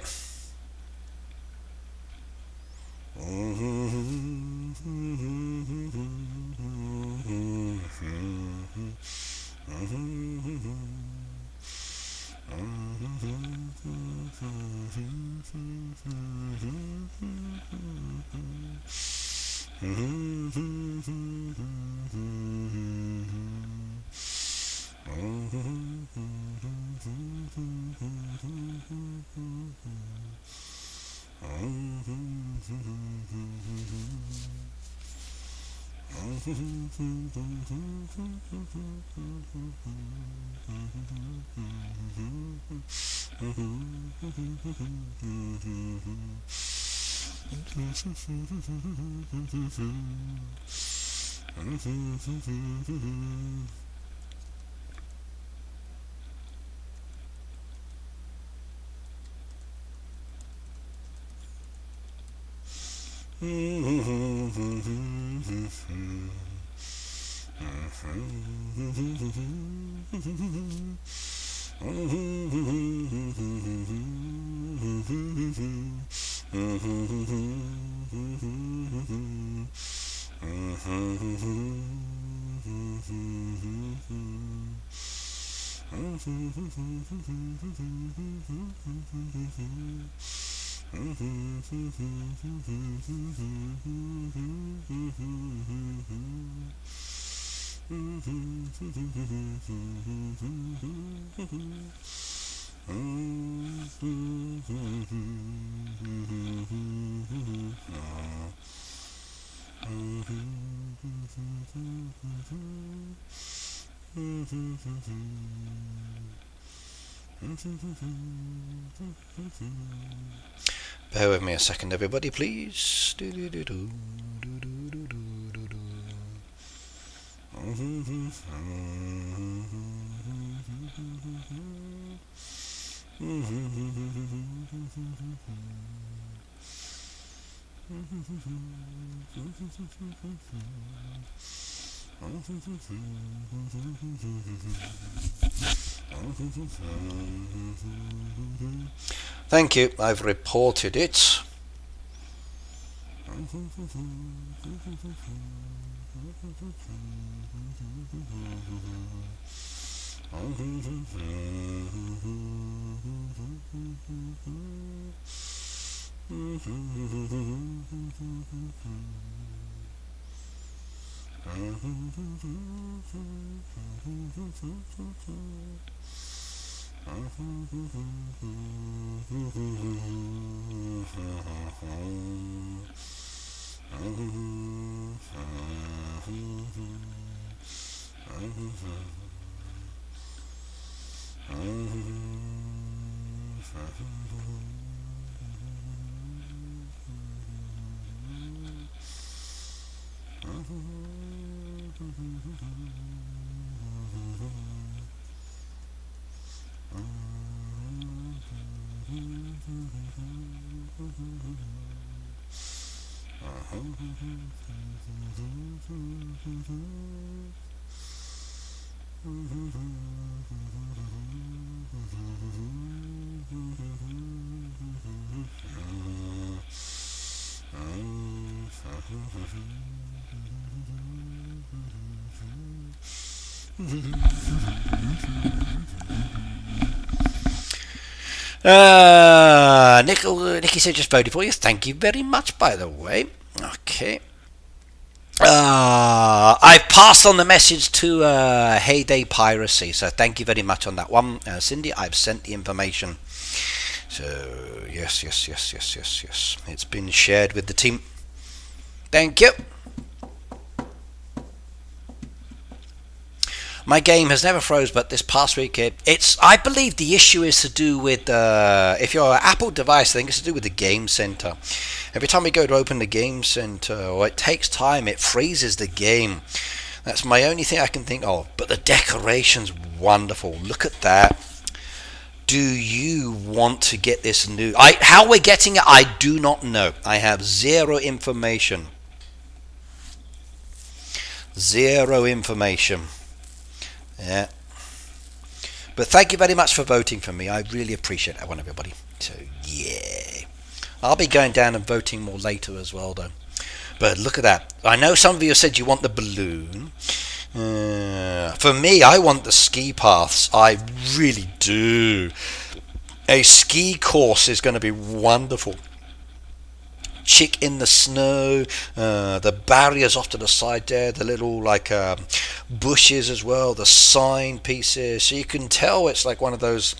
Bear with me a second, everybody, please. Thank you, I've reported it. Nikki said just voted for you. Thank you very much, by the way. Okay. I've passed on the message to Heyday Piracy, so thank you very much on that one. Cindy, I've sent the information. So, yes. It's been shared with the team. Thank you. My game has never froze, but this past week I believe the issue is to do with if you're an Apple device, I think it's to do with the game center. Every time we go to open the game center, or it takes time, it freezes the game. That's my only thing I can think of. But the decoration's wonderful. Look at that. Do you want to get this new? How we're getting it, I do not know. I have zero information. Yeah. But thank you very much for voting for me. I really appreciate that one, everybody. So, yeah. I'll be going down and voting more later as well, though. But look at that. I know some of you said you want the balloon. For me, I want the ski paths. I really do. A ski course is going to be wonderful. Chick in the snow, the barriers off to the side there, the little bushes as well, the sign pieces, so you can tell it's like one of those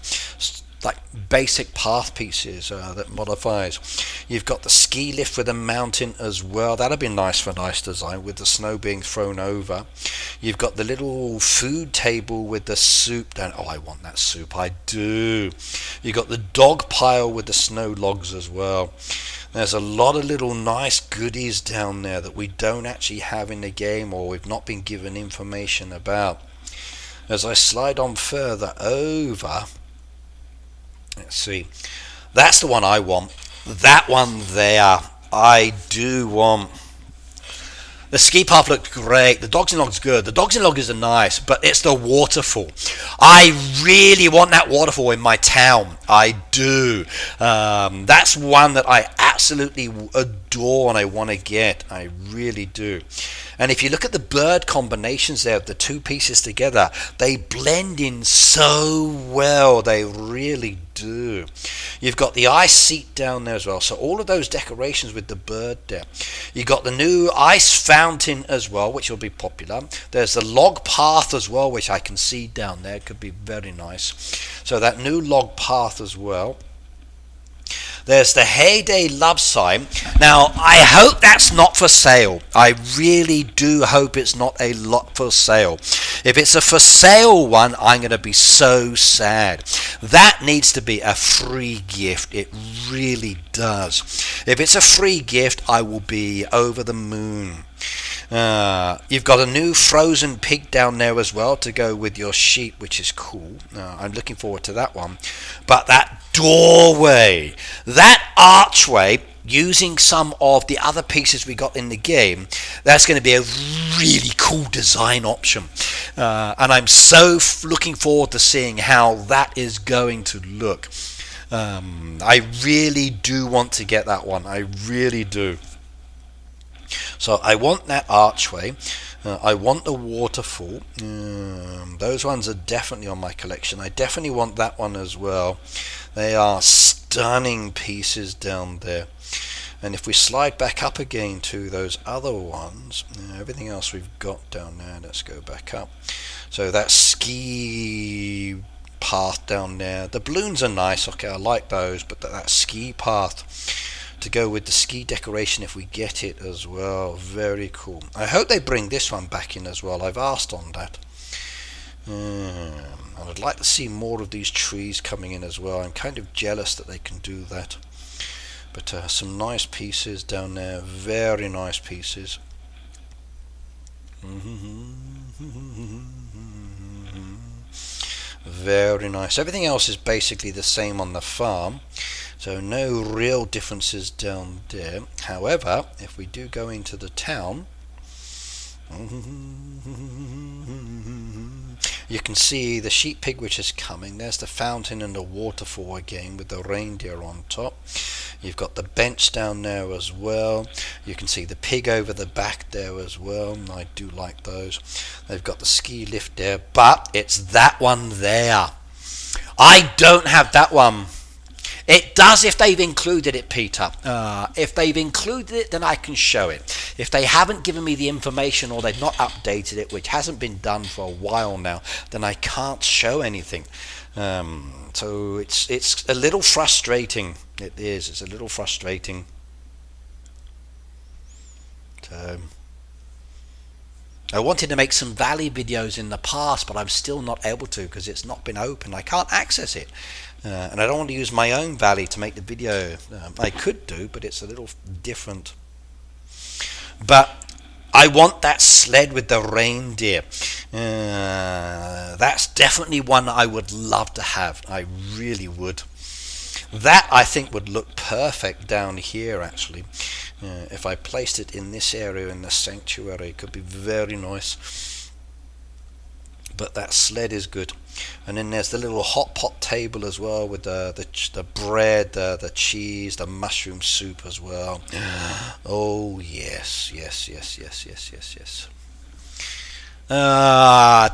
like basic path pieces that modifies. You've got the ski lift with a mountain as well. That'd be nice for a nice design with the snow being thrown over. You've got the little food table with the soup down. Oh, I want that soup, I do. You've got the dog pile with the snow logs as well. There's a lot of little nice goodies down there that we don't actually have in the game, or we've not been given information about. As I slide on further over, let's see, that's the one I want. That one there, I do want. The ski path looked great. The dogs and logs good. The dogs and logs are nice, but it's the waterfall. I really want that waterfall in my town. I do. That's one that I absolutely adore and I want to get. I really do. And if you look at the bird combinations there of the two pieces together, they blend in so well. They really do. You've got the ice seat down there as well. So all of those decorations with the bird there. You've got the new ice fountain as well, which will be popular. There's the log path as well, which I can see down there. Could be very nice. So that new log path as well. There's the Heyday love sign. Now, I hope that's not for sale. I really do hope it's not a lot for sale. If it's a for sale one, I'm going to be so sad. That needs to be a free gift. It really does. If it's a free gift, I will be over the moon. You've got a new frozen pig down there as well to go with your sheep, which is cool. I'm looking forward to that one. But that doorway, that archway, using some of the other pieces we got in the game, that's going to be a really cool design option. And I'm so looking forward to seeing how that is going to look. I really do want to get that one. I really do. So I want that archway. I want the waterfall. Those ones are definitely on my collection. I definitely want that one as well. They are stunning pieces down there. And if we slide back up again to those other ones, everything else we've got down there, let's go back up. So that ski path down there, the balloons are nice, okay, I like those, but that ski path to go with the ski decoration if we get it as well, very cool. I hope they bring this one back in as well. I've asked on that. And I'd like to see more of these trees coming in as well. I'm kind of jealous that they can do that. But some nice pieces down there, very nice pieces. Very nice. Everything else is basically the same on the farm. So no real differences down there. However, if we do go into the town, you can see the sheep pig which is coming. There's the fountain and the waterfall again with the reindeer on top. You've got the bench down there as well. You can see the pig over the back there as well. I do like those. They've got the ski lift there, but it's that one there. I don't have that one. It does if they've included it, Peter. If they've included it, then I can show it. If they haven't given me the information or they've not updated it, which hasn't been done for a while now, then I can't show anything. So it's a little frustrating. It is. It's a little frustrating. So I wanted to make some Valley videos in the past, but I'm still not able to because it's not been open. I can't access it. And I don't want to use my own Valley to make the video. I could do, but it's a little different. But I want that sled with the reindeer. That's definitely one I would love to have. I really would. That I think would look perfect down here actually. If I placed it in this area in the sanctuary, it could be very nice. But that sled is good. And then there's the little hot pot table as well with the bread, the cheese, the mushroom soup as well. Oh yes.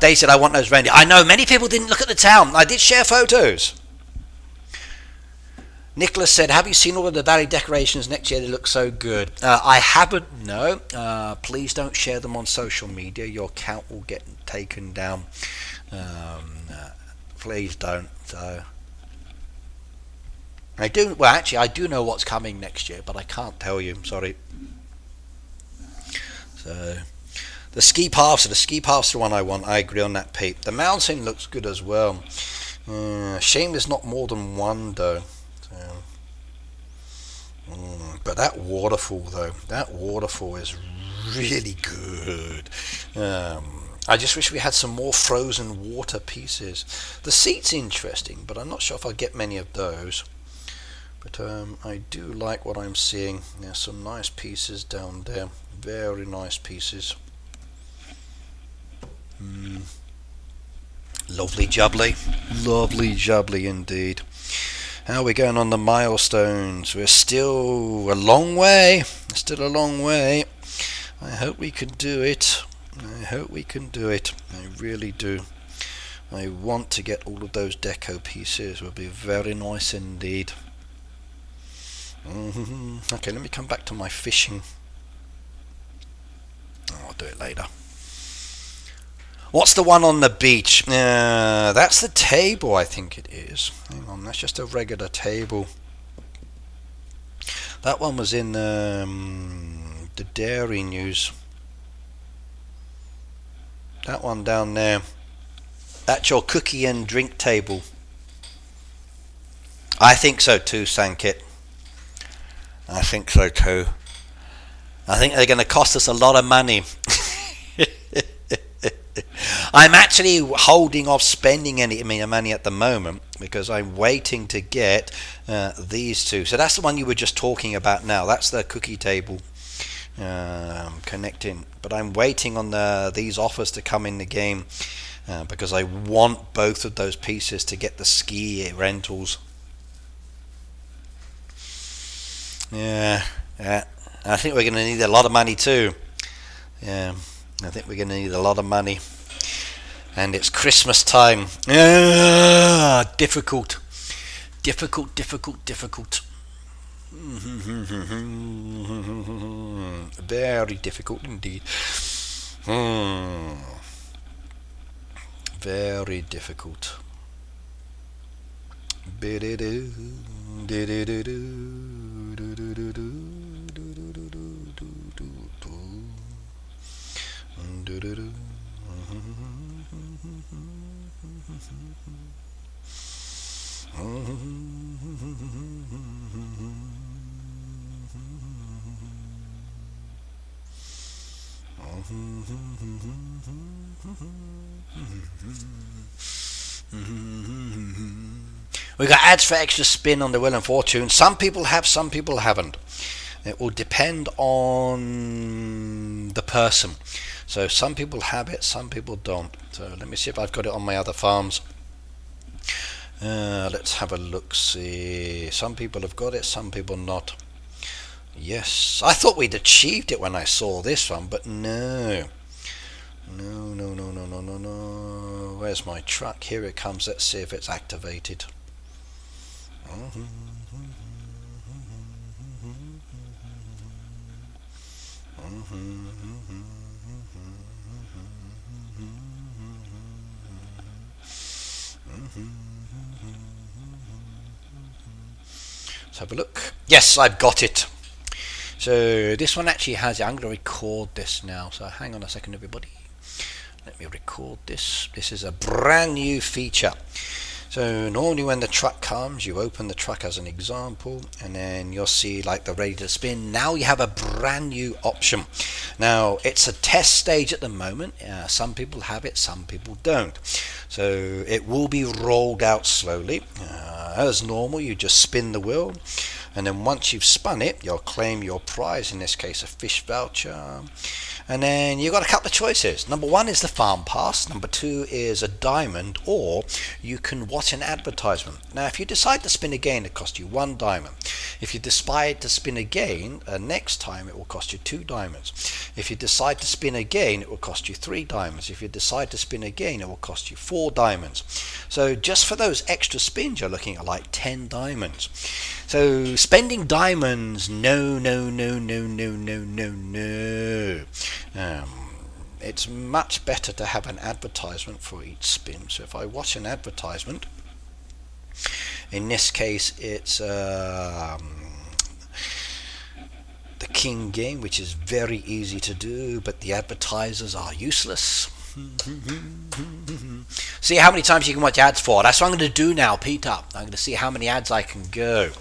They said I want those reindeer. I know many people didn't look at the town. I did share photos. Nicholas said, have you seen all of the Valley decorations next year? They look so good. I haven't, no. Please don't share them on social media. Your account will get taken down. Please don't. So I do. Well, actually, I do know what's coming next year, but I can't tell you. I'm sorry. So the ski paths are the one I want. I agree on that, Pete. The mountain looks good as well. Shame there's not more than one though. But that waterfall though, that waterfall is really good. I just wish we had some more frozen water pieces. The seat's interesting, but I'm not sure if I'll get many of those. But I do like what I'm seeing. There's some nice pieces down there, very nice pieces. Lovely jubbly indeed. How are we going on the milestones? We're still a long way. Still a long way. I hope we can do it. I hope we can do it. I really do. I want to get all of those deco pieces. It will be very nice indeed. Okay, let me come back to my fishing. I'll do it later. What's the one on the beach? That's the table, I think it is. Hang on, that's just a regular table. That one was in the dairy news. That one down there. That's your cookie and drink table. I think so too, Sankit. I think so too. I think they're going to cost us a lot of money. I'm actually holding off spending any money at the moment because I'm waiting to get these two. So that's the one you were just talking about now. That's the cookie table connecting. But I'm waiting on these offers to come in the game because I want both of those pieces to get the ski rentals. Yeah. I think we're going to need a lot of money too. Yeah. I think we're going to need a lot of money. And it's Christmas time. Difficult. Very difficult indeed. Very difficult. We got ads for extra spin on the Wheel of Fortune. Some people have, some people haven't. It will depend on the person. So some people have it, some people don't. So let me see if I've got it on my other farms. Let's have a look. See, some people have got it, some people not. Yes, I thought we'd achieved it when I saw this one, but no. No. Where's my truck? Here it comes. Let's see if it's activated. Let's have a look. Yes, I've got it. So this one actually has it. I'm going to record this now. So hang on a second, everybody. Let me record this. This is a brand new feature. So normally when the truck comes, you open the truck as an example, and then you'll see like the ready to spin. Now you have a brand new option. Now it's a test stage at the moment. Some people have it, some people don't. So it will be rolled out slowly. As normal, you just spin the wheel, and then once you've spun it, you'll claim your prize, in this case a fish voucher. And then you've got a couple of choices. Number one is the farm pass. Number two is a diamond, or you can watch an advertisement. Now, if you decide to spin again, it costs you 1 diamond. If you decide to spin again, next time it will cost you 2 diamonds. If you decide to spin again, it will cost you 3 diamonds. If you decide to spin again, it will cost you 4 diamonds. So just for those extra spins, you're looking at like 10 diamonds. So spending diamonds, no. It's much better to have an advertisement for each spin. So if I watch an advertisement, in this case it's the King game, which is very easy to do, but the advertisers are useless. See how many times you can watch ads for. That's what I'm going to do now, Peter. I'm going to see how many ads I can go.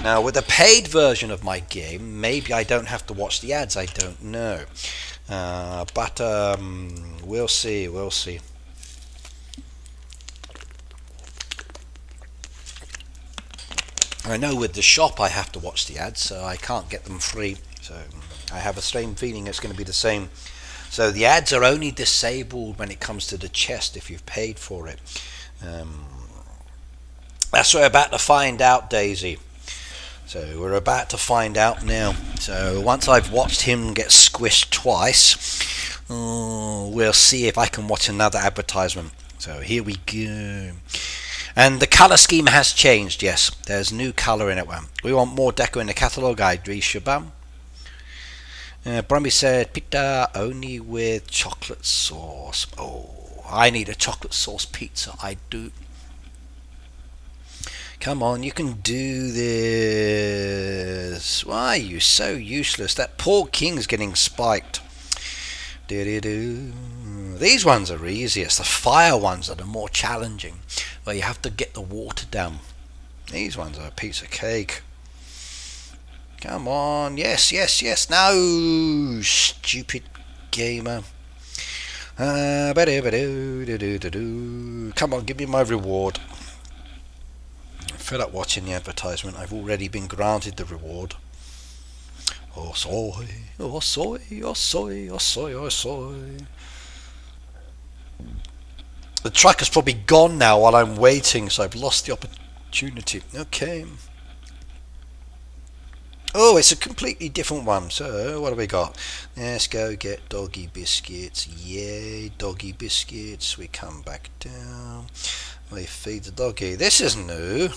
Now with a paid version of my game, maybe I don't have to watch the ads, I don't know. But we'll see. I know with the shop I have to watch the ads, so I can't get them free. So I have a same feeling it's going to be the same. So the ads are only disabled when it comes to the chest if you've paid for it. That's what we're about to find out, Daisy. So we're about to find out now. So once I've watched him get squished twice, we'll see if I can watch another advertisement. So here we go. And the colour scheme has changed, yes. There's new colour in it. We want more deco in the catalogue, I agree, Shabam. Brumby said, pizza only with chocolate sauce. Oh, I need a chocolate sauce pizza, I do. Come on, you can do this. Why are you so useless? That poor king's getting spiked. These ones are easy. It's the fire ones that are more challenging, where you have to get the water down. These ones are a piece of cake. Come on, yes, yes, yes. No, stupid gamer. Come on, give me my reward. I feel like watching the advertisement. I've already been granted the reward. Oh soy, oh soy, oh soy, oh soy, oh soy. The truck is probably gone now while I'm waiting, so I've lost the opportunity. Okay. Oh, it's a completely different one. So, what have we got? Let's go get doggy biscuits. Yay, doggy biscuits. We come back down. We feed the doggy. This is new.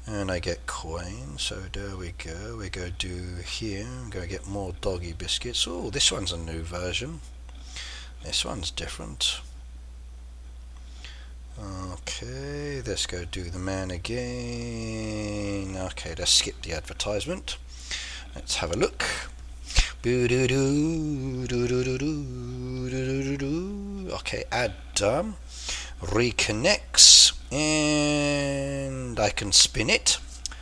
And I get coins. So there we go. We go do here. I'm going to get more doggy biscuits. Oh, this one's a new version. This one's different. Okay, let's go do the man again. Okay, let's skip the advertisement. Let's have a look. Okay, add done. Reconnects, and I can spin it.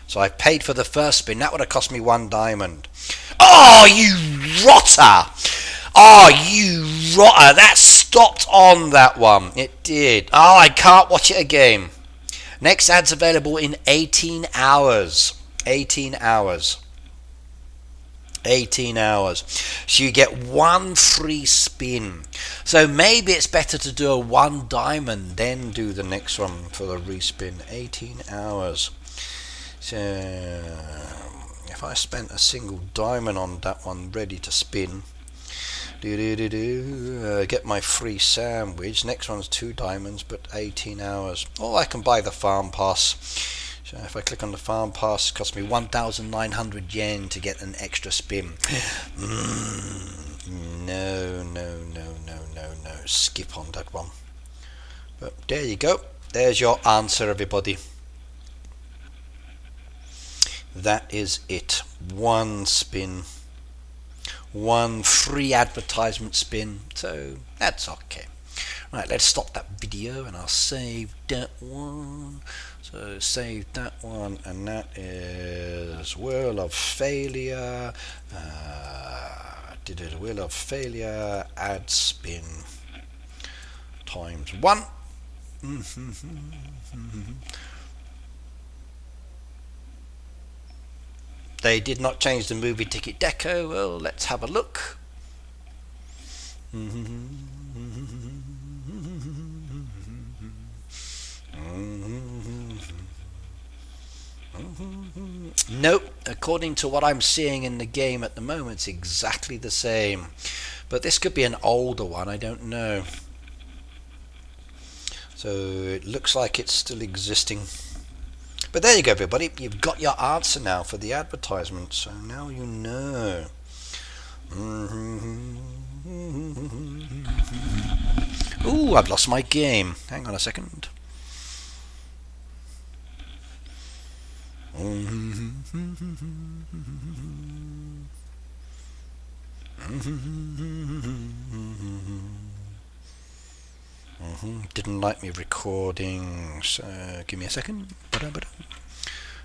So I paid for the first spin. That would have cost me 1 diamond. Oh, you rotter! Oh, you rotter! That stopped on that one. It did. Oh, I can't watch it again. Next ad's available in 18 hours. 18 hours. 18 hours. So you get 1 free spin. So maybe it's better to do a 1 diamond, then do the next one for the respin. 18 hours. So if I spent a single diamond on that one ready to spin, get my free sandwich. Next one's 2 diamonds, but 18 hours. Or I can buy the farm pass. So if I click on the farm pass, it costs me 1,900 yen to get an extra spin. No. Skip on that one. But there you go. There's your answer, everybody. That is it. 1 spin. 1 free advertisement spin, so that's okay. Right, let's stop that video and I'll save that one. So save that one, and that is Wheel of Failure. Did it Wheel of Failure add spin times 1. They did not change the movie ticket deco. Well, let's have a look. Nope, according to what I'm seeing in the game at the moment, it's exactly the same. But this could be an older one, I don't know. So it looks like it's still existing. But there you go, everybody. You've got your answer now for the advertisement. So now you know. Ooh, I've lost my game. Hang on a second. Didn't like me recording, so give me a second.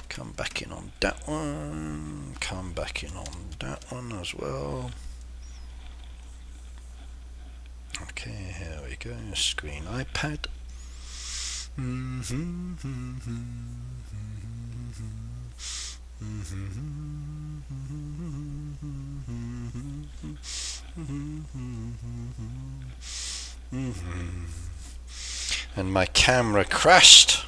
Come back in on that one. Come back in on that one as well. Okay, here we go. Screen iPad. And my camera crashed.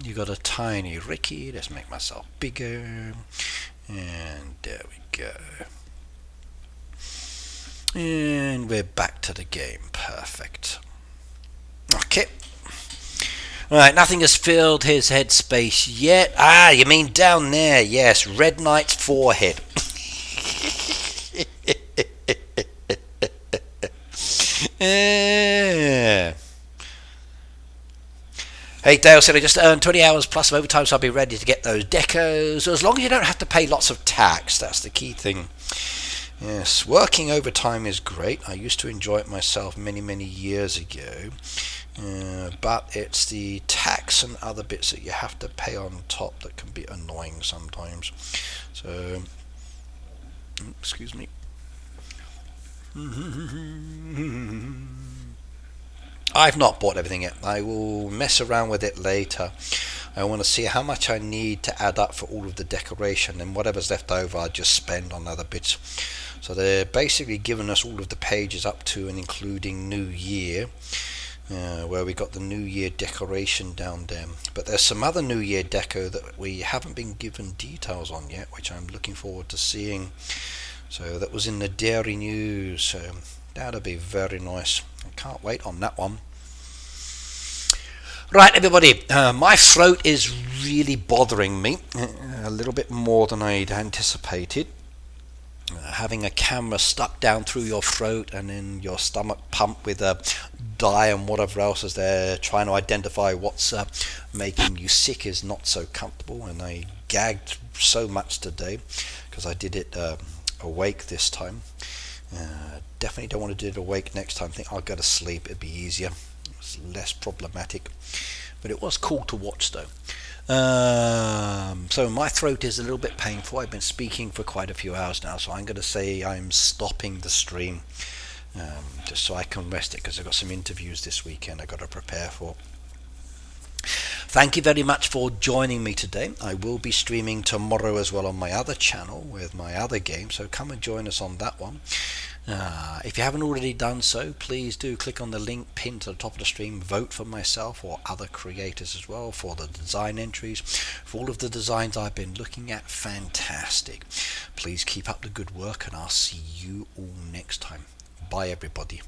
You got a tiny Ricky. Let's make myself bigger. And there we go. And we're back to the game. Perfect. Okay. Right, nothing has filled his headspace yet. Ah, you mean down there? Yes, Red Knight's forehead. Hey, Dale said I just earned 20 hours plus of overtime, so I'll be ready to get those decos. As long as you don't have to pay lots of tax, that's the key thing. Yes, working overtime is great. I used to enjoy it myself many years ago. But it's the tax and other bits that you have to pay on top that can be annoying sometimes. So, excuse me. I've not bought everything yet. I will mess around with it later. I want to see how much I need to add up for all of the decoration, and whatever's left over I'll just spend on other bits. So they're basically giving us all of the pages up to and including New Year, where we got the New Year decoration down there. But there's some other New Year deco that we haven't been given details on yet, which I'm looking forward to seeing. So that was in the Dairy News, so that'll be very nice. I can't wait on that one. Right, everybody, my throat is really bothering me a little bit more than I'd anticipated. Having a camera stuck down through your throat and then your stomach pumped with a dye and whatever else is there, trying to identify what's making you sick is not so comfortable. And I gagged so much today because I did it awake this time. Definitely don't want to do it awake next time. I think I'll go to sleep, it'd be easier. It's less problematic, but it was cool to watch though. So my throat is a little bit painful. I've been speaking for quite a few hours now, so I'm going to say I'm stopping the stream just so I can rest it, because I've got some interviews this weekend I've got to prepare for. Thank you very much for joining me today. I will be streaming tomorrow as well on my other channel with my other game, so come and join us on that one. If you haven't already done so, please do click on the link pinned to the top of the stream. Vote for myself or other creators as well for the design entries. For all of the designs I've been looking at, fantastic. Please keep up the good work, and I'll see you all next time. Bye everybody.